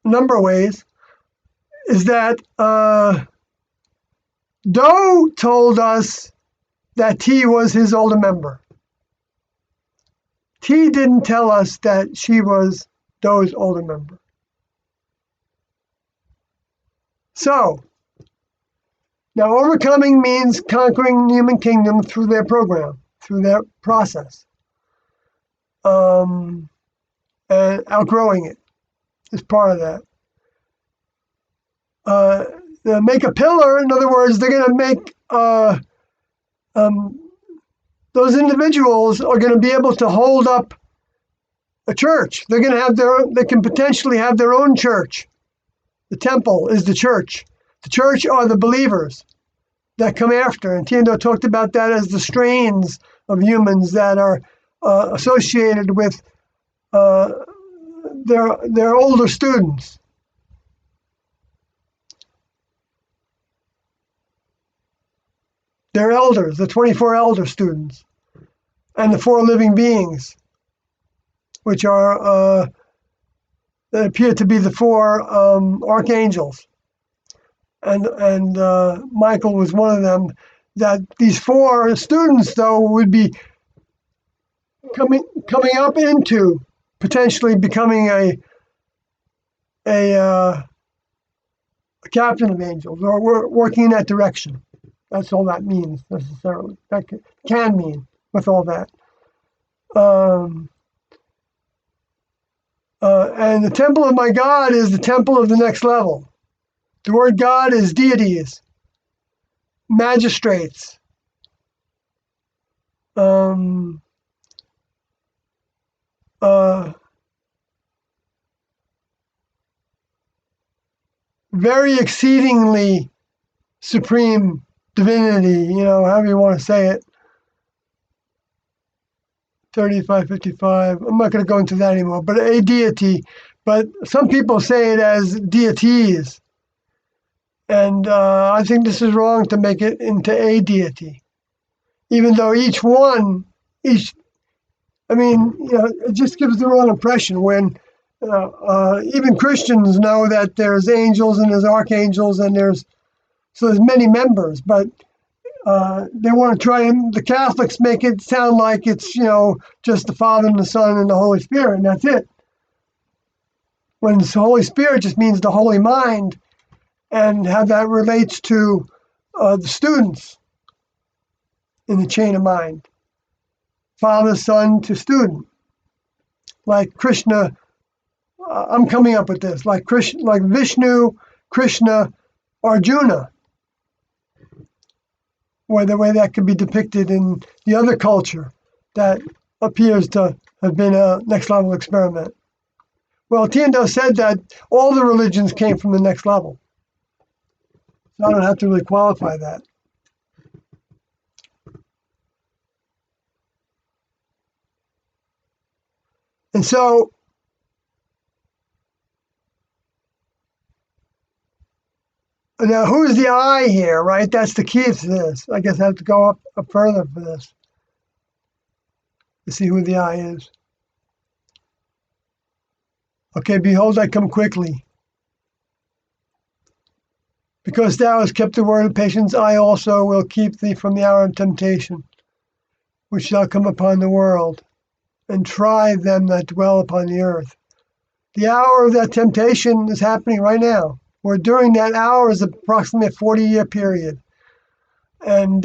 a number of ways, is that Do told us that T was his older member. T didn't tell us that she was Do's older member. So, now overcoming means conquering the human kingdom through their program, through their process. And outgrowing it is part of that. Make a pillar, in other words, they're going to make, those individuals are going to be able to hold up a church. They're going to have they can potentially have their own church. The temple is the church. The church are the believers that come after. And Tiendo talked about that as the strains of humans that are associated with their older students. Their elders, the 24 elder students, and the 4 living beings, which are that appear to be the 4 archangels. And Michael was one of them. That these 4 students, though, would be coming up into potentially becoming a captain of angels, or working in that direction. That's all that means necessarily. That can mean with all that. And the temple of my God is the temple of the next level. The word God is deities, magistrates, very exceedingly supreme divinity, however you want to say it. 3555. I'm not going to go into that anymore, but a deity. But some people say it as deities. And I think this is wrong to make it into a deity. Even though it just gives the wrong impression when even Christians know that there's angels and there's archangels and there's many members, but they want to try, and the Catholics make it sound like it's, just the Father and the Son and the Holy Spirit, and that's it. When the Holy Spirit just means the holy mind, and how that relates to the students in the chain of mind. Father, Son to student. Like Krishna, I'm coming up with this, like Vishnu, Krishna, Arjuna. Or the way that could be depicted in the other culture that appears to have been a next level experiment. Well, Tiendo said that all the religions came from the next level. So I don't have to really qualify that. And so now, who's the I here, right? That's the key to this. I guess I have to go up further for this to see who the I is. Okay, behold, I come quickly. Because thou hast kept the word of patience, I also will keep thee from the hour of temptation, which shall come upon the world, and try them that dwell upon the earth. The hour of that temptation is happening right now. Where during that hour is approximately a 40-year period. And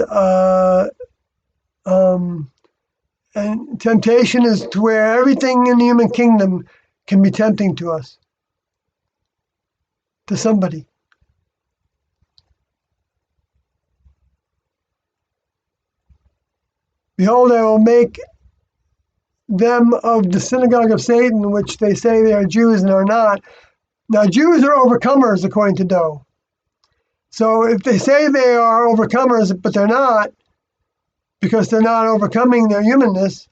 temptation is to where everything in the human kingdom can be tempting to us, to somebody. Behold, I will make them of the synagogue of Satan, which they say they are Jews and are not. Now, Jews are overcomers, according to Do. So if they say they are overcomers, but they're not, because they're not overcoming their humanness,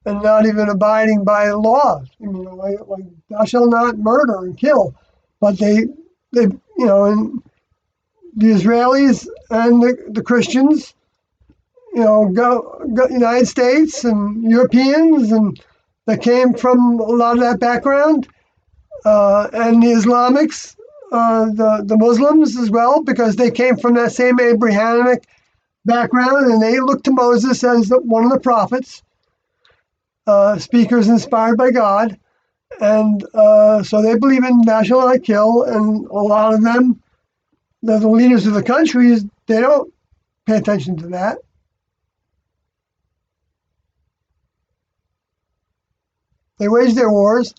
and not even abiding by laws. I mean, like thou shalt not murder and kill, but they and the Israelis and the Christians, go United States and Europeans, and that came from a lot of that background, and the Islamics, the Muslims as well, because they came from that same Abrahamic background, and they looked to Moses as one of the prophets, speakers inspired by God, and so they believe in thou shalt not kill, and a lot of them, the leaders of the countries, they don't pay attention to that. They wage their wars.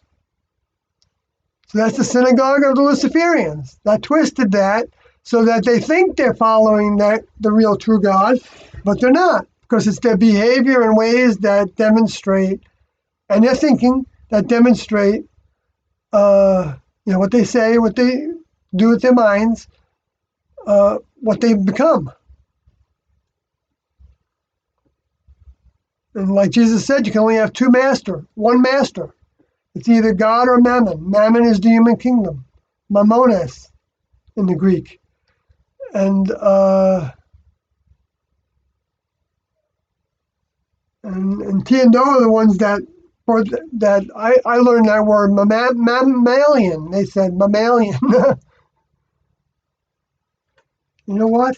So that's the synagogue of the Luciferians. That twisted that so that they think they're following the real true God, but they're not, because it's their behavior and ways that demonstrate, and their thinking that demonstrate, what they say, what they do with their minds, what they've become. And like Jesus said, you can only have one master. It's either God or Mammon. Mammon is the human kingdom, Mammones in the Greek. And T and Do are the ones that I learned that word mammalian. They said mammalian. You know what?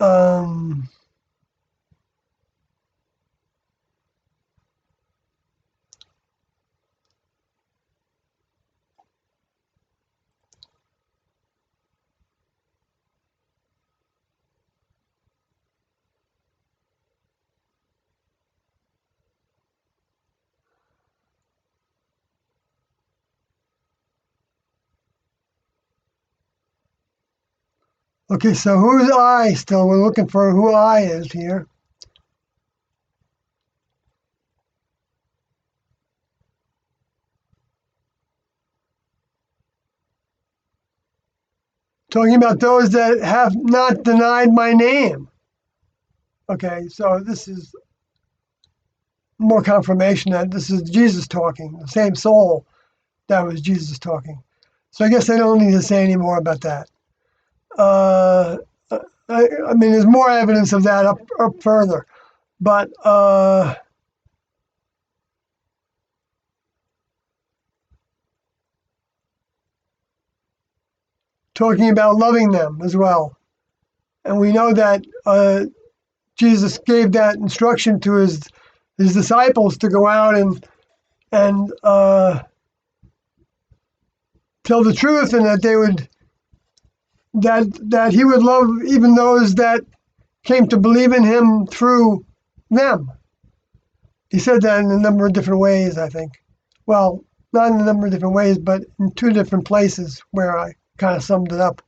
Um, okay, so who's I still? We're looking for who I is here. Talking about those that have not denied my name. Okay, so this is more confirmation that this is Jesus talking, the same soul that was Jesus talking. So I guess I don't need to say any more about that. I mean, there's more evidence of that up further, but talking about loving them as well. And we know that Jesus gave that instruction to his disciples to go out and tell the truth, and that they would that he would love even those that came to believe in him through them. He said that in a number of different ways, I think. Well, not in a number of different ways, but in two different places where I kind of summed it up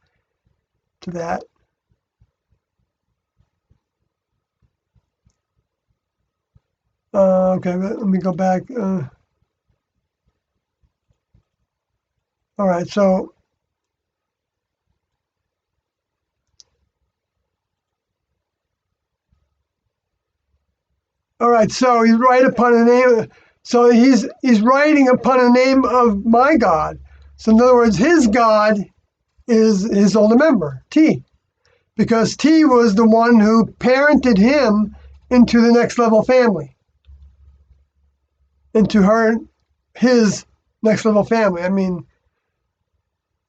to that. Okay, let me go back. All right, so he's right upon a name. So he's writing upon a name of my God. So in other words, his God is his older member, T, because T was the one who parented him into the next level family, into his next level family. I mean,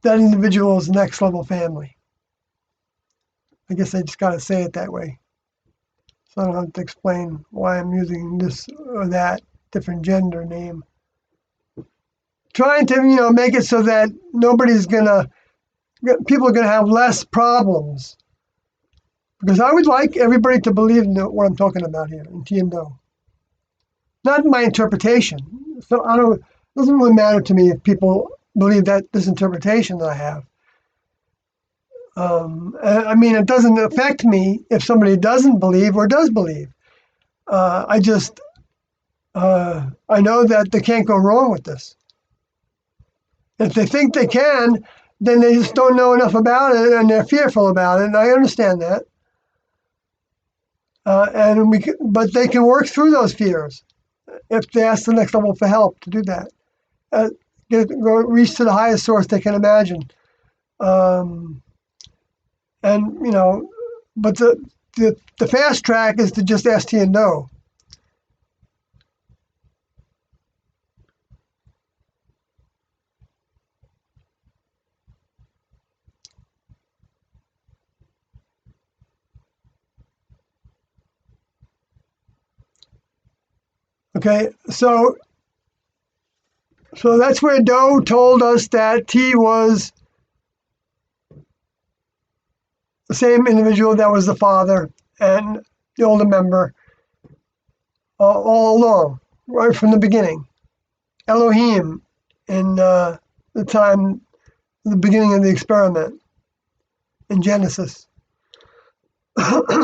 that individual's next level family. I guess I just got to say it that way. So I don't have to explain why I'm using this or that different gender name. Trying to, make it so that people are going to have less problems. Because I would like everybody to believe in what I'm talking about here in T and Do. Not my interpretation. So it doesn't really matter to me if people believe that this interpretation that I have. I mean, it doesn't affect me if somebody doesn't believe or does believe. I know that they can't go wrong with this. If they think they can, then they just don't know enough about it and they're fearful about it. And I understand that. But they can work through those fears if they ask the next level for help to do that. Reach to the highest source they can imagine. And but the fast track is to just ask and know. Okay, so that's where Doe told us that T was the same individual that was the father and the older member all along, right from the beginning. Elohim in the beginning of the experiment in Genesis. That's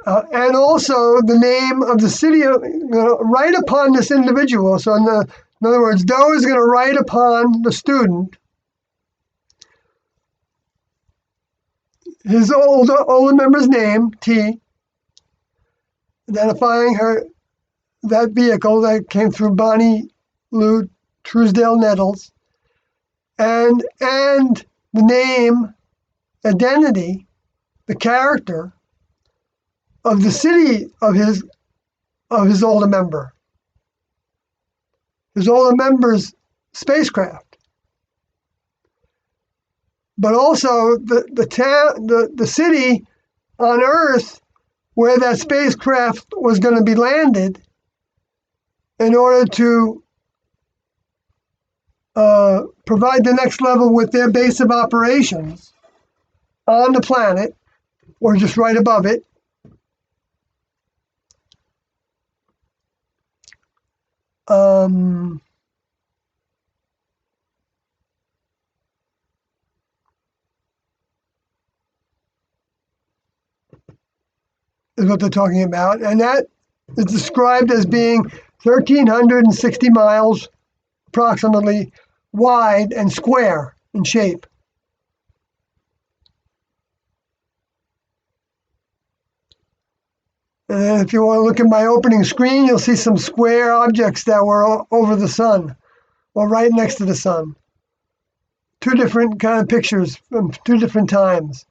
and also the name of the city, write upon this individual. So in other words, Doe is going to write upon the student his older member's name, T, identifying that vehicle that came through Bonnie Lou Truesdale Nettles, and the name, identity, the character of the city of his older member, his older member's spacecraft, but also the city on Earth where that spacecraft was going to be landed in order to provide the next level with their base of operations on the planet or just right above it. Is what they're talking about. And that is described as being 1,360 miles approximately wide and square in shape. And then if you want to look at my opening screen, you'll see some square objects that were over the sun or right next to the sun. Two different kind of pictures from two different times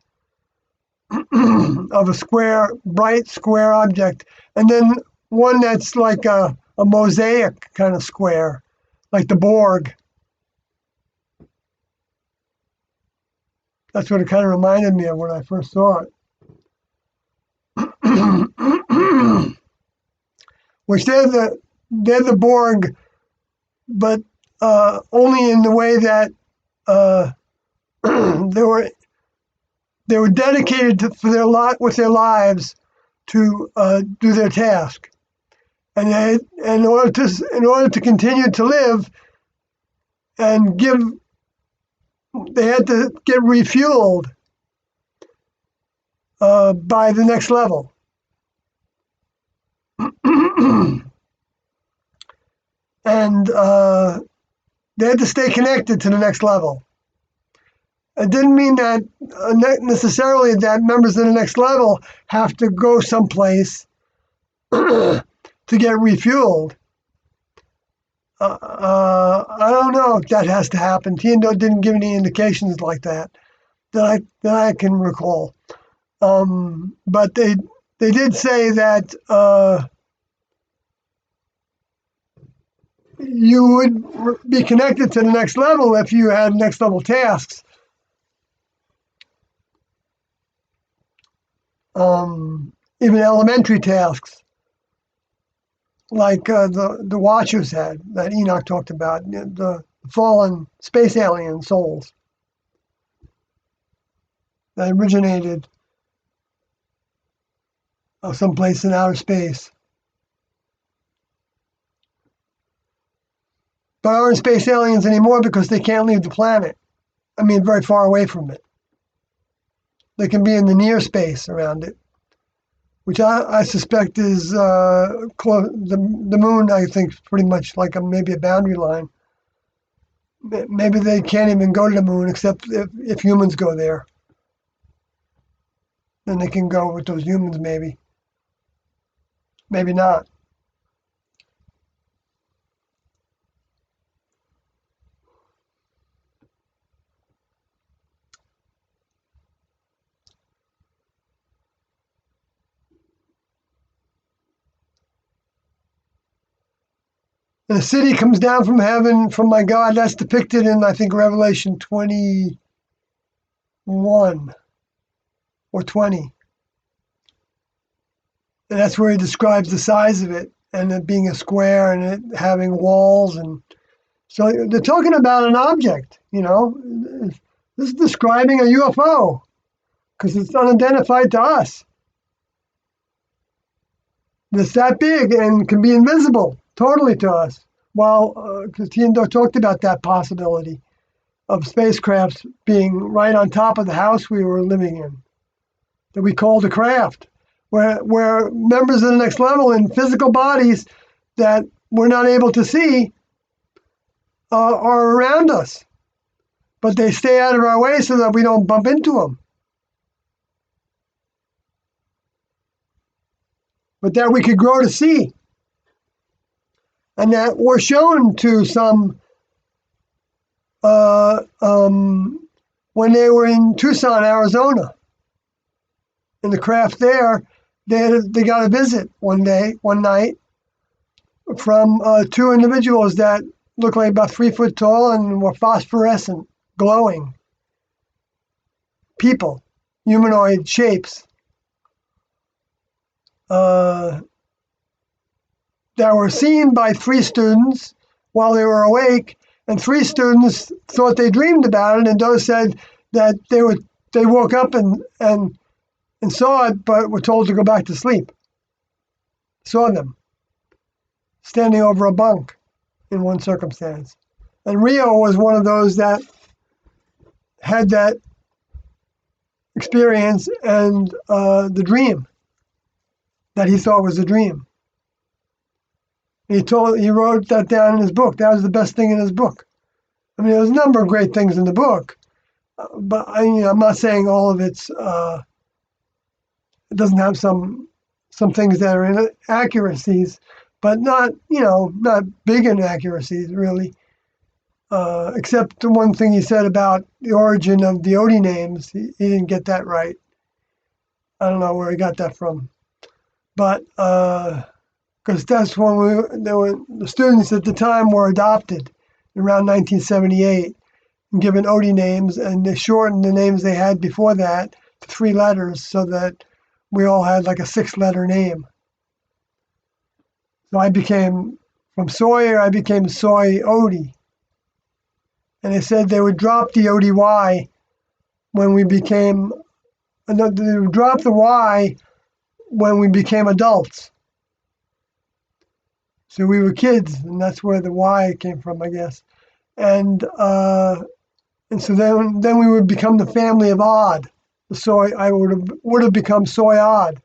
of a square, bright square object. And then one that's like a mosaic kind of square, like the Borg. That's what it kind of reminded me of when I first saw it. Which they're the Borg, but only in the way that they were dedicated with their lives to do their task, and in order to continue to live and give, they had to get refueled by the next level. And they had to stay connected to the next level. It didn't mean that necessarily that members of the next level have to go someplace to get refueled. I don't know if that has to happen. T&O didn't give any indications like that I can recall. But they did say that you would be connected to the next level if you had next level tasks. Even elementary tasks, like the Watchers had, that Enoch talked about, the fallen space alien souls that originated someplace in outer space. But aren't space aliens anymore because they can't leave the planet. I mean, very far away from it. They can be in the near space around it, which I suspect is the moon. I think is pretty much like maybe a boundary line. Maybe they can't even go to the moon except if humans go there. Then they can go with those humans, maybe. Maybe not. And the city comes down from heaven from my God. That's depicted in, I think, Revelation 21 or 20. And that's where he describes the size of it and it being a square and it having walls. And so they're talking about an object, This is describing a UFO because it's unidentified to us. It's that big and can be invisible totally to us. While Tiendo talked about that possibility of spacecrafts being right on top of the house we were living in, that we called a craft, where members of the next level in physical bodies that we're not able to see are around us, but they stay out of our way so that we don't bump into them. But that we could grow to see. And that we're shown to some, when they were in Tucson, Arizona, in the craft there, they got a visit one night, from two individuals that looked like about 3 foot tall and were phosphorescent, glowing people, humanoid shapes. That were seen by 3 students while they were awake, and 3 students thought they dreamed about it, and those said that they woke up and saw it, but were told to go back to sleep. Saw them standing over a bunk in one circumstance. And Rio was one of those that had that experience and the dream that he thought was a dream. He wrote that down in his book. That was the best thing in his book. I mean, there's a number of great things in the book, but I'm not saying all of it doesn't have some things that are inaccuracies, but not big inaccuracies really. Except the one thing he said about the origin of the Odie names, he didn't get that right. I don't know where he got that from, but. Because that's when the students at the time were adopted around 1978 and given Odie names, and they shortened the names they had before that to 3 letters so that we all had like a 6-letter name. So from Sawyer, I became Soy Odie. And they said they would drop the ODY when we became, they would drop the Y when we became adults. So we were kids, and that's where the Y came from, I guess. And so then we would become the family of Odd. I would have become Soy Odd,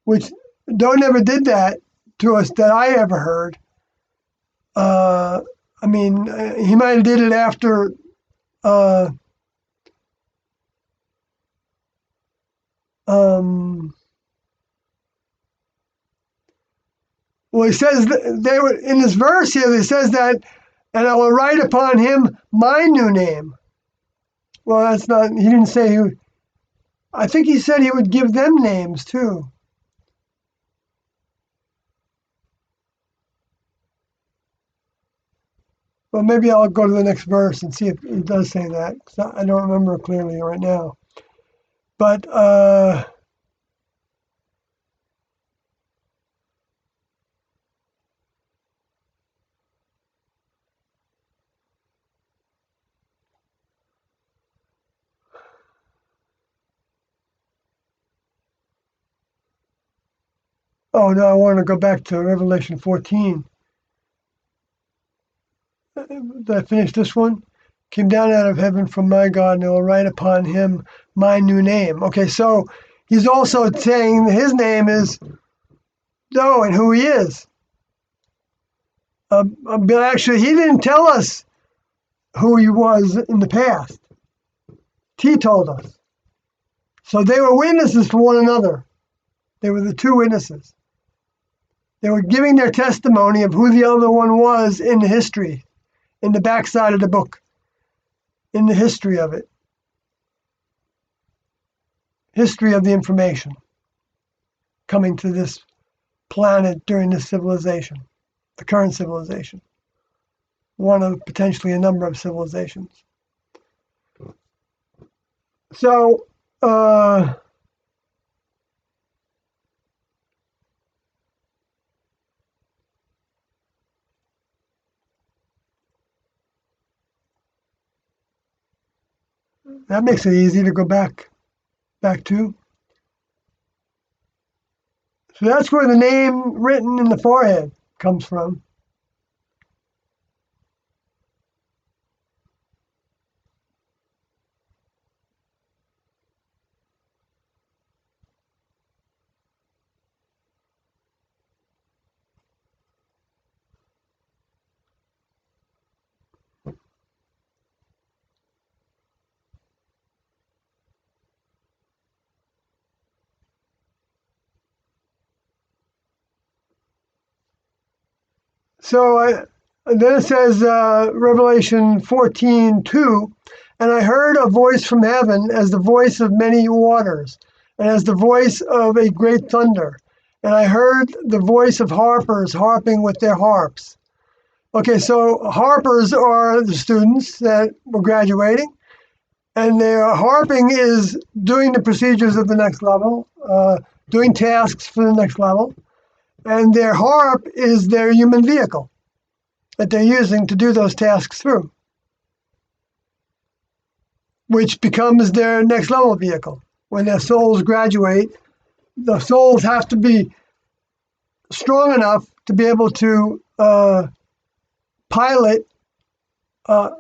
which Doe never did that to us that I ever heard. I mean, he might have did it after. Well, he says they were in this verse here. It says that, and I will write upon him my new name. Well, that's not. He didn't say who. I think he said he would give them names too. Well, maybe I'll go to the next verse and see if he does say that. 'Cause I don't remember clearly right now. But oh no, I want to go back to Revelation 14. Did I finish this one? Came down out of heaven from my God, and I will write upon him my new name. Okay, so he's also saying his name is Do and who he is. But actually, he didn't tell us who he was in the past. T told us. So they were witnesses for one another. They were the two witnesses. They were giving their testimony of who the other one was in the history, in the backside of the book, in the history of it. History of the information coming to this planet during this civilization, the current civilization, one of potentially a number of civilizations. So, that makes it easy to go back to. So that's where the name written in the forehead comes from. So then it says, Revelation 14:2, and I heard a voice from heaven as the voice of many waters, and as the voice of a great thunder. And I heard the voice of harpers harping with their harps. Okay, so harpers are the students that were graduating, and their harping is doing the procedures of the next level, doing tasks for the next level. And their harp is their human vehicle that they're using to do those tasks through, which becomes their next level vehicle. When their souls graduate, the souls have to be strong enough to be able to pilot a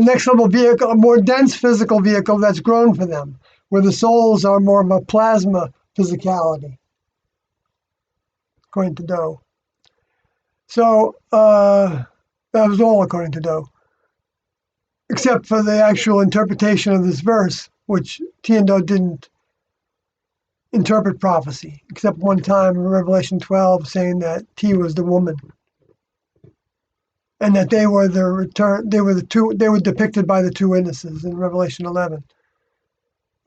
next level vehicle, a more dense physical vehicle that's grown for them, where the souls are more of a plasma physicality, according to Do. So that was all according to Do, except for the actual interpretation of this verse, which T and Do didn't interpret prophecy, except one time in Revelation 12 saying that T was the woman, and that they were they were depicted by the two witnesses in Revelation 11.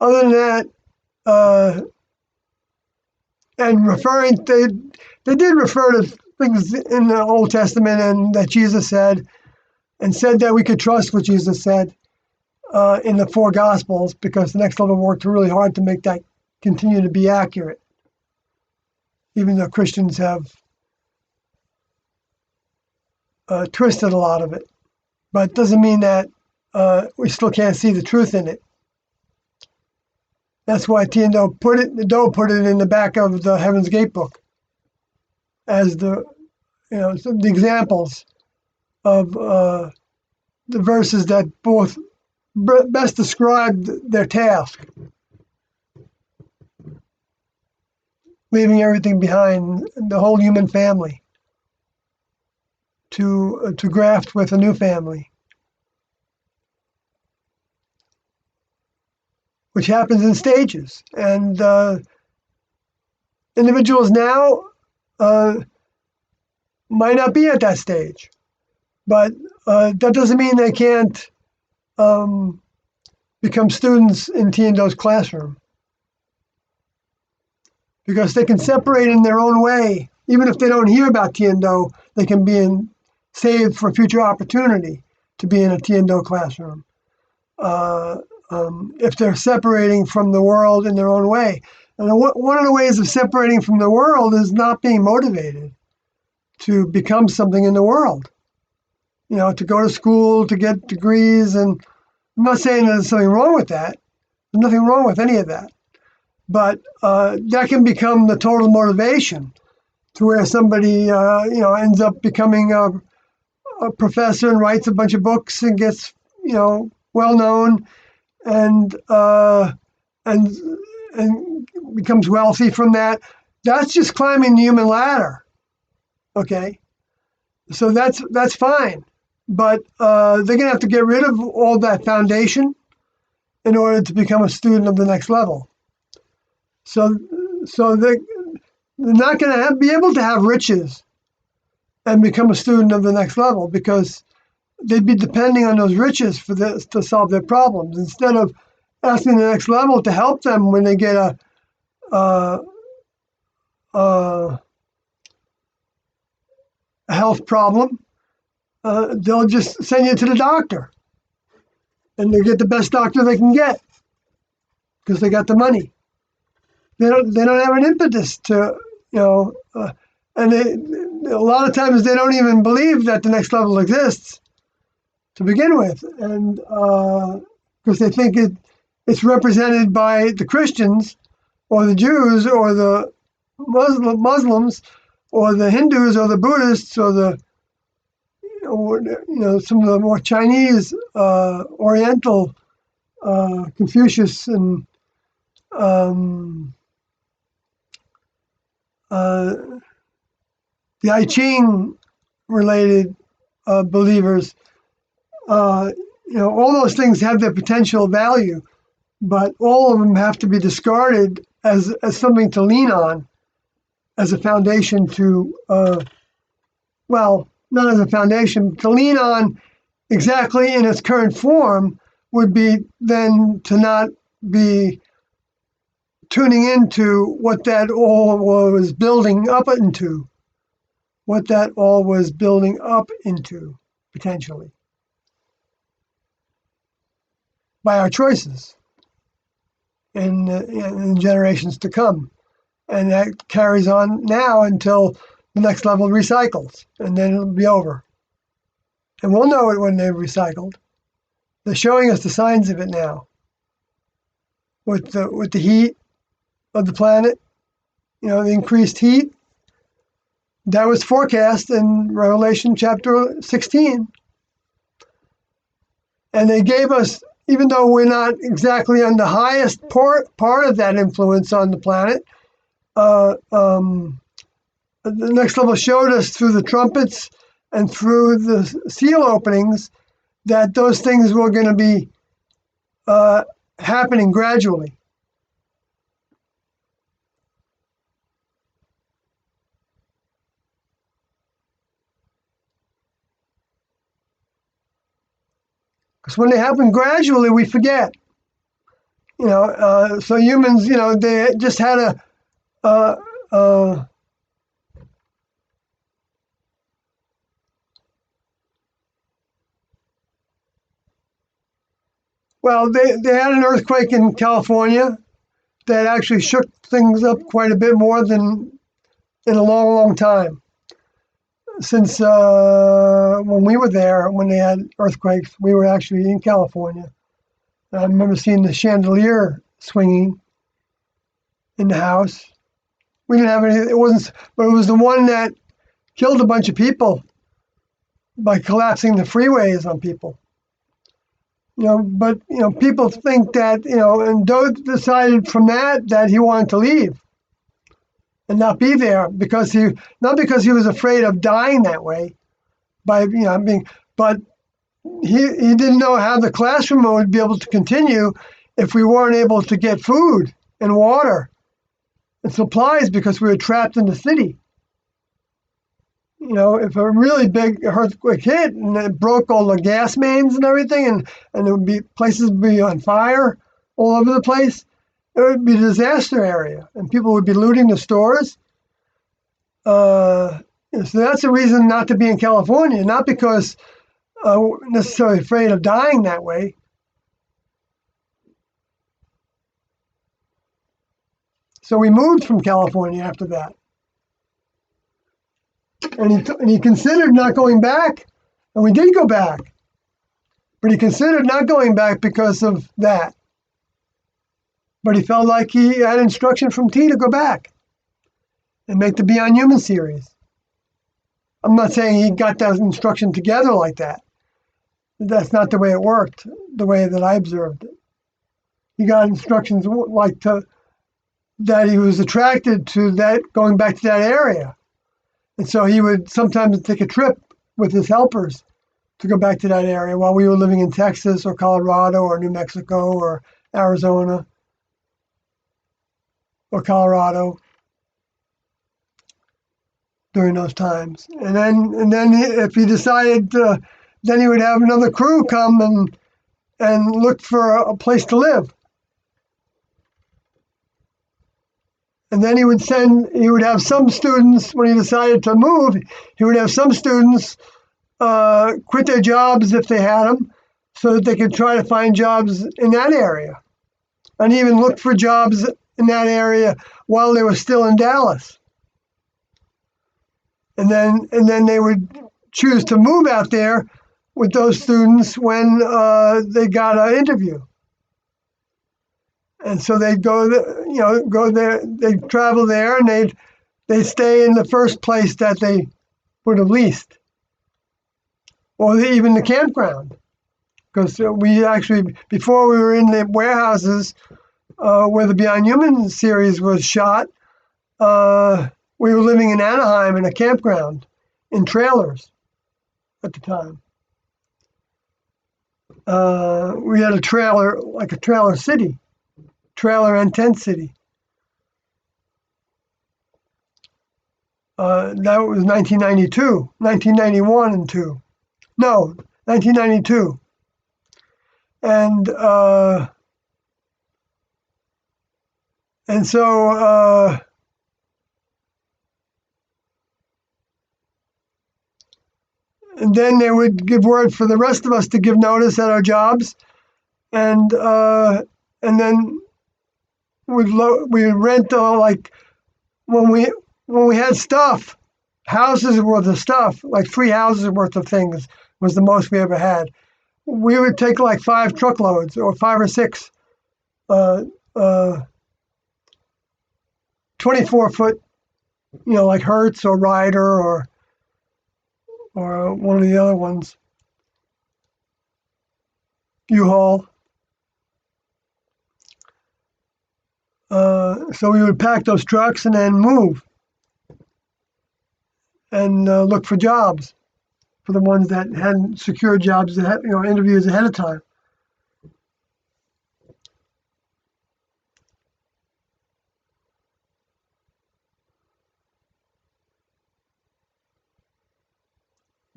Other than that, and they did refer to things in the Old Testament and that Jesus said, and said that we could trust what Jesus said in the four Gospels, because the Next Level worked really hard to make that continue to be accurate, even though Christians have twisted a lot of it. But it doesn't mean that we still can't see the truth in it. That's why T and Do put it in the back of the Heaven's Gate book as the examples of the verses that both best describe their task, leaving everything behind, the whole human family, to graft with a new family, which happens in stages. And individuals now might not be at that stage, but that doesn't mean they can't become students in T and Do's classroom, because they can separate in their own way. Even if they don't hear about T and Do, they can be saved for future opportunity to be in a T and Do classroom. If they're separating from the world in their own way. And one of the ways of separating from the world is not being motivated to become something in the world. To go to school, to get degrees. And I'm not saying there's something wrong with that. There's nothing wrong with any of that. But that can become the total motivation to where somebody, ends up becoming a professor and writes a bunch of books and gets, well known, and becomes wealthy from that. That's just climbing the human ladder. Okay, so that's fine, but they're gonna have to get rid of all that foundation in order to become a student of the next level. So they're not gonna be able to have riches and become a student of the next level because they'd be depending on those riches for this to solve their problems instead of asking the next level to help them when they get a health problem. They'll just send you to the doctor, and they get the best doctor they can get because they got the money. They don't have an impetus to and a lot of times they don't even believe that the next level exists to begin with, and because they think it's represented by the Christians or the Jews or the Muslims or the Hindus or the Buddhists or the some of the more Chinese, Oriental, Confucius and the I Ching related believers. All those things have their potential value, but all of them have to be discarded as something to lean on, as a foundation to, not as a foundation, to lean on exactly in its current form would be then to not be tuning into what that all was building up into, potentially, by our choices in generations to come. And that carries on now until the next level recycles, and then it'll be over. And we'll know it when they've recycled. They're showing us the signs of it now. With the heat of the planet, the increased heat, that was forecast in Revelation chapter 16. And they gave us, even though we're not exactly on the highest part of that influence on the planet, the next level showed us through the trumpets and through the seal openings that those things were going to be happening gradually. Because when they happen gradually, we forget. So humans, they just had they had an earthquake in California that actually shook things up quite a bit more than in a long, long time. Since when we were there, when they had earthquakes, we were actually in California. And I remember seeing the chandelier swinging in the house. We didn't have any, but it was the one that killed a bunch of people by collapsing the freeways on people. But people think that, and Doe decided from that he wanted to leave and not be there not because he was afraid of dying that way but he didn't know how the classroom would be able to continue if we weren't able to get food and water and supplies because we were trapped in the city. If a really big earthquake hit and it broke all the gas mains and everything, and there would be places would be on fire all over the place, it would be a disaster area, and people would be looting the stores. So that's a reason not to be in California, not because we're necessarily afraid of dying that way. So we moved from California after that. And he considered not going back, and we did go back. But he considered not going back because of that. But he felt like he had instruction from T to go back and make the Beyond Human series. I'm not saying he got that instruction together like that. That's not the way it worked, the way that I observed it. He got instructions like to that he was attracted to that, going back to that area. And so he would sometimes take a trip with his helpers to go back to that area while we were living in Texas or Colorado or New Mexico or Arizona or Colorado during those times. And then if he decided to, then he would have another crew come and look for a place to live. And then he would have some students, when he decided to move, he would have some students quit their jobs if they had them so that they could try to find jobs in that area and even look for jobs in that area while they were still in Dallas. And then they would choose to move out there with those students when they got an interview. And so they'd go there, they'd travel there, and they'd stay in the first place that they would have leased, or even the campground. Because we actually, before we were in the warehouses where the Beyond Human series was shot, we were living in Anaheim in a campground in trailers at the time. We had a trailer, like a trailer city, trailer and tent city. That was 1992, 1991 and 2. No, 1992. And so and then they would give word for the rest of us to give notice at our jobs, and then we'd rent like when we had stuff, houses worth of stuff, like 3 houses worth of things was the most we ever had. We would take like 5 truckloads or 5 or 6 24-foot, like Hertz or Ryder or one of the other ones, U-Haul. So we would pack those trucks and then move and look for jobs for the ones that hadn't secured jobs, that had, interviews ahead of time.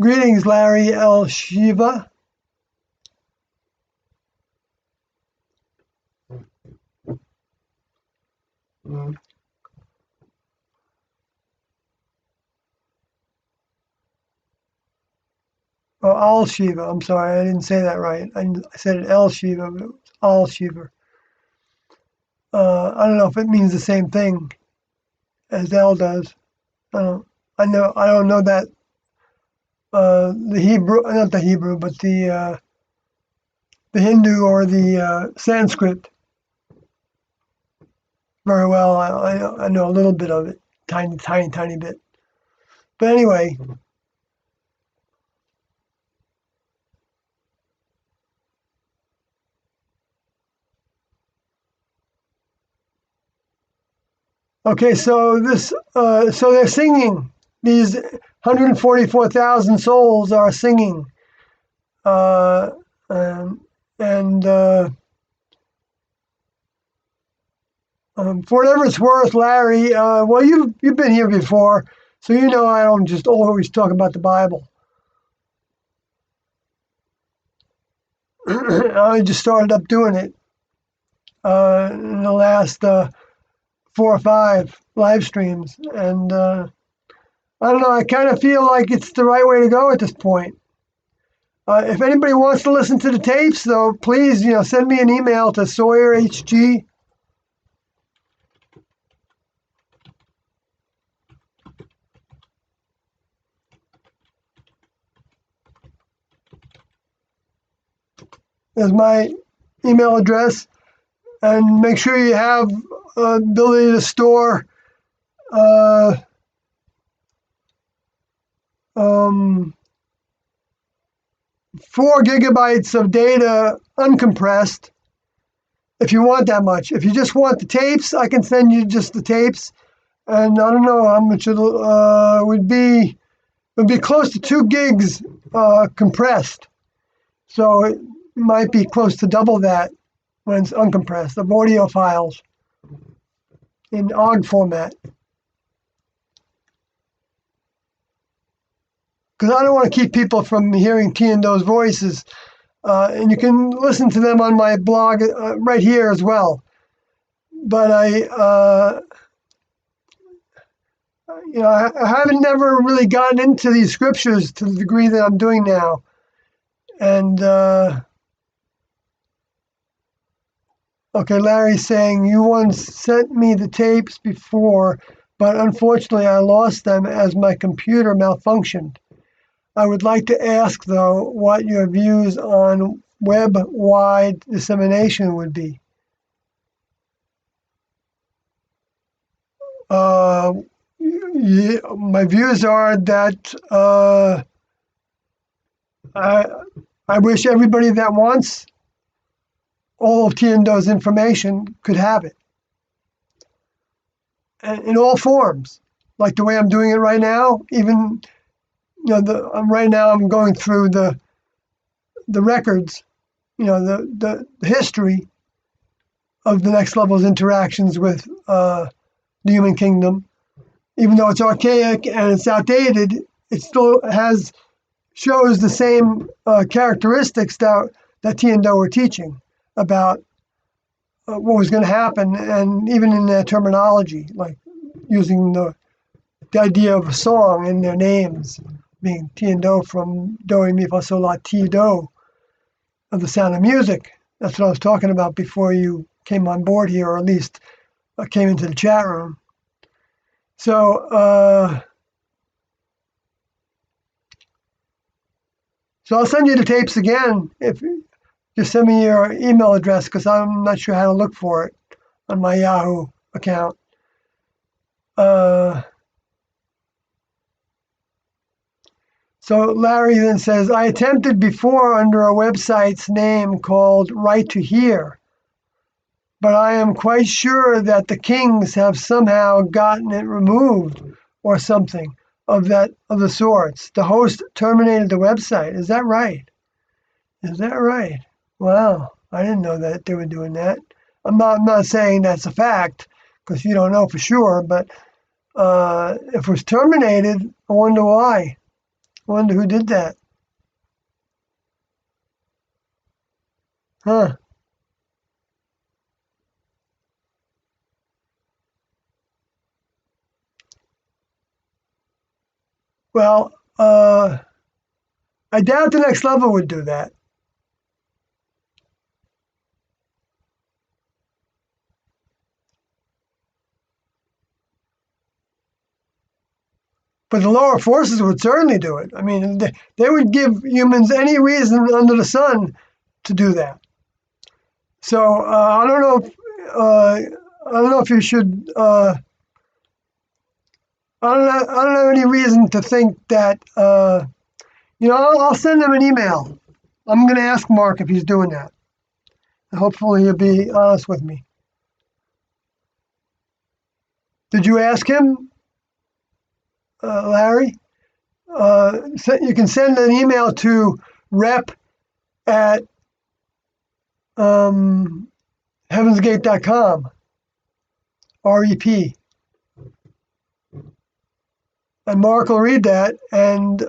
Greetings, Larry L. Shiva. Oh, Al Shiva. I'm sorry, I didn't say that right. I said it El Shiva, but it was Al Shiva. I don't know if it means the same thing as El does. I don't know that the Hebrew, not the Hebrew, but the Hindu or the Sanskrit very well. I know a little bit of it, tiny bit. But anyway. Okay, so so they're singing. These 144,000 souls are singing, and for whatever it's worth, Larry. Well, you've been here before, so I don't just always talk about the Bible. I just started up doing it in the last 4 or 5 live streams, and I don't know. I kind of feel like it's the right way to go at this point. If anybody wants to listen to the tapes, though, please, send me an email to SawyerHG. There's my email address, and make sure you have ability to store 4 gigabytes of data uncompressed if you want that much. If you just want the tapes, I can send you just the tapes. And I don't know how much it would be. It would be close to 2 gigs compressed. So it might be close to double that when it's uncompressed, of audio files in OGG format. Because I don't want to keep people from hearing T and Do's voices. And you can listen to them on my blog right here as well. But I haven't never really gotten into these scriptures to the degree that I'm doing now. And okay, Larry's saying, you once sent me the tapes before, but unfortunately I lost them as my computer malfunctioned. I would like to ask, though, what your views on web-wide dissemination would be. My views are that I wish everybody that wants all of T and Do's information could have it. And in all forms, like the way I'm doing it right now. Even right now I'm going through the records, the history of the next level's interactions with the human kingdom. Even though it's archaic and it's outdated, it still shows the same characteristics that T and Do were teaching about what was going to happen, and even in their terminology, like using the idea of a song in their names, being T and Do from Do, Re, Mi, Fa, Sol, La, Ti, Do, of the Sound of Music. That's what I was talking about before you came on board here, or at least came into the chat room. So I'll send you the tapes again if you just send me your email address, because I'm not sure how to look for it on my Yahoo account. So Larry then says, I attempted before under a website's name called Right to Hear, but I am quite sure that the kings have somehow gotten it removed or something of the sorts. The host terminated the website. Is that right? Is that right? Wow, I didn't know that they were doing that. I'm not saying that's a fact, because you don't know for sure, but if it was terminated, I wonder why. I wonder who did that. Huh. Well, I doubt the next level would do that. But the lower forces would certainly do it. I mean, they would give humans any reason under the sun to do that. So I don't know if you should. I don't have any reason to think that. I'll send them an email. I'm going to ask Mark if he's doing that. And hopefully he'll be honest with me. Did you ask him, Larry? You can send an email to rep at heavensgate.com, REP. And Mark will read that and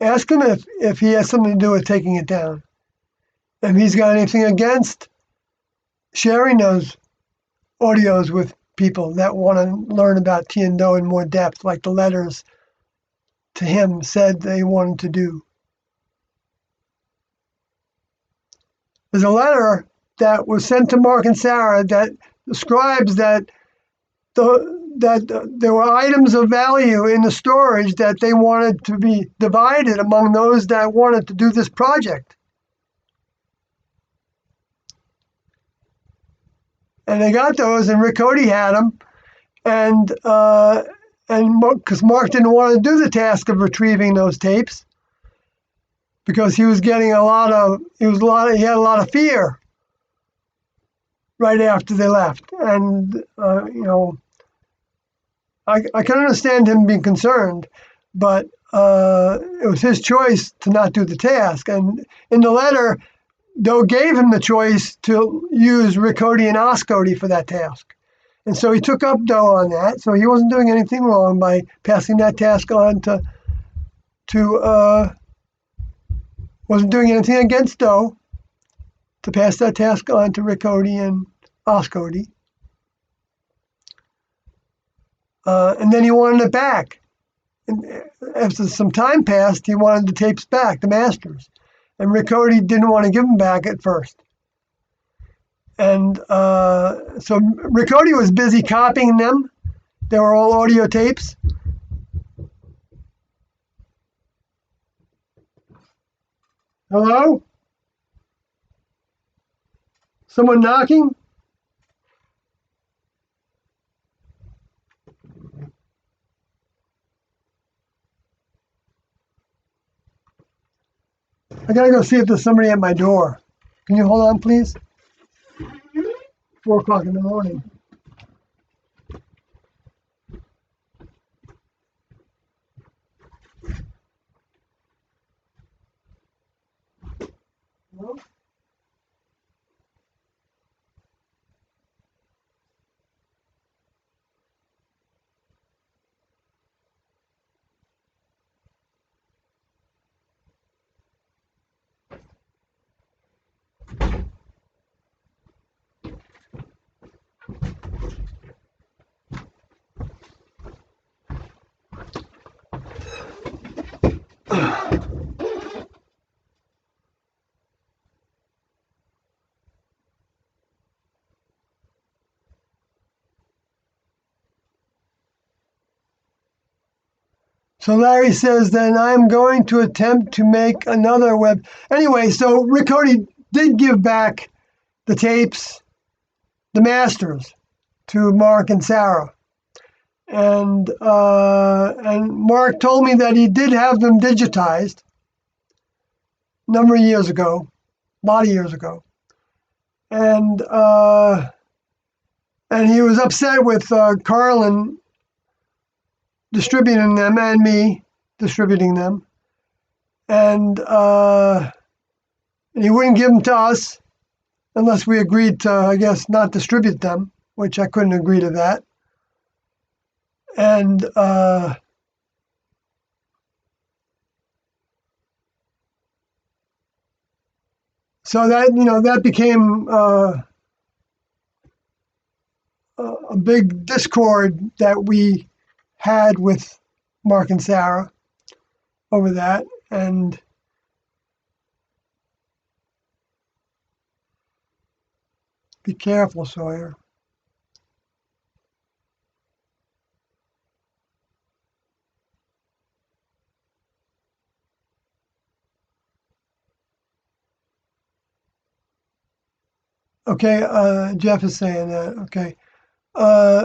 ask him if he has something to do with taking it down. If he's got anything against sharing those audios with people that want to learn about T and Do in more depth, like the letters to him said they wanted to do. There's a letter that was sent to Mark and Sarah that describes that there were items of value in the storage that they wanted to be divided among those that wanted to do this project. And they got those, and Rick Cody had them, and because Mark didn't want to do the task of retrieving those tapes, because he was getting he had a lot of fear right after they left. And, I can understand him being concerned, but it was his choice to not do the task. And in the letter, Doe gave him the choice to use Riccoti and Ascoti for that task. And so he took up Doe on that. So he wasn't doing anything wrong by passing that task on wasn't doing anything against Doe to pass that task on to Riccoti and Ascoti. And then he wanted it back. And after some time passed, he wanted the tapes back, the masters. And Riccoti didn't want to give them back at first. And so Riccoti was busy copying them. They were all audio tapes. Hello? Someone knocking? I gotta go see if there's somebody at my door. Can you hold on, please? 4 o'clock in the morning. Hello? So Larry says, then I'm going to attempt to make another web. Anyway, so Riccoti did give back the tapes, the masters, to Mark and Sarah. And Mark told me that he did have them digitized a number of years ago, a lot of years ago. And he was upset with Carlin distributing them and me distributing them. And he wouldn't give them to us unless we agreed to, I guess, not distribute them, which I couldn't agree to that. And so that became a big discord that we had with Mark and Sarah over that. And be careful, Sawyer. Okay, Jeff is saying that. Okay.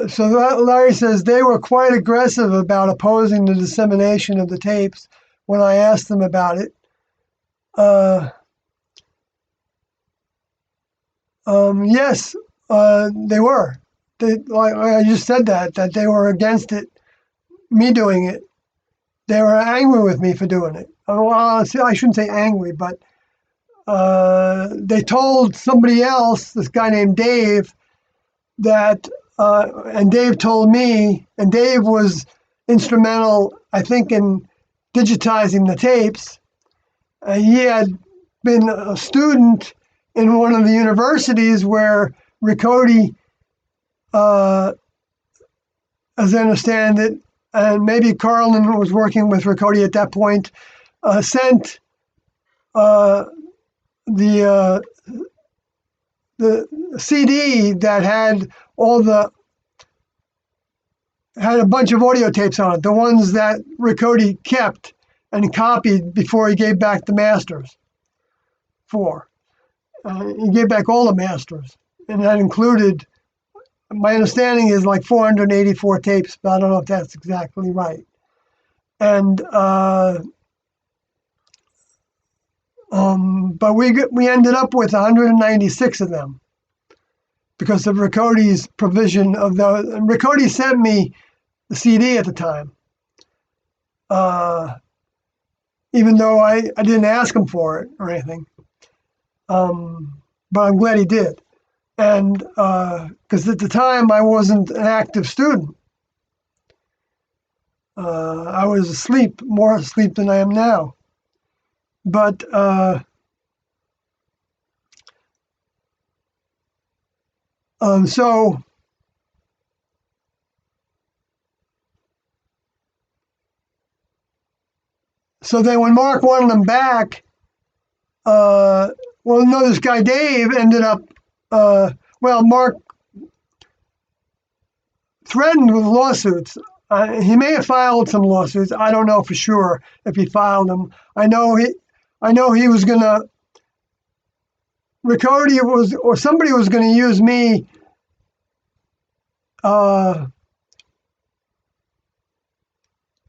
So Larry says they were quite aggressive about opposing the dissemination of the tapes when I asked them about it. Yes, they were. Like I just said that they were against it, me doing it. They were angry with me for doing it. Well, I shouldn't say angry, but they told somebody else, this guy named Dave, that, and Dave told me, and Dave was instrumental, I think, in digitizing the tapes. He had been a student in one of the universities where Riccoti, as I understand it, and maybe Carlin was working with Riccoti at that point, sent the CD that had had a bunch of audio tapes on it, the ones that Riccoti kept and copied before he gave back the masters for. He gave back all the masters, and that included, my understanding is like 484 tapes, but I don't know if that's exactly right. And but we ended up with 196 of them, because of Riccotti's provision of those. And Riccoti sent me the CD at the time, even though I didn't ask him for it or anything. But I'm glad he did. And because at the time I wasn't an active student. I was asleep, more asleep than I am now. But so then when Mark wanted them back, this guy Dave ended up, Mark threatened with lawsuits. He may have filed some lawsuits. I don't know for sure if he filed them. I know he was gonna. Riccoti or somebody was going to use me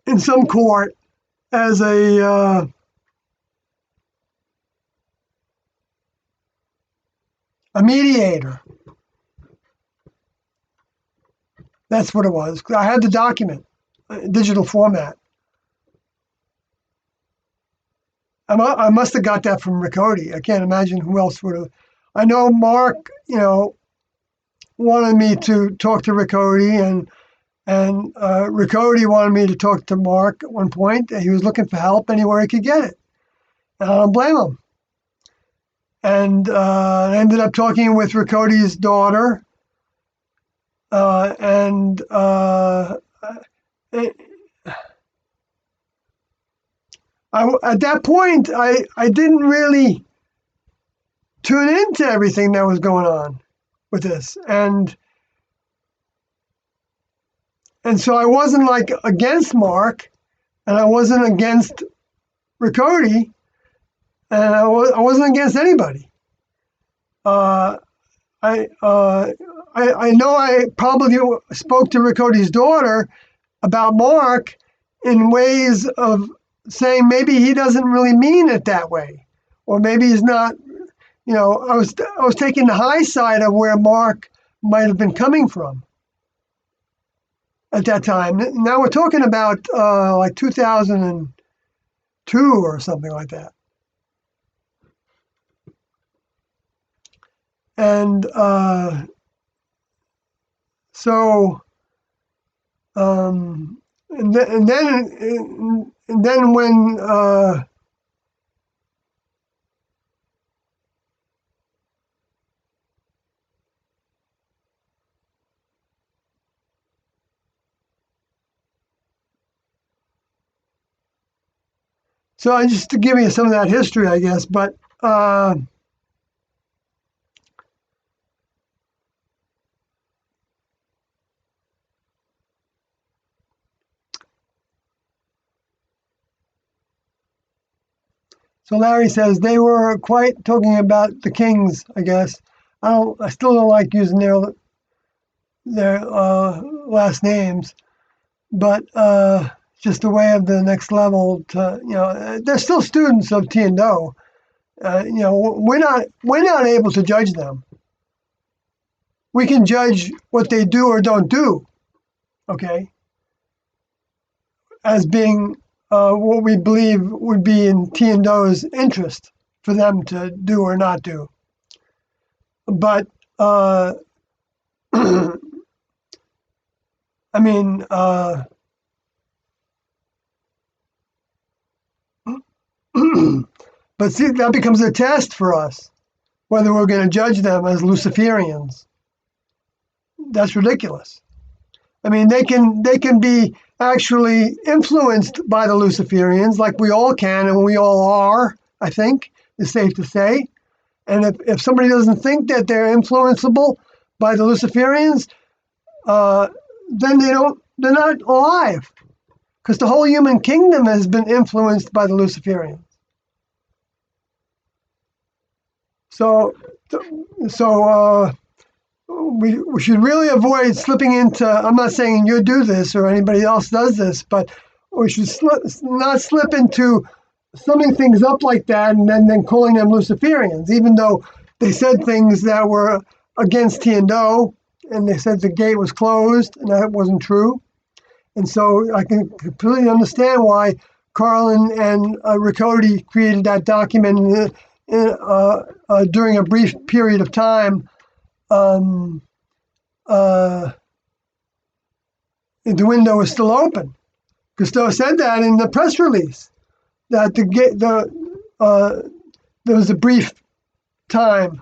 in some court as a mediator. That's what it was. I had the document, digital format. I must have got that from Riccoti. I can't imagine who else would have. I know Mark, wanted me to talk to Riccoti, and Riccoti wanted me to talk to Mark at one point. He was looking for help anywhere he could get it. And I don't blame him. And I ended up talking with Riccotti's daughter. At that point, I didn't really tune into everything that was going on with this. And so I wasn't like against Mark, and I wasn't against Riccoti, and I wasn't against anybody. I know I probably spoke to Riccotti's daughter about Mark in ways of saying maybe he doesn't really mean it that way, or maybe he's not. I was taking the high side of where Mark might have been coming from at that time. Now we're talking about like 2002 or something like that. And and then when so just to give you some of that history, I guess, but so Larry says they were quite talking about the kings, I guess. I still don't like using their last names, but just a way of the next level to, they're still students of Tiendo. We're not able to judge them. We can judge what they do or don't do, okay, as being what we believe would be in Tiendo's interest for them to do or not do. But I mean, but see, that becomes a test for us, whether we're going to judge them as Luciferians. That's ridiculous. I mean, they can be actually influenced by the Luciferians, like we all can, and we all are, I think, is safe to say. And if somebody doesn't think that they're influenceable by the Luciferians, then they're not alive, because the whole human kingdom has been influenced by the Luciferians. So we should really avoid slipping into. I'm not saying you do this or anybody else does this, but we should not slip into summing things up like that and then calling them Luciferians, even though they said things that were against T&O, and they said the gate was closed, and that wasn't true. And so I can completely understand why Carlin and Riccoti created that document during a brief period of time. The window was still open. Cousteau said that in the press release, that there was a brief time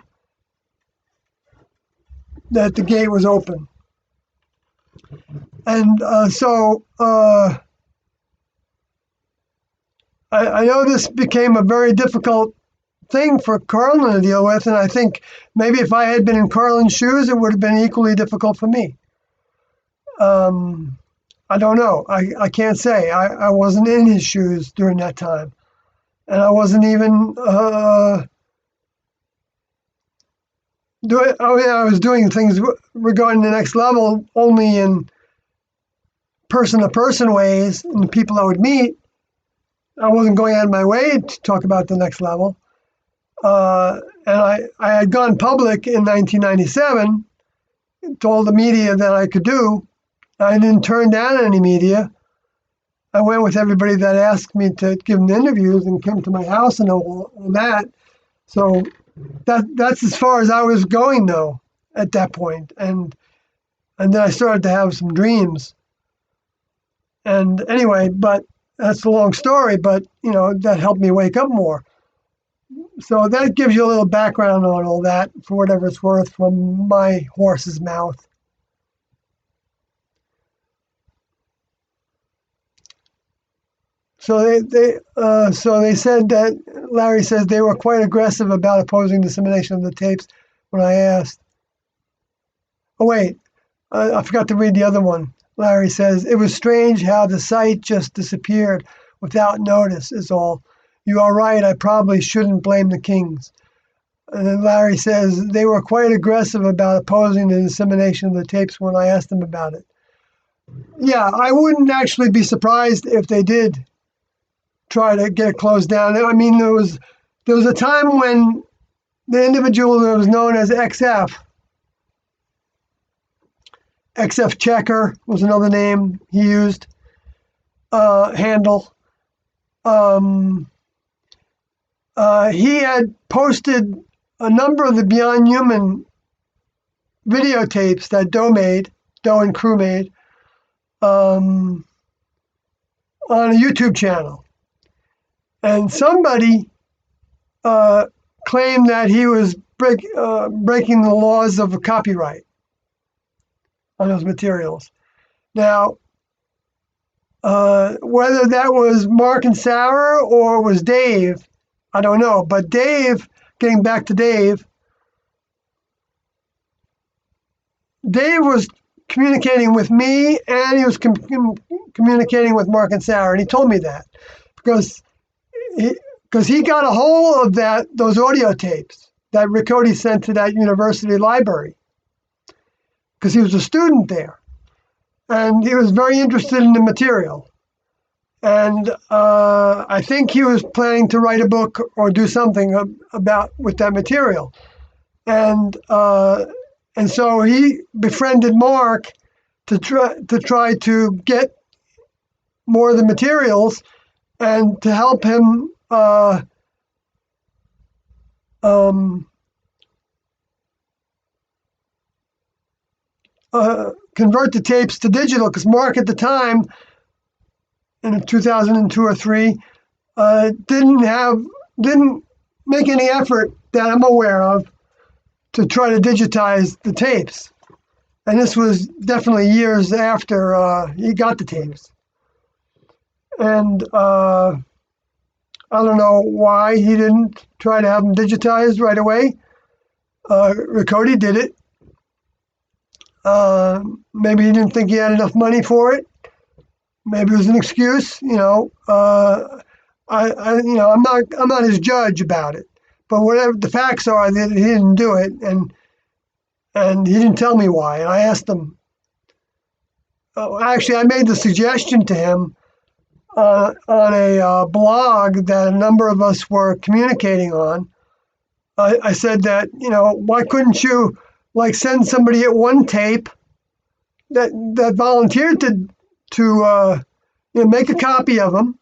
that the gate was open. And I know this became a very difficult thing for Carlin to deal with, and I think maybe if I had been in Carlin's shoes, it would have been equally difficult for me. I don't know. I can't say. I wasn't in his shoes during that time, and I wasn't even I was doing things regarding the next level only in person-to-person ways, and the people I would meet. I wasn't going out of my way to talk about the next level. And I had gone public in 1997, told the media that I could do. I didn't turn down any media. I went with everybody that asked me to give them interviews and came to my house and all that. So that's as far as I was going, though, at that point. And then I started to have some dreams. And anyway, but that's a long story, but, that helped me wake up more. So that gives you a little background on all that, for whatever it's worth, from my horse's mouth. So they said that, Larry says, they were quite aggressive about opposing dissemination of the tapes when I asked. Oh, wait, I forgot to read the other one. Larry says, it was strange how the site just disappeared without notice is all. You are right, I probably shouldn't blame the Kings. And then Larry says, they were quite aggressive about opposing the dissemination of the tapes when I asked them about it. Yeah, I wouldn't actually be surprised if they did try to get it closed down. I mean, there was a time when the individual that was known as XF Checker was another name he used, handle. He had posted a number of the Beyond Human videotapes that Doe and crew made, on a YouTube channel. And somebody claimed that he was breaking the laws of copyright on those materials. Now, whether that was Mark and Sarah or was Dave, I don't know. But Dave, getting back to Dave was communicating with me, and he was communicating with Mark and Sarah, and he told me that because he got a hold of those audio tapes that Riccoti sent to that university library, because he was a student there, and he was very interested in the material. And I think he was planning to write a book or do something with that material. And so he befriended Mark to try to get more of the materials and to help him convert the tapes to digital, because Mark at the time, in 2002 or 3, didn't make any effort that I'm aware of to try to digitize the tapes. And this was definitely years after he got the tapes. And I don't know why he didn't try to have them digitized right away. Riccoti did it. Maybe he didn't think he had enough money for it. Maybe it was an excuse. I'm not his judge about it. But whatever the facts are, that he didn't do it, and he didn't tell me why. And I asked him. Actually, I made the suggestion to him on a blog that a number of us were communicating on. I said that, why couldn't you like send somebody at one tape that volunteered to make a copy of them,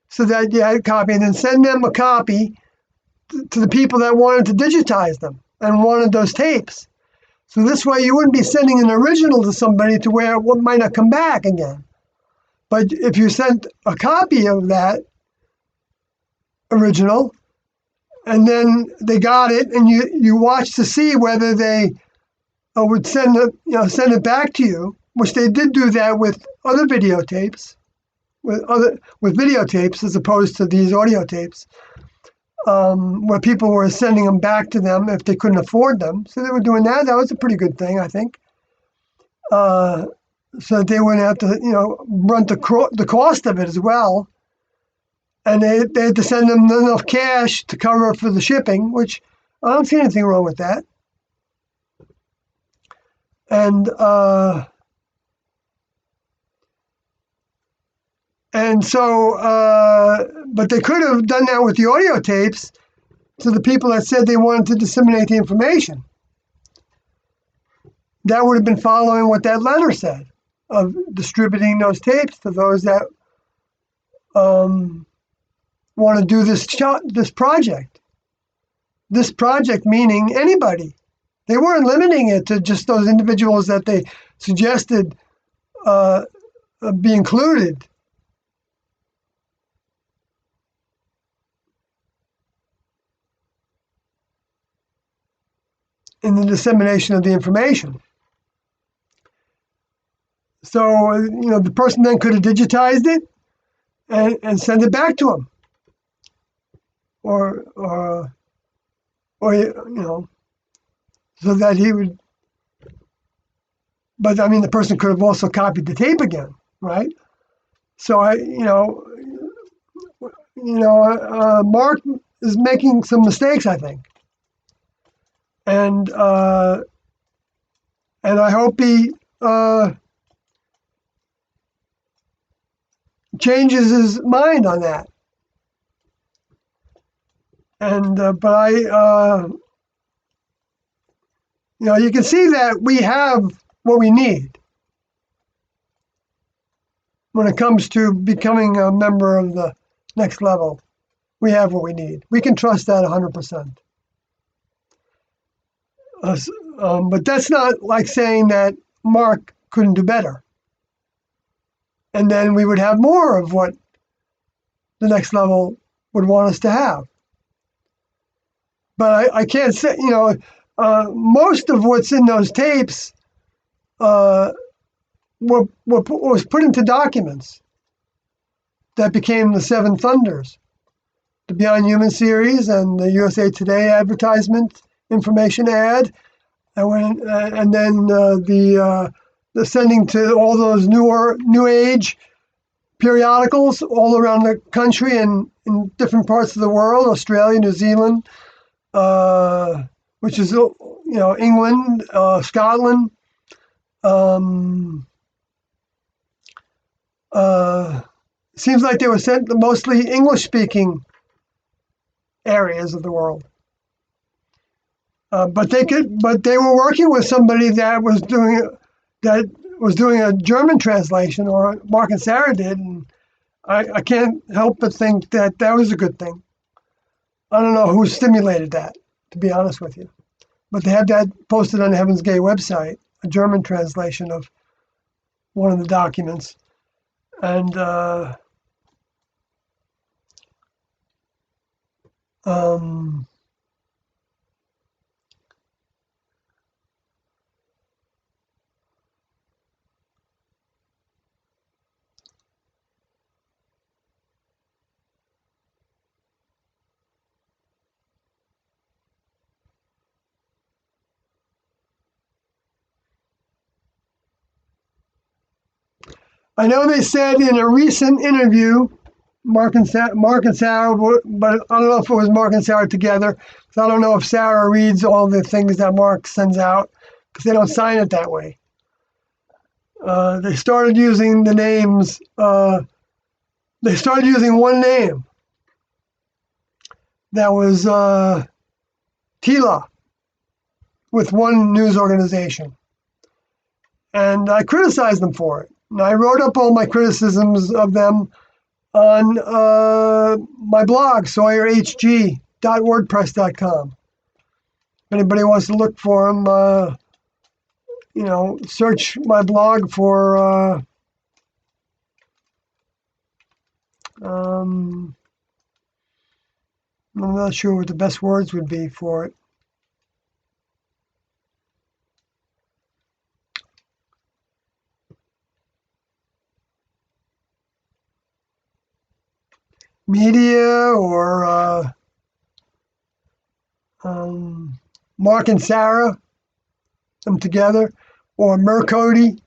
so that you had a copy, and then send them a copy to the people that wanted to digitize them and wanted those tapes. So this way you wouldn't be sending an original to somebody to where it might not come back again. But if you sent a copy of that original and then they got it and you watch to see whether they would send it back to you, which they did do that with other videotapes, with videotapes as opposed to these audio tapes. Where people were sending them back to them if they couldn't afford them. So they were doing that. That was a pretty good thing, I think. So they wouldn't have to, run the cost of it as well. And they had to send them enough cash to cover for the shipping, which I don't see anything wrong with that. And so, but they could have done that with the audio tapes to the people that said they wanted to disseminate the information. That would have been following what that letter said of distributing those tapes to those that want to do this project. This project meaning anybody. They weren't limiting it to just those individuals that they suggested be included. In the dissemination of the information. So, the person then could have digitized it and send it back to him. Or so that he would, but I mean, the person could have also copied the tape again, right? So Mark is making some mistakes, I think. And I hope he changes his mind on that. And but I, you can see that we have what we need when it comes to becoming a member of the next level. We have what we need. We can trust that 100%. But that's not like saying that Mark couldn't do better. And then we would have more of what the next level would want us to have. But I can't say, most of what's in those tapes was put into documents that became the Seven Thunders, the Beyond Human series and the USA Today advertisement information ad, and then the sending to all those new age periodicals all around the country and in different parts of the world, Australia, New Zealand, which is England, Scotland. Seems like they were sent to mostly English-speaking areas of the world. But they were working with somebody that was doing a German translation, or Mark and Sarah did, and I can't help but think that was a good thing. I don't know who stimulated that, to be honest with you, but they had that posted on the Heaven's Gate website, a German translation of one of the documents, and I know they said in a recent interview, Mark and Sarah, but I don't know if it was Mark and Sarah together, because I don't know if Sarah reads all the things that Mark sends out, because they don't sign it that way. They started using the names. They started using one name. That was Tila. with one news organization. And I criticized them for it. And I wrote up all my criticisms of them on my blog, sawyerhg.wordpress.com. If anybody wants to look for them, search my blog for I'm not sure what the best words would be for it. Media or Mark and Sarah, them together, or Mercody.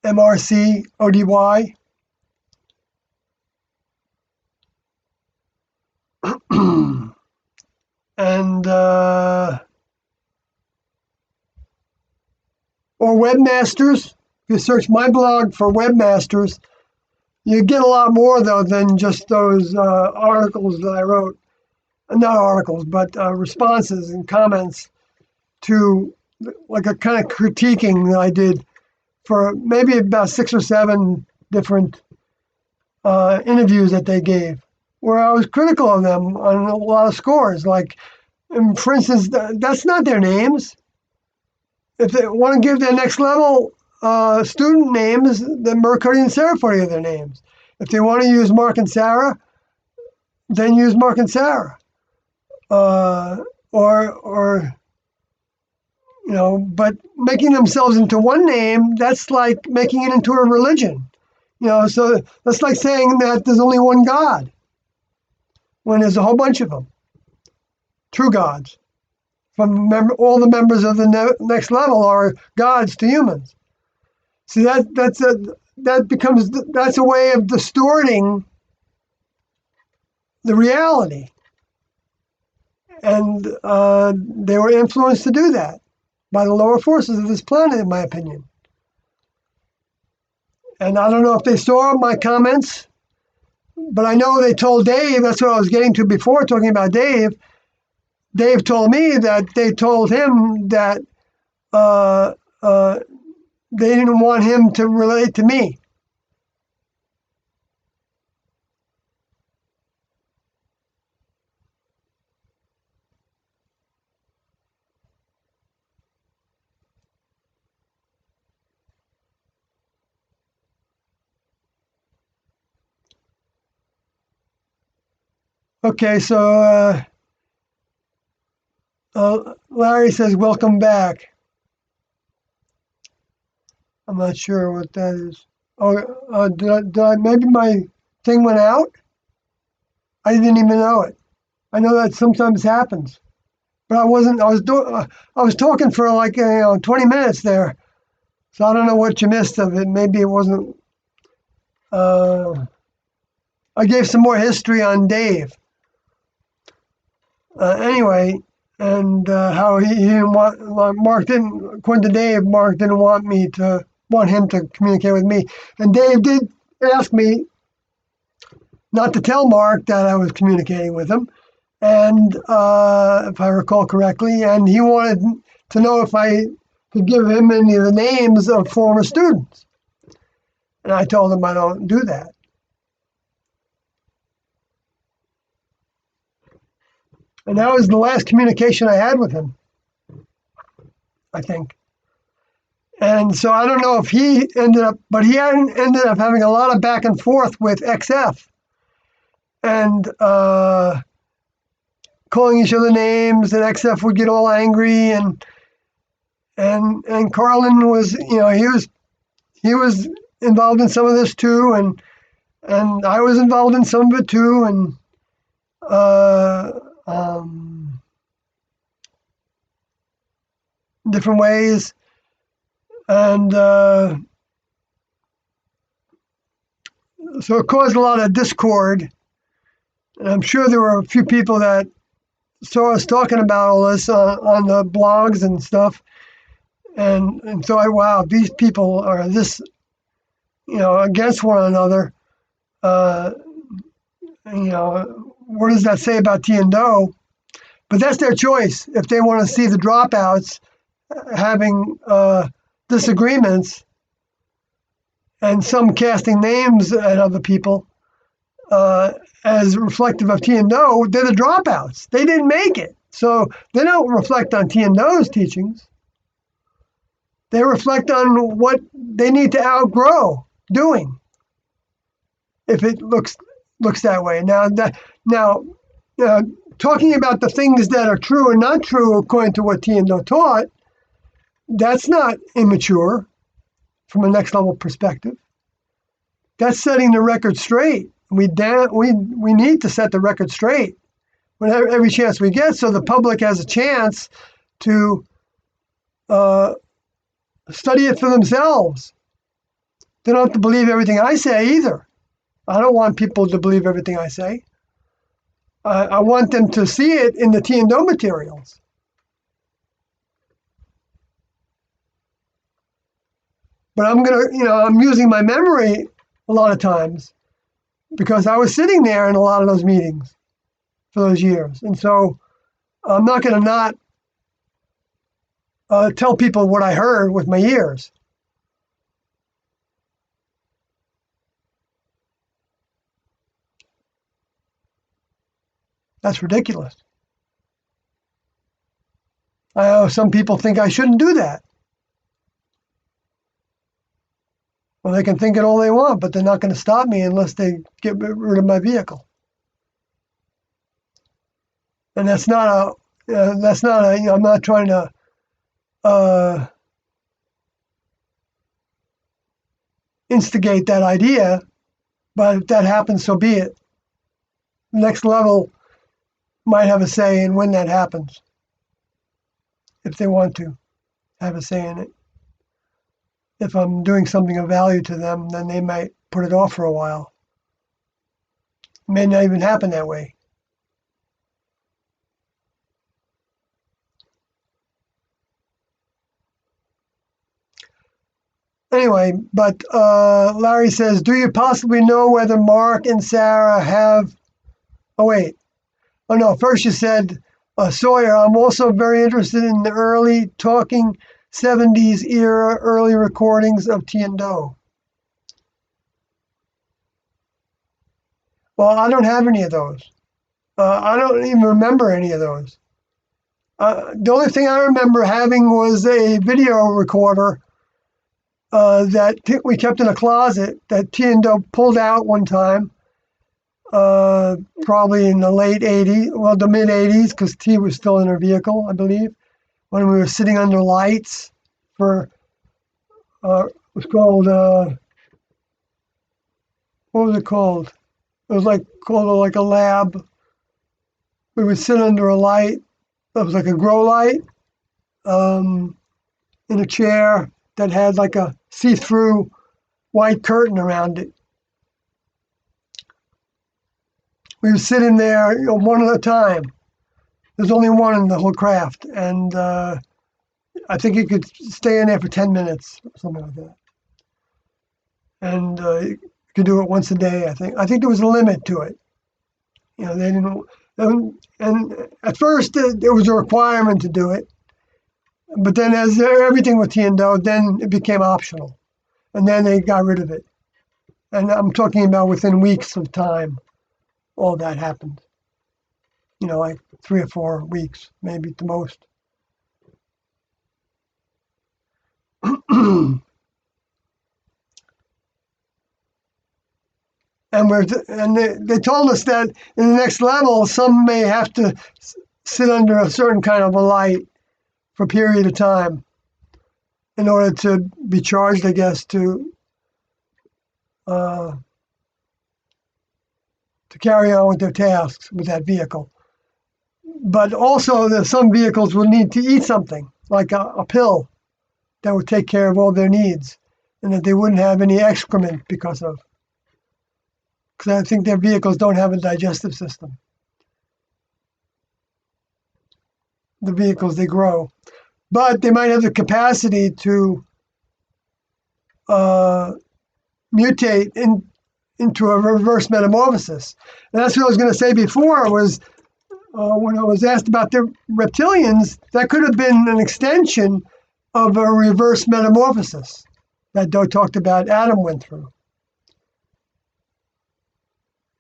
MRCODY. And or webmasters. If you search my blog for webmasters, you get a lot more though than just those articles that I wrote. Not articles, but responses and comments to like a kind of critiquing that I did for maybe about 6 or 7 different interviews that they gave, where I was critical of them on a lot of scores. Like, for instance, that's not their names. If they want to give their next level student names, then Mercody and Sarah are their names. If they want to use Mark and Sarah, then use Mark and Sarah. But making themselves into one name, that's like making it into a religion. So that's like saying that there's only one God when there's a whole bunch of them, true gods. All the members of the next level are gods to humans. See, that's a way of distorting the reality, and they were influenced to do that by the lower forces of this planet, in my opinion. And I don't know if they saw my comments, but I know they told Dave. That's what I was getting to before, talking about Dave. Dave told me that they told him that they didn't want him to relate to me. Okay, so Larry says, welcome back. I'm not sure what that is. Oh, did I, maybe my thing went out? I didn't even know it. I know that sometimes happens, but I was talking for like 20 minutes there, so I don't know what you missed of it. Maybe it wasn't. I gave some more history on Dave. Anyway, and how he didn't want Mark didn't, according to Dave, Mark didn't want him to communicate with me, and Dave did ask me not to tell Mark that I was communicating with him, and if I recall correctly, and he wanted to know if I could give him any of the names of former students, and I told him I don't do that. And that was the last communication I had with him, I think. And so I don't know if he ended up having a lot of back and forth with XF and calling each other names, and XF would get all angry, and Carlin was, he was involved in some of this too, and I was involved in some of it too, and different ways, and so it caused a lot of discord. And I'm sure there were a few people that saw us talking about all this on the blogs and stuff, and thought, wow, these people are this, against one another. what does that say about Tiendo? But that's their choice. If they want to see the dropouts having disagreements and some casting names at other people as reflective of Tiendo, they're the dropouts. They didn't make it. So they don't reflect on Tiendo's teachings. They reflect on what they need to outgrow doing. If it looks that way. Now, talking about the things that are true and not true according to what Tiendo taught, that's not immature from a next level perspective. That's setting the record straight. We need to set the record straight whenever every chance we get, so the public has a chance to study it for themselves. They don't have to believe everything I say either. I don't want people to believe everything I say. I want them to see it in the Tiendo materials. But I'm using my memory a lot of times because I was sitting there in a lot of those meetings for those years. And so I'm not going to not tell people what I heard with my ears. That's ridiculous. I know some people think I shouldn't do that. Well, they can think it all they want, but they're not going to stop me unless they get rid of my vehicle. And that's not I'm not trying to instigate that idea, but if that happens, so be it. Next level might have a say in when that happens, if they want to have a say in it. If I'm doing something of value to them, then they might put it off for a while. It may not even happen that way. Anyway, but Larry says, do you possibly know whether Mark and Sarah have... Oh, wait. Oh, no. First you said, Sawyer, I'm also very interested in the early talking 70s era early recordings of Tiendo. Well, I don't have any of those. I don't even remember any of those. The only thing I remember having was a video recorder that we kept in a closet that Tiendo pulled out one time, probably in the late 80s, well, the mid 80s, because T was still in her vehicle, I believe, when we were sitting under lights for, it was called, what was it called? It was called like a lab. We would sit under a light. It was like a grow light in a chair that had like a see-through white curtain around it. We would sit in there, one at a time. There's only one in the whole craft, and I think you could stay in there for 10 minutes, something like that. And you could do it once a day, I think. I think there was a limit to it. They didn't, and at first there was a requirement to do it, but then as everything with Tiendo, then it became optional, and then they got rid of it. And I'm talking about within weeks of time, all that happened. Like 3 or 4 weeks, maybe at the most. And they told us that in the next level, some may have to sit under a certain kind of a light for a period of time in order to be charged, I guess, to carry on with their tasks with that vehicle. But also, some vehicles will need to eat something, like a pill that would take care of all their needs, and that they wouldn't have any excrement because of. Because I think their vehicles don't have a digestive system. The vehicles they grow. But they might have the capacity to mutate into a reverse metamorphosis. And that's what I was going to say before was when I was asked about the reptilians, that could have been an extension of a reverse metamorphosis that Doe talked about Adam went through.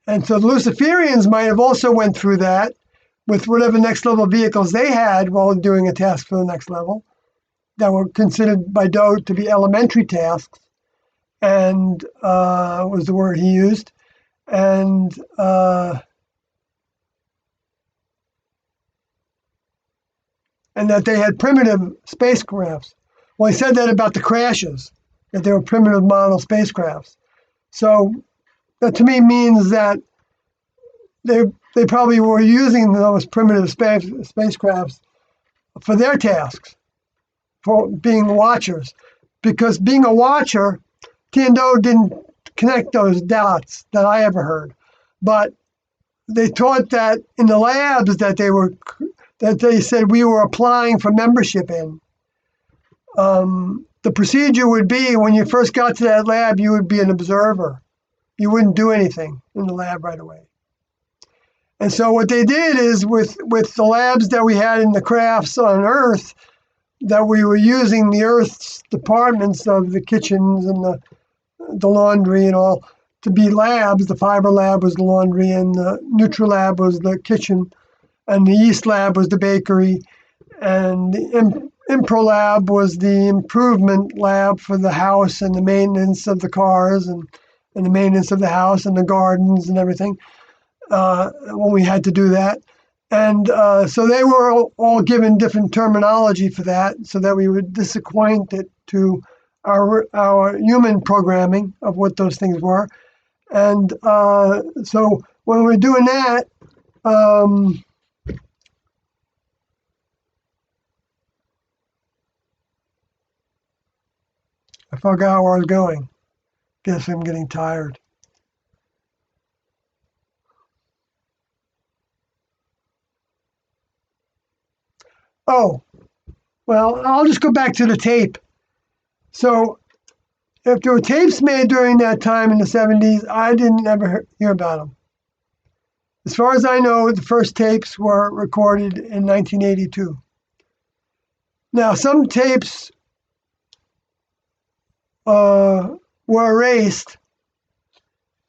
And so the Luciferians might have also went through that with whatever next level vehicles they had while doing a task for the next level that were considered by Doe to be elementary tasks, and was the word he used. And that they had primitive spacecrafts. Well, he said that about the crashes, that they were primitive model spacecrafts. So that to me means that they probably were using those primitive spacecrafts for their tasks, for being watchers. Because being a watcher, Tiando didn't connect those dots that I ever heard. But they taught that in the labs that they said we were applying for membership in. The procedure would be when you first got to that lab, you would be an observer. You wouldn't do anything in the lab right away. And so what they did is with the labs that we had in the crafts on Earth, that we were using the Earth's departments of the kitchens and the laundry and all to be labs. The fiber lab was the laundry, and the Nutri lab was the kitchen, and the yeast lab was the bakery, and the Impro lab was the improvement lab for the house and the maintenance of the cars and the maintenance of the house and the gardens and everything when we had to do that. And so they were all given different terminology for that so that we would disacquaint it to our human programming of what those things were. And so when we're doing that, I forgot where I was going. Guess I'm getting tired. Oh, well, I'll just go back to the tape. So if there were tapes made during that time in the 70s, I didn't ever hear about them. As far as I know, the first tapes were recorded in 1982. Now, some tapes were erased,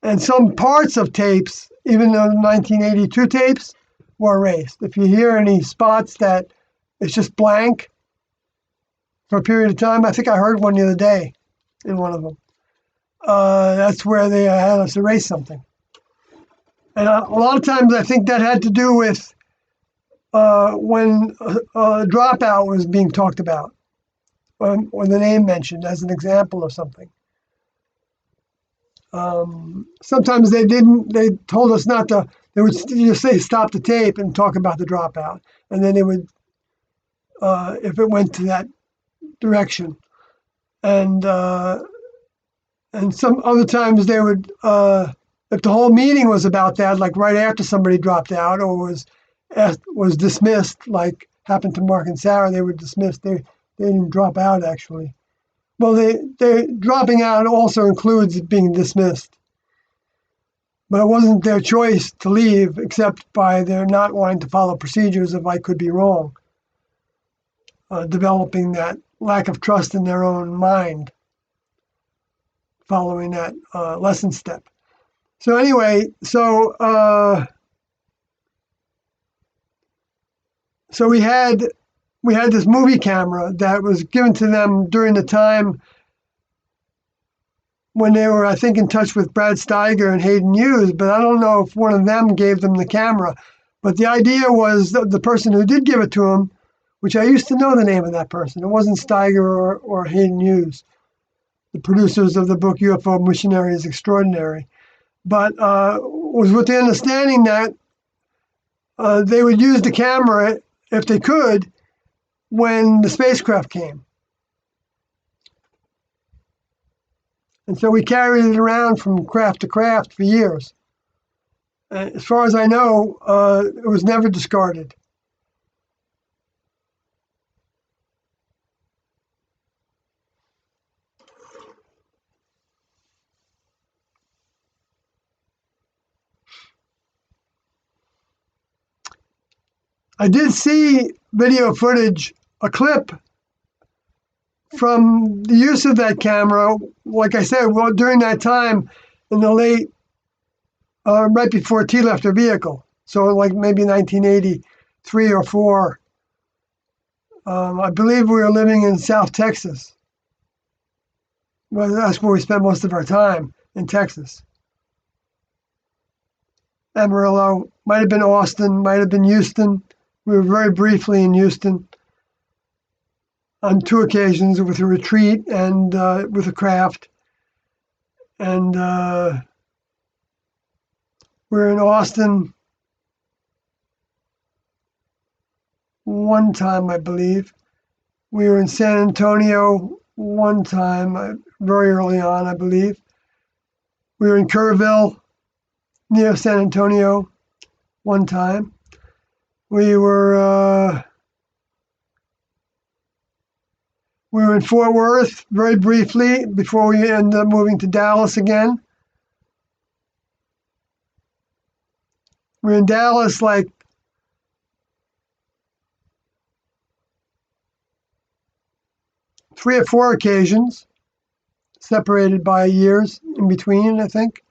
and some parts of tapes, even though 1982 tapes, were erased. If you hear any spots that it's just blank for a period of time, I think I heard one the other day in one of them. That's where they had us erase something. And a lot of times I think that had to do with when a dropout was being talked about, or the name mentioned as an example of something. Sometimes they told us not to, they would just say stop the tape and talk about the dropout. And then they would, if it went to that direction. And some other times they would, if the whole meeting was about that, like right after somebody dropped out or was dismissed, like happened to Mark and Sarah, they were dismissed. They didn't drop out actually. Well, they dropping out also includes being dismissed, but it wasn't their choice to leave, except by their not wanting to follow procedures if I could be wrong, developing that lack of trust in their own mind, following that lesson step. So anyway, so we had this movie camera that was given to them during the time when they were, I think, in touch with Brad Steiger and Hayden Hughes, but I don't know if one of them gave them the camera. But the idea was the person who did give it to them, which I used to know the name of that person. It wasn't Steiger or Hayden Hughes, the producers of the book UFO Missionaries Extraordinary, but was with the understanding that they would use the camera, if they could, when the spacecraft came. And so we carried it around from craft to craft for years. As far as I know, it was never discarded. I did see video footage, a clip from the use of that camera. Like I said, well, during that time in the late, right before T left her vehicle. So like maybe 1983 or 4. I believe we were living in South Texas. Well, that's where we spent most of our time, in Texas. Amarillo, might have been Austin, might have been Houston. We were very briefly in Houston on 2 occasions with a retreat and with a craft. And we were in Austin one time, I believe. We were in San Antonio one time, very early on, I believe. We were in Kerrville, near San Antonio, one time. We were in Fort Worth very briefly before we ended up moving to Dallas again. We were in Dallas like 3 or 4 occasions, separated by years in between, I think,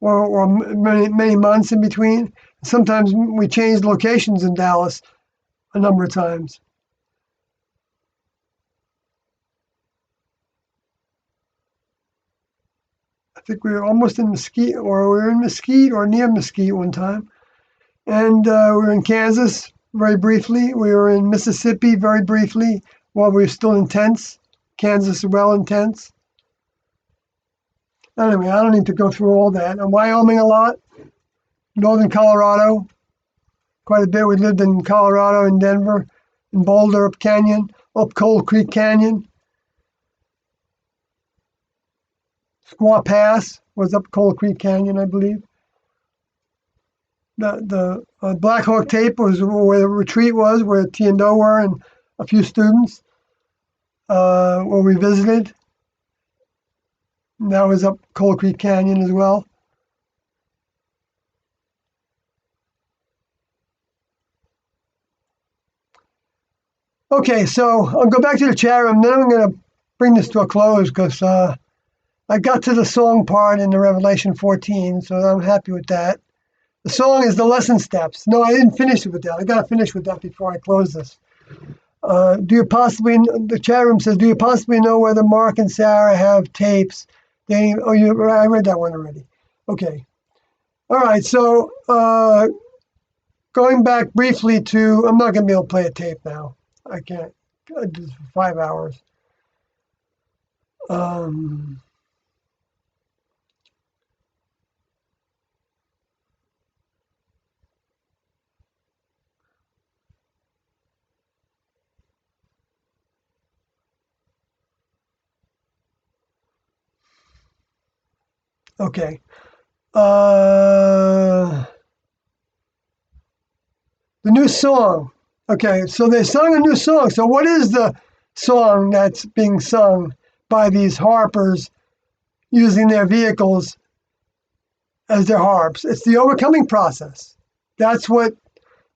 or many months in between. Sometimes we changed locations in Dallas a number of times. I think we were almost in Mesquite, or we were in Mesquite or near Mesquite one time. And we were in Kansas very briefly. We were in Mississippi very briefly while we were still in tents. Kansas well in tents. Anyway, I don't need to go through all that. And Wyoming a lot. Northern Colorado, quite a bit. We lived in Colorado, in Denver, in Boulder, up Canyon, up Cold Creek Canyon. Squaw Pass was up Cold Creek Canyon, I believe. The Black Hawk Tape was where the retreat was, where T and Do were, and a few students where we visited. And that was up Cold Creek Canyon as well. Okay, so I'll go back to the chat room. Then I'm going to bring this to a close because I got to the song part in the Revelation 14, so I'm happy with that. The song is the lesson steps. No, I didn't finish it with that. I got to finish with that before I close this. The chat room says, do you possibly know whether Mark and Sarah have tapes? I read that one already. Okay. All right, so going back briefly to, I'm not going to be able to play a tape now. I can't. I did this for 5 hours. Okay. The new song. Okay, so they sung a new song. So what is the song that's being sung by these harpers using their vehicles as their harps? It's the overcoming process. That's what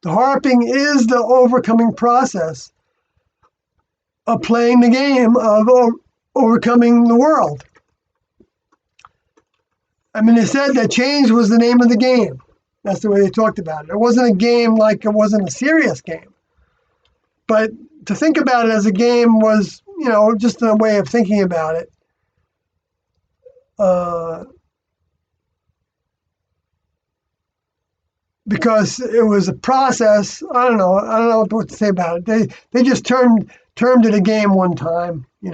the harping is, the overcoming process of playing the game of overcoming the world. I mean, they said that change was the name of the game. That's the way they talked about it. It wasn't a game like it wasn't a serious game. But to think about it as a game was, just a way of thinking about it. Because it was a process. I don't know what to say about it. They just termed it a game one time. They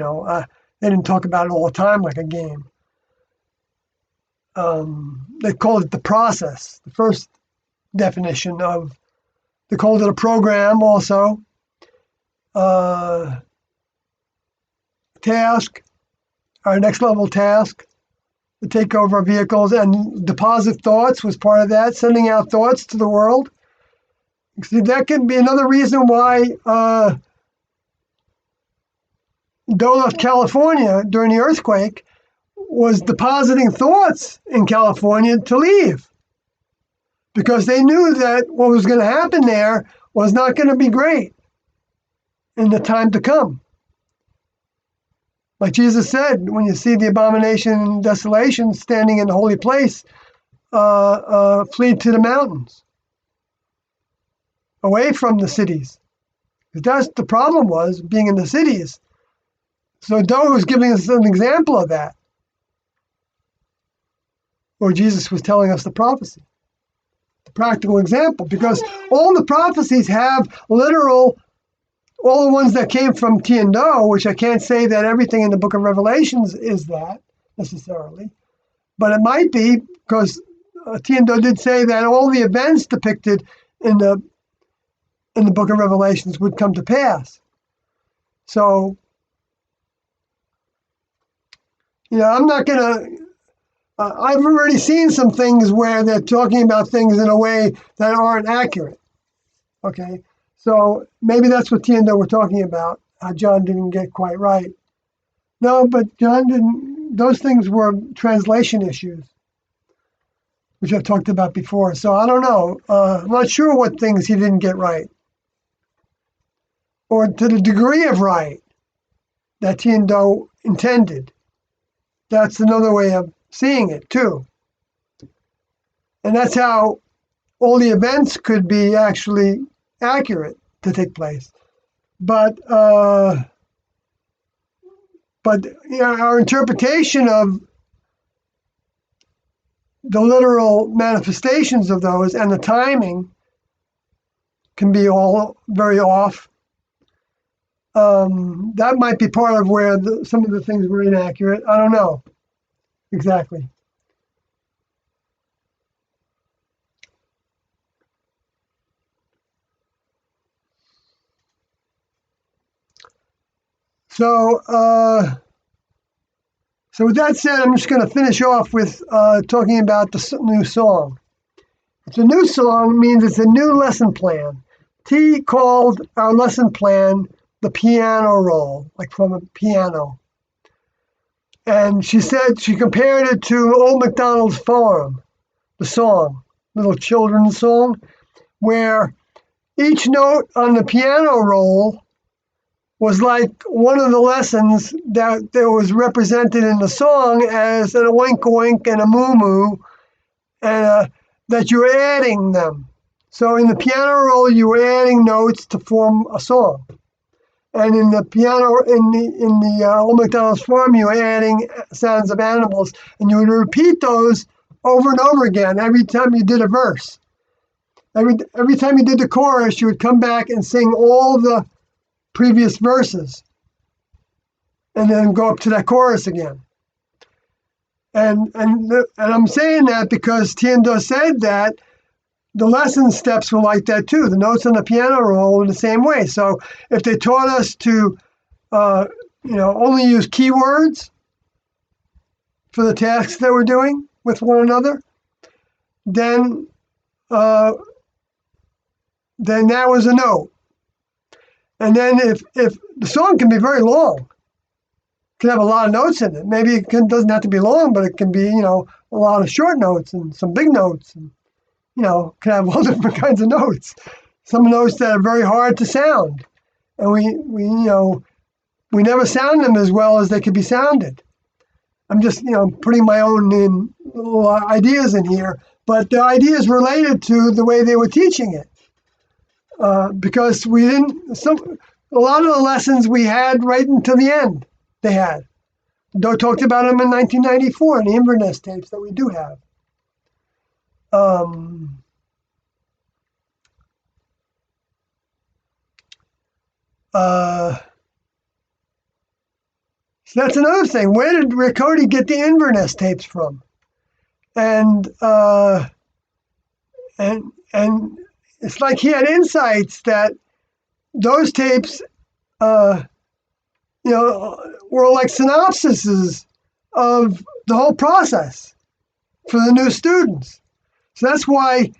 didn't talk about it all the time like a game. They called it the process. The first definition of, they called it a program also. Task, our next level task, to take over our vehicles and deposit thoughts was part of that, sending out thoughts to the world. See, that could be another reason why Doe left California during the earthquake, was depositing thoughts in California to leave. Because they knew that what was going to happen there was not going to be great in the time to come. Like Jesus said, when you see the abomination and desolation standing in the holy place, flee to the mountains, away from the cities. Because that's the problem was, being in the cities. So Doe was giving us an example of that. Or Jesus was telling us the prophecy. The practical example. Because all the prophecies have literal, all the ones that came from Tiendo, which I can't say that everything in the book of Revelations is that, necessarily. But it might be, because Tiendo did say that all the events depicted in the book of Revelations would come to pass. So, I'm not going to, I've already seen some things where they're talking about things in a way that aren't accurate. Okay, so maybe that's what Tiendo were talking about, how John didn't get quite right. No, but John didn't, those things were translation issues, which I've talked about before. So I don't know. I'm not sure what things he didn't get right. Or to the degree of right that Tiendo intended. That's another way of seeing it, too. And that's how all the events could be actually accurate to take place. But our interpretation of the literal manifestations of those and the timing can be all very off. That might be part of where some of the things were inaccurate. I don't know exactly. So with that said, I'm just going to finish off with talking about the new song. It's a new song means it's a new lesson plan. T called our lesson plan the piano roll, like from a piano. And she said she compared it to Old MacDonald's Farm, the song, little children's song, where each note on the piano roll was like one of the lessons that was represented in the song as an oink oink and a moo moo, and that you're adding them. So in the piano roll, you were adding notes to form a song. And in the piano, in the Old MacDonald's Farm, you were adding sounds of animals, and you would repeat those over and over again every time you did a verse. Every time you did the chorus, you would come back and sing all the previous verses, and then go up to that chorus again. And I'm saying that because Tiendo said that the lesson steps were like that too. The notes on the piano roll were the same way. So if they taught us to, only use keywords for the tasks that we're doing with one another, then that was a note. And then if the song can be very long, it can have a lot of notes in it. Maybe it doesn't have to be long, but it can be, a lot of short notes and some big notes, and can have all different kinds of notes. Some notes that are very hard to sound, and we never sound them as well as they could be sounded. I'm just putting my own little ideas in here, but the ideas related to the way they were teaching it, because we didn't. A lot of the lessons we had right until the end. They had. Doe talked about them in 1994 in the Inverness tapes that we do have. So that's another thing. Where did Rick Cody get the Inverness tapes from? And it's like he had insights that those tapes, were like synopsises of the whole process for the new students. So that's why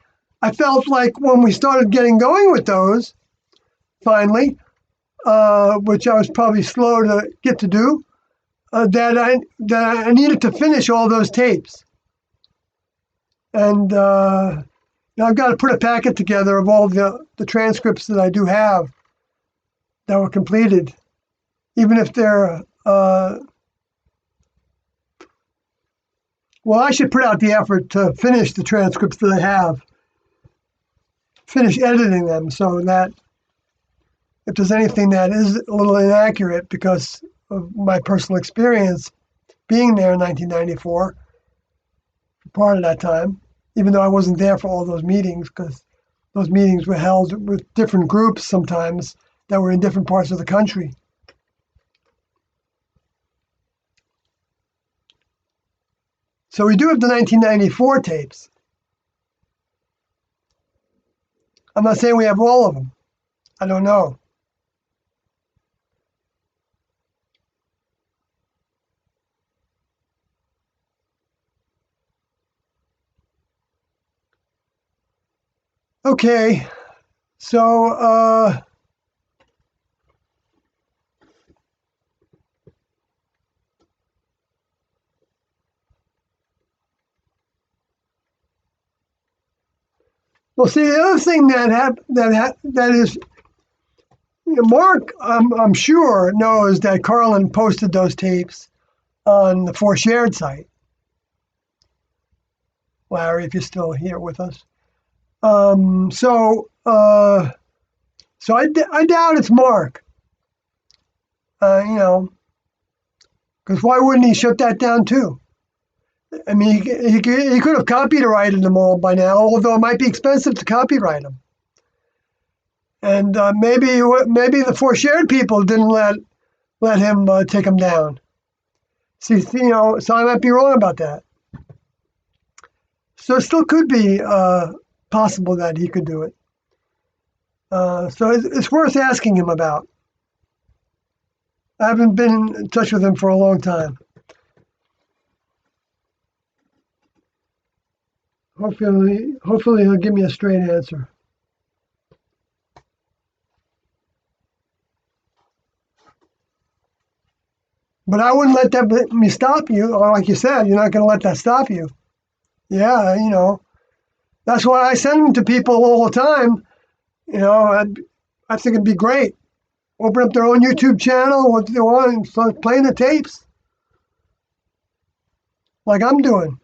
I felt like when we started getting going with those, finally, which I was probably slow to get to do, that I needed to finish all those tapes. And Now I've got to put a packet together of all the transcripts that I do have that were completed, even if they're, well, I should put out the effort to finish the transcripts that I have, finish editing them so that if there's anything that is a little inaccurate because of my personal experience being there in 1994, part of that time, even though I wasn't there for all those meetings, because those meetings were held with different groups sometimes that were in different parts of the country. So we do have the 1994 tapes. I'm not saying we have all of them. I don't know. Okay, so well, see, the other thing that is, Mark, I'm sure knows that Carlin posted those tapes on the For Shared site. Larry, if you're still here with us. So I doubt it's Mark. Because why wouldn't he shut that down too? I mean, he could have copyrighted them all by now, although it might be expensive to copyright them. And maybe the For Shared people didn't let him take them down. See, so I might be wrong about that. So it still could be possible that he could do it. So it's worth asking him about. I haven't been in touch with him for a long time. Hopefully he'll give me a straight answer. But I wouldn't let me stop you. Or like you said, you're not going to let that stop you. Yeah, that's why I send them to people all the time. I think it'd be great. Open up their own YouTube channel, what they want, and start playing the tapes. Like I'm doing.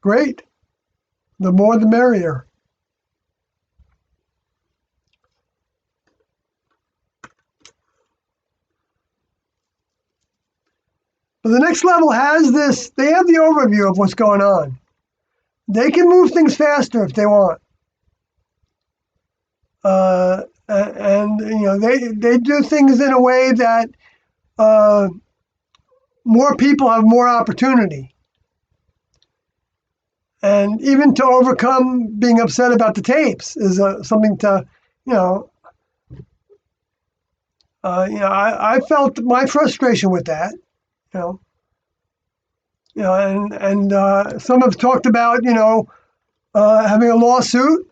Great. The more the merrier. But the next level has this, they have the overview of what's going on. They can move things faster if they want. They do things in a way that more people have more opportunity. And even to overcome being upset about the tapes is something to, I felt my frustration with that, and some have talked about, having a lawsuit.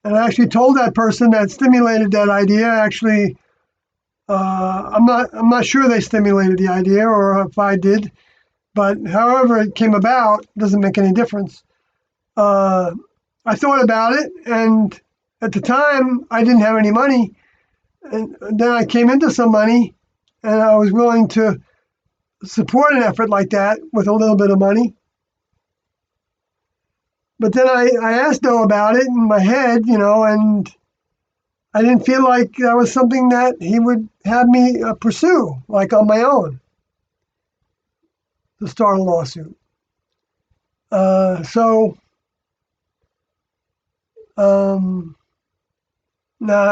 And I actually told that person that stimulated that idea. Actually, I'm not sure they stimulated the idea, or if I did. But however it came about doesn't make any difference. I thought about it, and at the time I didn't have any money, and then I came into some money, and I was willing to support an effort like that with a little bit of money. But then I asked Joe about it in my head, and I didn't feel like that was something that he would have me pursue, like on my own, to start a lawsuit. Now,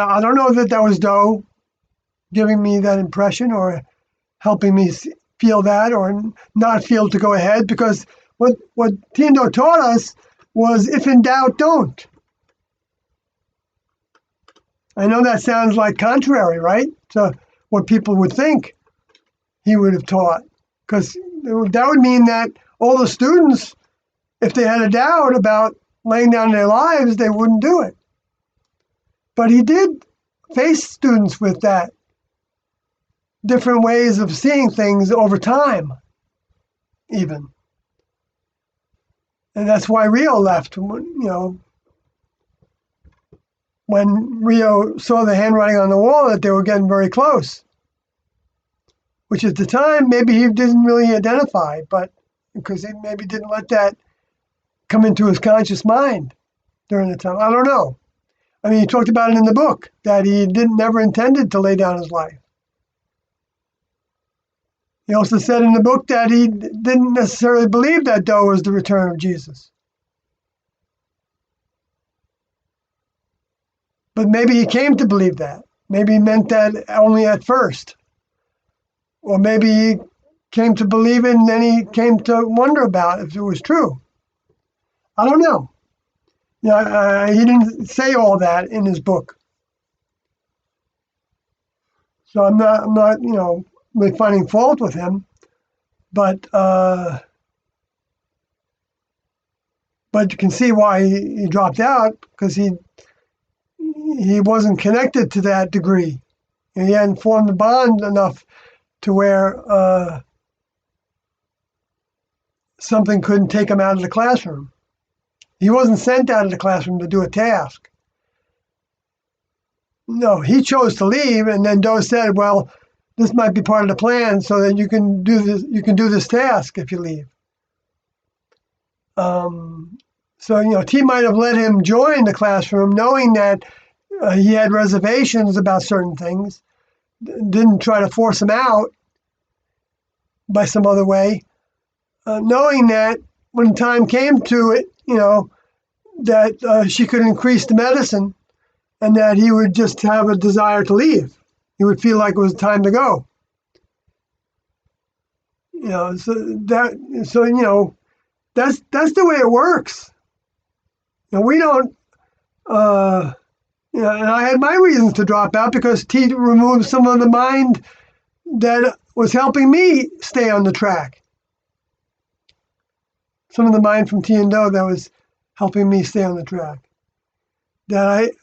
I don't know that was Doe giving me that impression or helping me feel that or not feel to go ahead, because what Tiendo taught us was, if in doubt, don't. I know that sounds like contrary, right, to what people would think he would have taught, because that would mean that all the students, if they had a doubt about laying down their lives, they wouldn't do it. But he did face students with that, different ways of seeing things over time, even. And that's why Rio left. When Rio saw the handwriting on the wall that they were getting very close, which at the time maybe he didn't really identify, but because he maybe didn't let that come into his conscious mind during the time. I don't know. I mean, he talked about it in the book that he never intended to lay down his life. He also said in the book that he didn't necessarily believe that though was the return of Jesus. But maybe he came to believe that. Maybe he meant that only at first. Or maybe he came to believe it and then he came to wonder about if it was true. I don't know. He didn't say all that in his book. So I'm not really finding fault with him, but you can see why he dropped out, because he wasn't connected to that degree. He hadn't formed a bond enough to where something couldn't take him out of the classroom. He wasn't sent out of the classroom to do a task. No, he chose to leave, and then Doe said, "Well, this might be part of the plan, so that you can do this. You can do this task if you leave." So T might have let him join the classroom, knowing that he had reservations about certain things. Didn't try to force him out by some other way, knowing that when time came to it, that she could increase the medicine, and that he would just have a desire to leave. He would feel like it was time to go. That's the way it works. We don't. And I had my reasons to drop out, because T removed some of the mind that was helping me stay on the track. Some of the mind from T and Do that was helping me stay on the track. That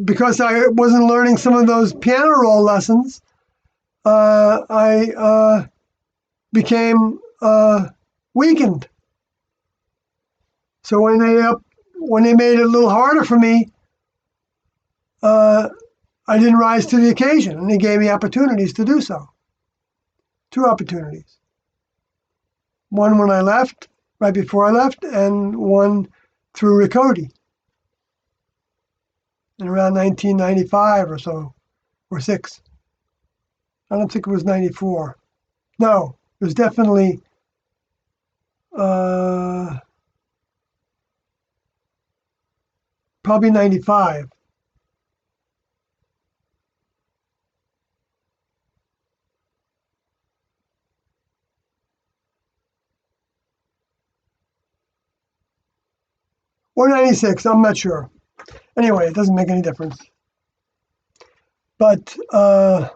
because I wasn't learning some of those piano roll lessons, I became weakened. So when they made it a little harder for me, I didn't rise to the occasion, and they gave me opportunities to do so. 2 opportunities. One when I left, right before I left, and one through Riccoti in around 1995 or so, or 6. I don't think it was 94. No, it was definitely probably 95. Or 96, I'm not sure. Anyway, it doesn't make any difference. But all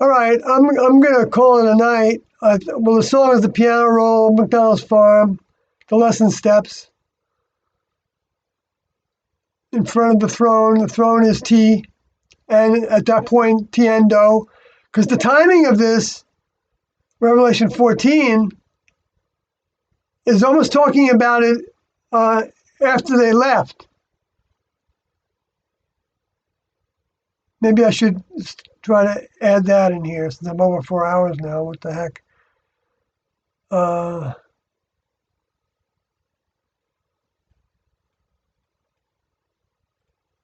right, I'm gonna call it a night. Well, the song is The Piano Roll, McDonald's Farm, the lesson steps. In front of the throne is T, and at that point, T and Do, because the timing of this, Revelation 14, is almost talking about it after they left. Maybe I should try to add that in here, since I'm over 4 hours now. What the heck?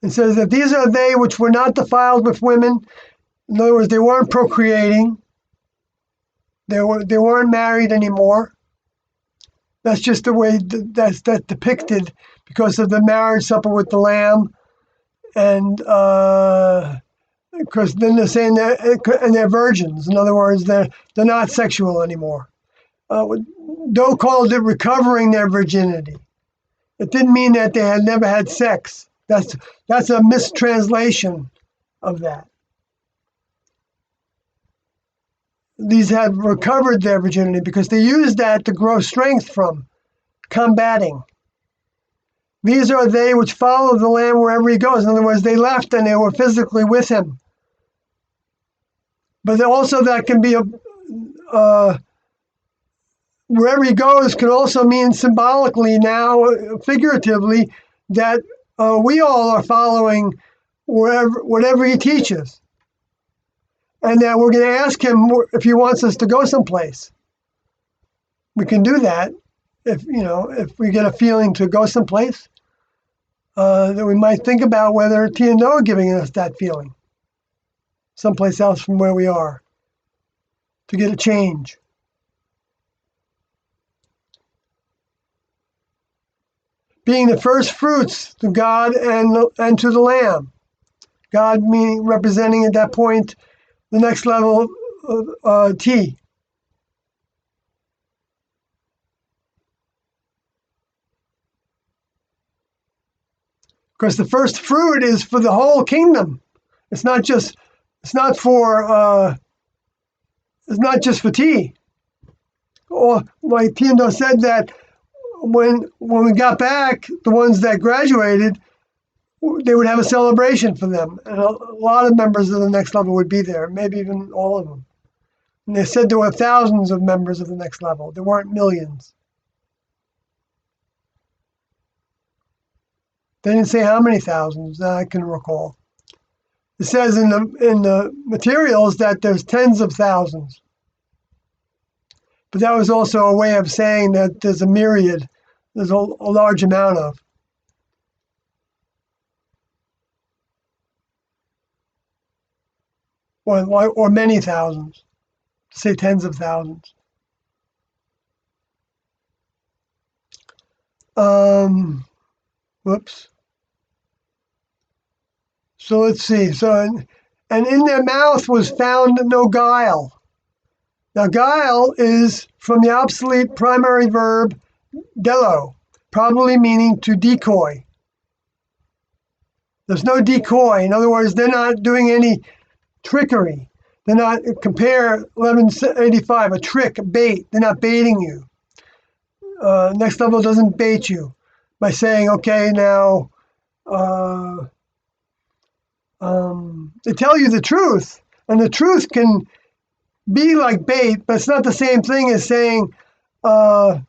It says that these are they which were not defiled with women. In other words, they weren't procreating. They weren't married anymore. That's just the way that's depicted, because of the marriage supper with the Lamb, and because then they're saying and they're virgins. In other words, they're not sexual anymore. Doe called it recovering their virginity. It didn't mean that they had never had sex. That's a mistranslation of that. These had recovered their virginity because they used that to grow strength from combating. These are they which follow the Lamb wherever he goes. In other words, they left and they were physically with him But also that can be wherever he goes can also mean symbolically now, figuratively, that we all are following whatever he teaches, and that we're going to ask him if he wants us to go someplace. We can do that if we get a feeling to go someplace. That we might think about whether T and O are giving us that feeling, someplace else from where we are, to get a change. Being the first fruits to God and to the Lamb. God meaning representing at that point the next level of T. Because the first fruit is for the whole kingdom. It's not just for T. Or like Tiendo said that when we got back, the ones that graduated, they would have a celebration for them, and a lot of members of the next level would be there, maybe even all of them. And they said there were thousands of members of the next level. There weren't millions. They didn't say how many thousands that I can recall. It says in the materials that there's tens of thousands. But that was also a way of saying that there's a myriad, there's a large amount of. Or many thousands, say tens of thousands. Whoops. So let's see. And in their mouth was found no guile. Now, guile is from the obsolete primary verb dello, probably meaning to decoy. There's no decoy. In other words, they're not doing any trickery. They're not, compare 1185, a trick, bait. They're not baiting you. Next level doesn't bait you by saying, okay, now, they tell you the truth, and the truth can be like bait, but it's not the same thing as saying, you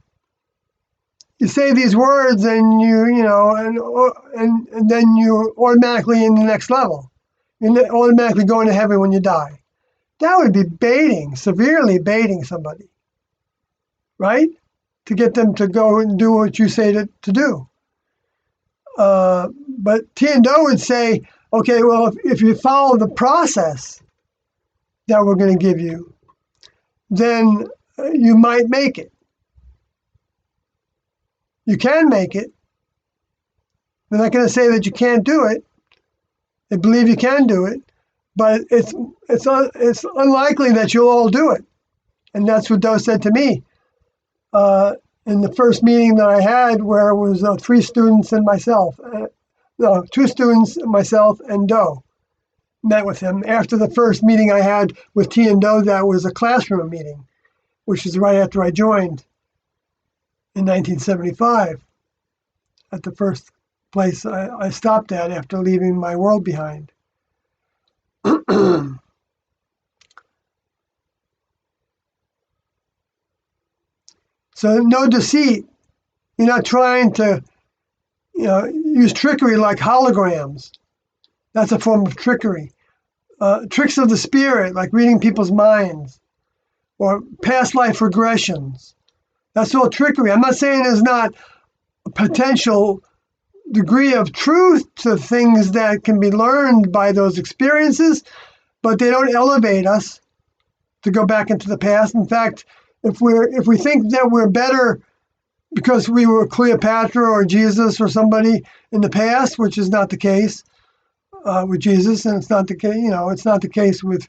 say these words and and then you're automatically in the next level. You're automatically going to heaven when you die. That would be baiting, severely baiting somebody, right? To get them to go and do what you say to do. But Tiendo would say, okay, well, if you follow the process that we're going to give you, then you might make it. You can make it. They're not going to say that you can't do it. They believe you can do it, but it's unlikely that you'll all do it. And that's what Do said to me in the first meeting that I had, where it was 3 students and myself. 2 students, myself, and Do. Met with him after the first meeting I had with T and Do. That was a classroom meeting, which is right after I joined in 1975 at the first place I stopped at after leaving my world behind. So no deceit. You're not trying to use trickery like holograms. That's a form of trickery. Tricks of the spirit, like reading people's minds, or past life regressions. That's all trickery. I'm not saying there's not a potential degree of truth to things that can be learned by those experiences, but they don't elevate us to go back into the past. In fact, if we think that we're better because we were Cleopatra or Jesus or somebody in the past, which is not the case with Jesus, and it's not the case. It's not the case with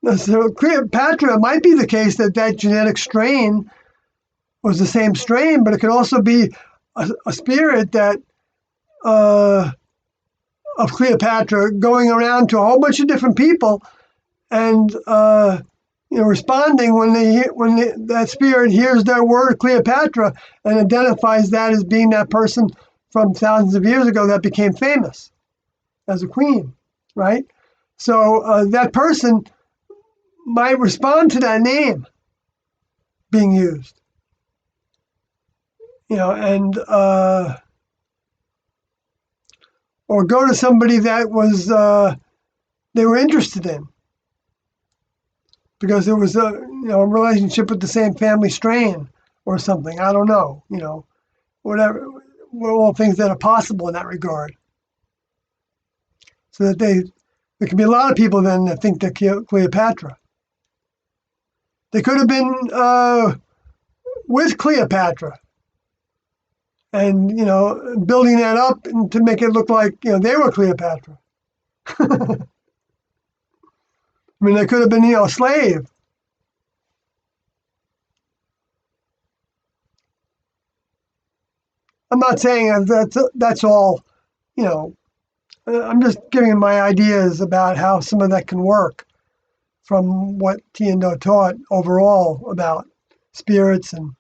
Cleopatra. It might be the case that genetic strain was the same strain, but it could also be a spirit that of Cleopatra going around to a whole bunch of different people and responding when that spirit hears their word Cleopatra and identifies that as being that person from thousands of years ago that became famous as a queen, right? So that person might respond to that name being used, and or go to somebody that was they were interested in because there was a relationship with the same family strain or something. I don't know, whatever, all things that are possible in that regard. So that there could be a lot of people then that think they're Cleopatra. They could have been with Cleopatra and, building that up and to make it look like, they were Cleopatra. I mean, they could have been, a slave. I'm not saying that's all, I'm just giving my ideas about how some of that can work from what Tiendo taught overall about spirits and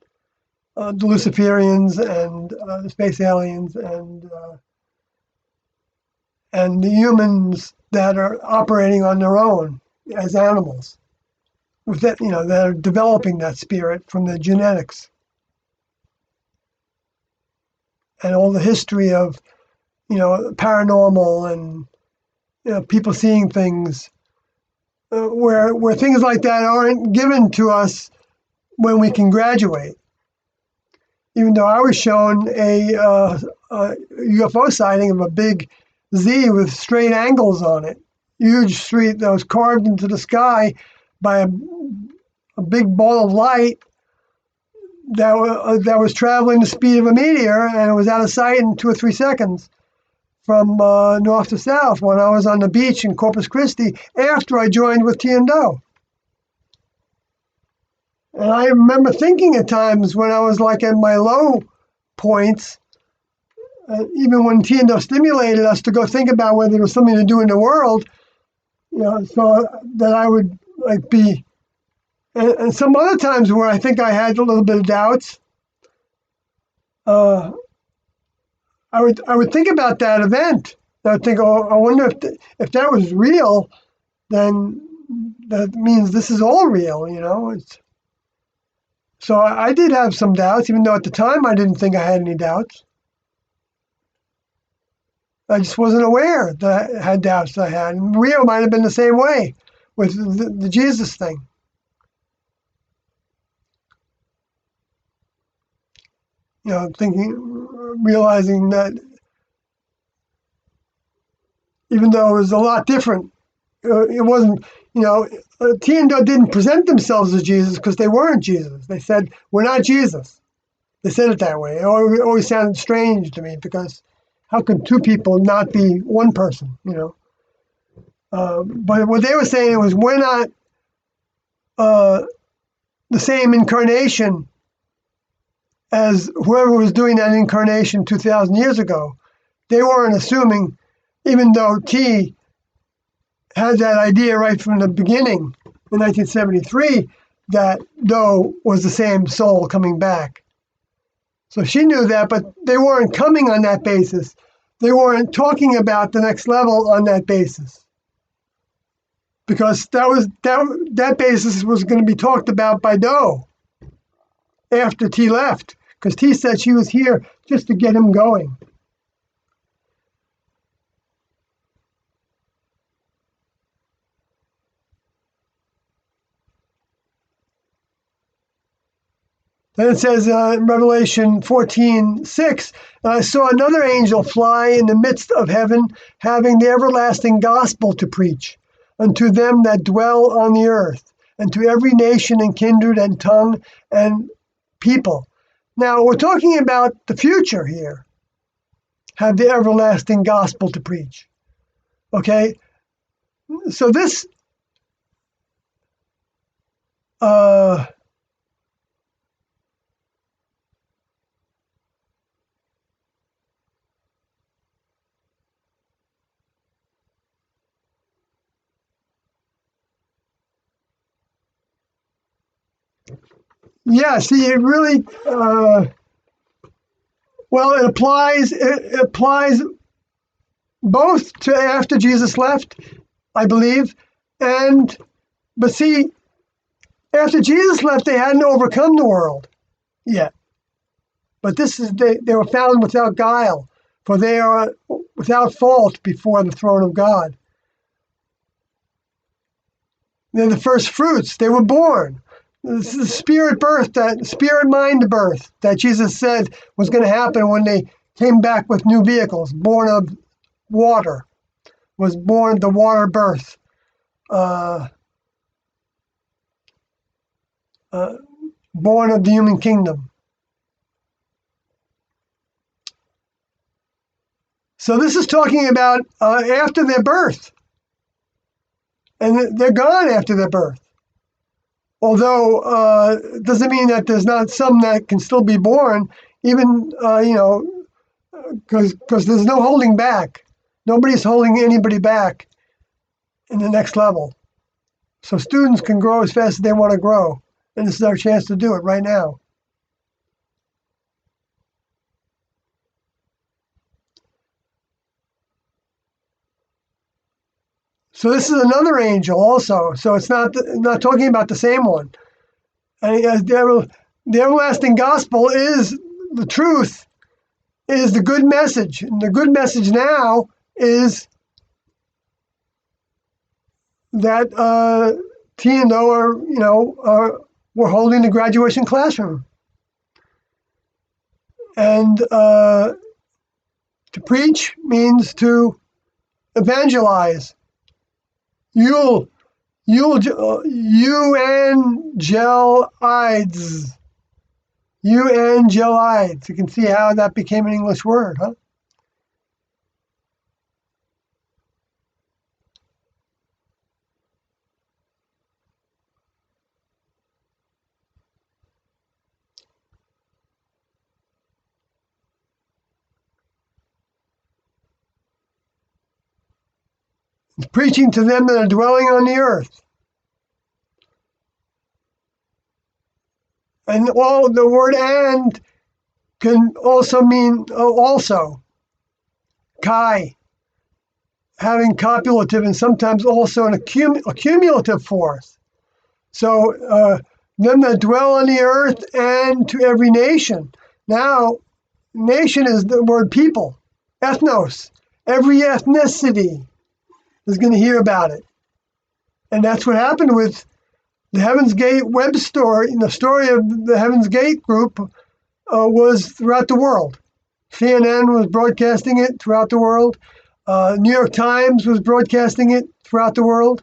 the Luciferians and the space aliens and the humans that are operating on their own as animals, with that, that are developing that spirit from the genetics and all the history of, paranormal and people seeing things where things like that aren't given to us when we can graduate. Even though I was shown a UFO sighting of a big Z with straight angles on it, huge street that was carved into the sky by a big ball of light that was traveling the speed of a meteor, and it was out of sight in 2 or 3 seconds from north to south when I was on the beach in Corpus Christi after I joined with Tiendo. And I remember thinking at times when I was like at my low points, even when Tiendo stimulated us to go think about whether there was something to do in the world, so that I would like be, and some other times where I think I had a little bit of doubts, I would think about that event. I would think, oh, I wonder if that was real, then that means this is all real, So I did have some doubts, even though at the time I didn't think I had any doubts. I just wasn't aware that I had doubts that I had. And Rio might have been the same way with the Jesus thing. Realizing that even though it was a lot different, it wasn't, Tiendo didn't present themselves as Jesus because they weren't Jesus. They said, we're not Jesus. They said it that way. It always sounded strange to me because how can two people not be one person, But what they were saying was, we're not the same incarnation as whoever was doing that incarnation 2,000 years ago. They weren't assuming, even though T had that idea right from the beginning in 1973, that Do was the same soul coming back. So she knew that, but they weren't coming on that basis. They weren't talking about the next level on that basis. Because that basis was going to be talked about by Do after T left. Because T said she was here just to get him going. Then it says in Revelation 14:6, and I saw another angel fly in the midst of heaven, having the everlasting gospel to preach unto them that dwell on the earth, and to every nation and kindred and tongue and people. Now, we're talking about the future here. Have the everlasting gospel to preach. Okay? So this yeah, see, it really it applies both to after Jesus left, I believe, but see, After Jesus left, they hadn't overcome the world yet. But this is they were found without guile, for they are without fault before the throne of God. They're the first fruits. They were born. This is the spirit birth, that spirit mind birth that Jesus said was going to happen when they came back with new vehicles, born of water, was born the water birth. Born of the human kingdom. So this is talking about after their birth. And they're gone after their birth. Although it doesn't mean that there's not some that can still be born, even, because there's no holding back. Nobody's holding anybody back in the next level. So students can grow as fast as they want to grow. And this is our chance to do it right now. So this is another angel also. So it's not talking about the same one. And the everlasting gospel is the truth, is the good message. And the good message now is that T and O we're holding the graduation classroom. And to preach means to evangelize. Evangelides. You can see how that became an English word, huh? It's preaching to them that are dwelling on the earth. And all the word "and" can also mean also. Kai, having copulative and sometimes also an accumulative force. So them that dwell on the earth and to every nation. Now, nation is the word people, ethnos. Every ethnicity is going to hear about it. And that's what happened with the Heaven's Gate web story. The story of the Heaven's Gate group was throughout the world. CNN was broadcasting it throughout the world. New York Times was broadcasting it throughout the world.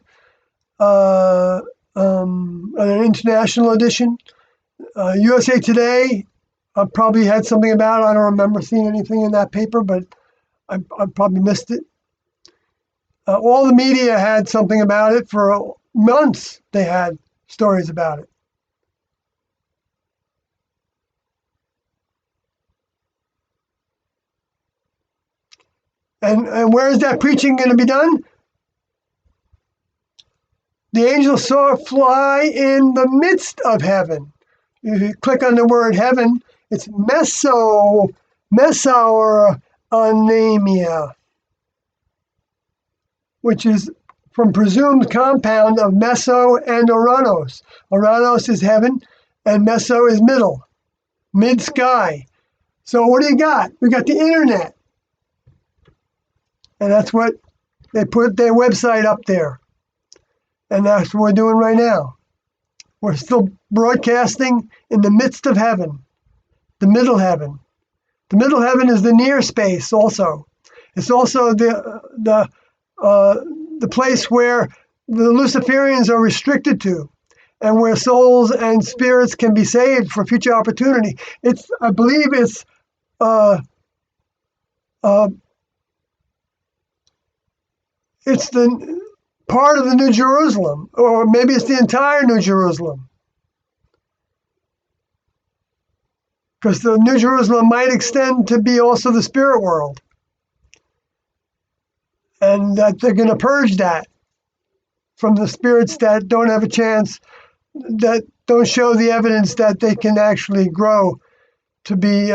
An international edition. USA Today probably had something about it. I don't remember seeing anything in that paper, but I probably missed it. All the media had something about it for months. They had stories about it. And where is that preaching going to be done? The angel saw it fly in the midst of heaven. If you click on the word heaven, it's mesoanemia, which is from presumed compound of meso and Oranos. Oranos is heaven, and meso is middle, mid-sky. So what do you got? We got the internet. And that's what they put their website up there. And that's what we're doing right now. We're still broadcasting in the midst of heaven, the middle heaven. The middle heaven is the near space also. It's also the place where the Luciferians are restricted to, and where souls and spirits can be saved for future opportunity. I believe it's the part of the New Jerusalem, or maybe it's the entire New Jerusalem. Because the New Jerusalem might extend to be also the spirit world. And that they're going to purge that from the spirits that don't have a chance, that don't show the evidence that they can actually grow to be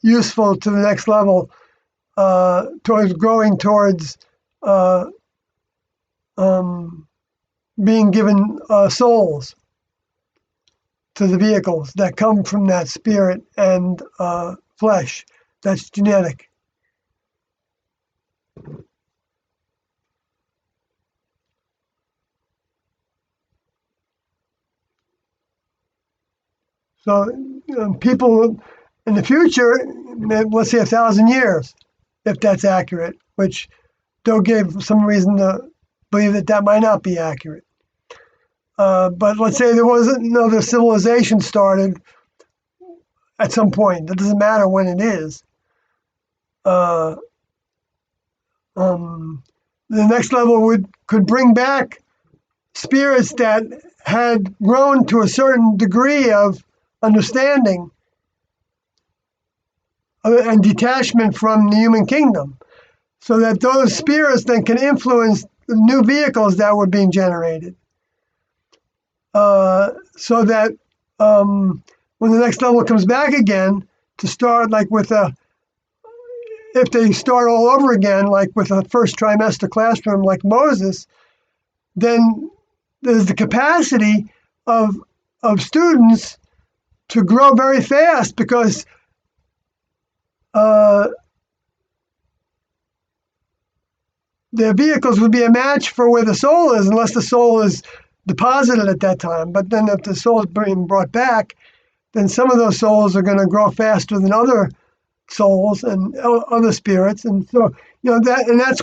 useful to the next level, towards growing towards being given souls. to the vehicles that come from that spirit and flesh. That's genetic. So people in the future, let's say 1,000 years, if that's accurate, which Doe gave some reason to believe that that might not be accurate. But let's say there was another civilization started at some point. It doesn't matter when it is. Uh, the next level could bring back spirits that had grown to a certain degree of understanding and detachment from the human kingdom, so that those spirits then can influence the new vehicles that were being generated. So that when the next level comes back again, to start like with if they start all over again, like with a first trimester classroom like Moses, then there's the capacity of students to grow very fast, because their vehicles would be a match for where the soul is, unless the soul is deposited at that time. But then if the soul is being brought back, then some of those souls are going to grow faster than other souls and other spirits. And so, that's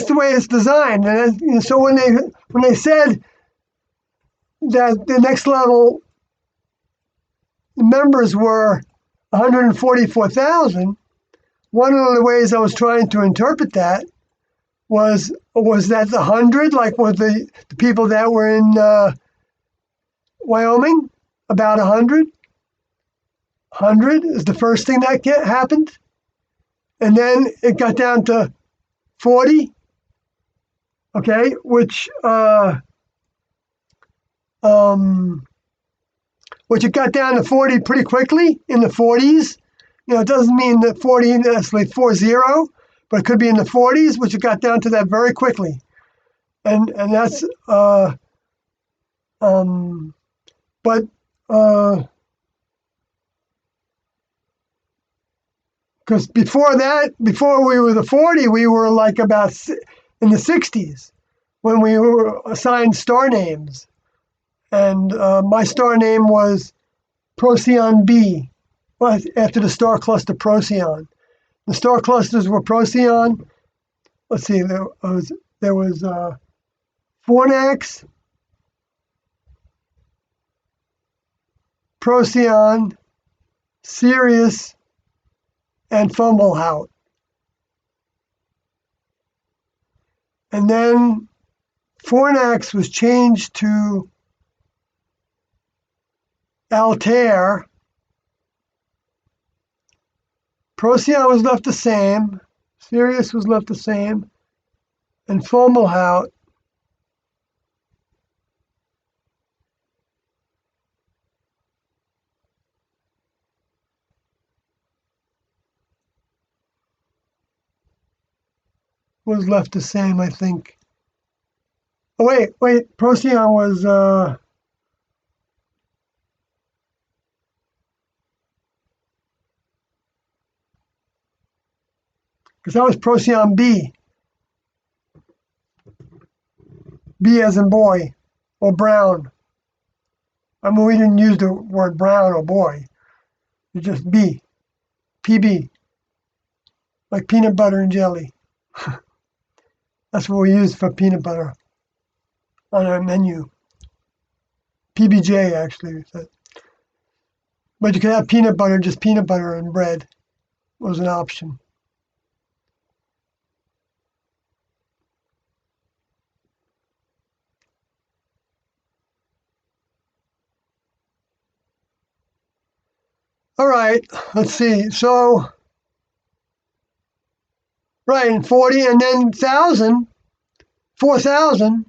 the way it's designed. And so when they said that the next level members were 144,000, one of the ways I was trying to interpret that was that the 100, like with the people that were in Wyoming, about 100. 100 is the first thing that happened, and then it got down to 40. Okay, which it got down to 40 pretty quickly in the 40s. It doesn't mean that 40 necessarily 40, but it could be in the 40s, which it got down to that very quickly. And that's but because before we were the 40, we were like about in the 60s when we were assigned star names. And my star name was Procyon B, after the star cluster Procyon. The star clusters were Procyon. Let's see, there was Fornax, Procyon, Sirius, and Fomalhaut. And then Fornax was changed to Altair. Procyon was left the same, Sirius was left the same, and Fomalhaut was left the same, I think. Oh, wait, Procyon was because that was Procyon B. B as in boy, or brown. I mean, we didn't use the word brown or boy. It's just B, PB, like peanut butter and jelly. That's what we use for peanut butter on our menu. PBJ, actually. But you can have peanut butter, just peanut butter and bread was an option. All right, let's see. So, right, and 40, and then 1,000, 4,000.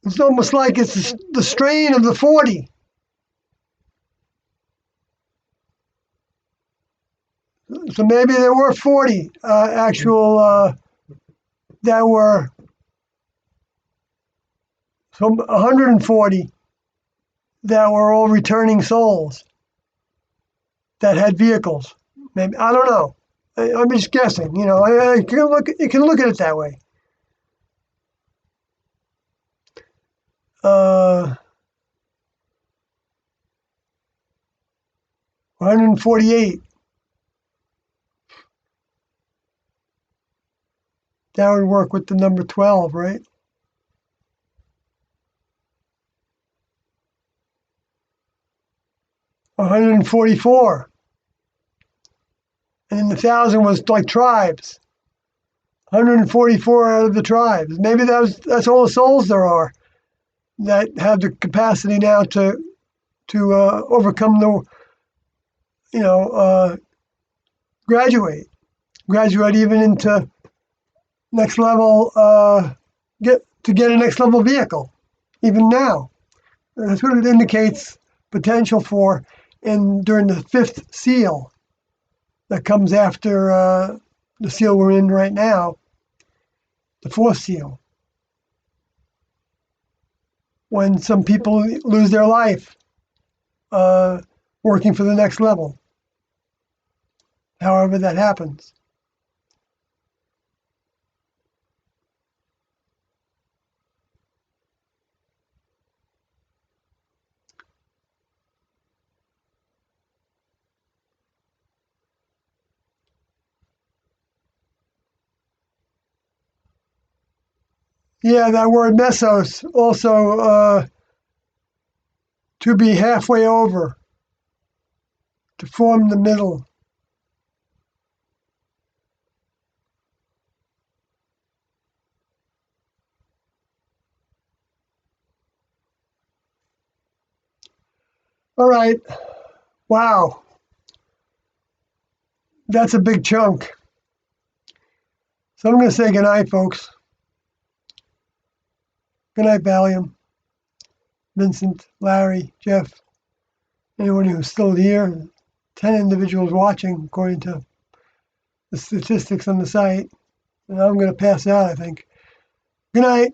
It's almost like it's the strain of the 40. So maybe there were 40 actual that were So 140 that were all returning souls that had vehicles. Maybe I don't know. I'm just guessing. You know, you can look at it that way. 148. That would work with the number 12, right? 144. And then the 1,000 was like tribes. 144 out of the tribes. Maybe that's all the souls there are that have the capacity now to overcome the, graduate even into next level, get a next level vehicle, even now. That's what it indicates potential for during the fifth seal that comes after the seal we're in right now, the fourth seal. When some people lose their life working for the next level, however that happens. Yeah, that word mesos also to be halfway over, to form the middle. All right. Wow. That's a big chunk. So I'm going to say goodnight, folks. Good night, Valium, Vincent, Larry, Jeff, anyone who's still here. 10 individuals watching, according to the statistics on the site. And I'm going to pass out, I think. Good night.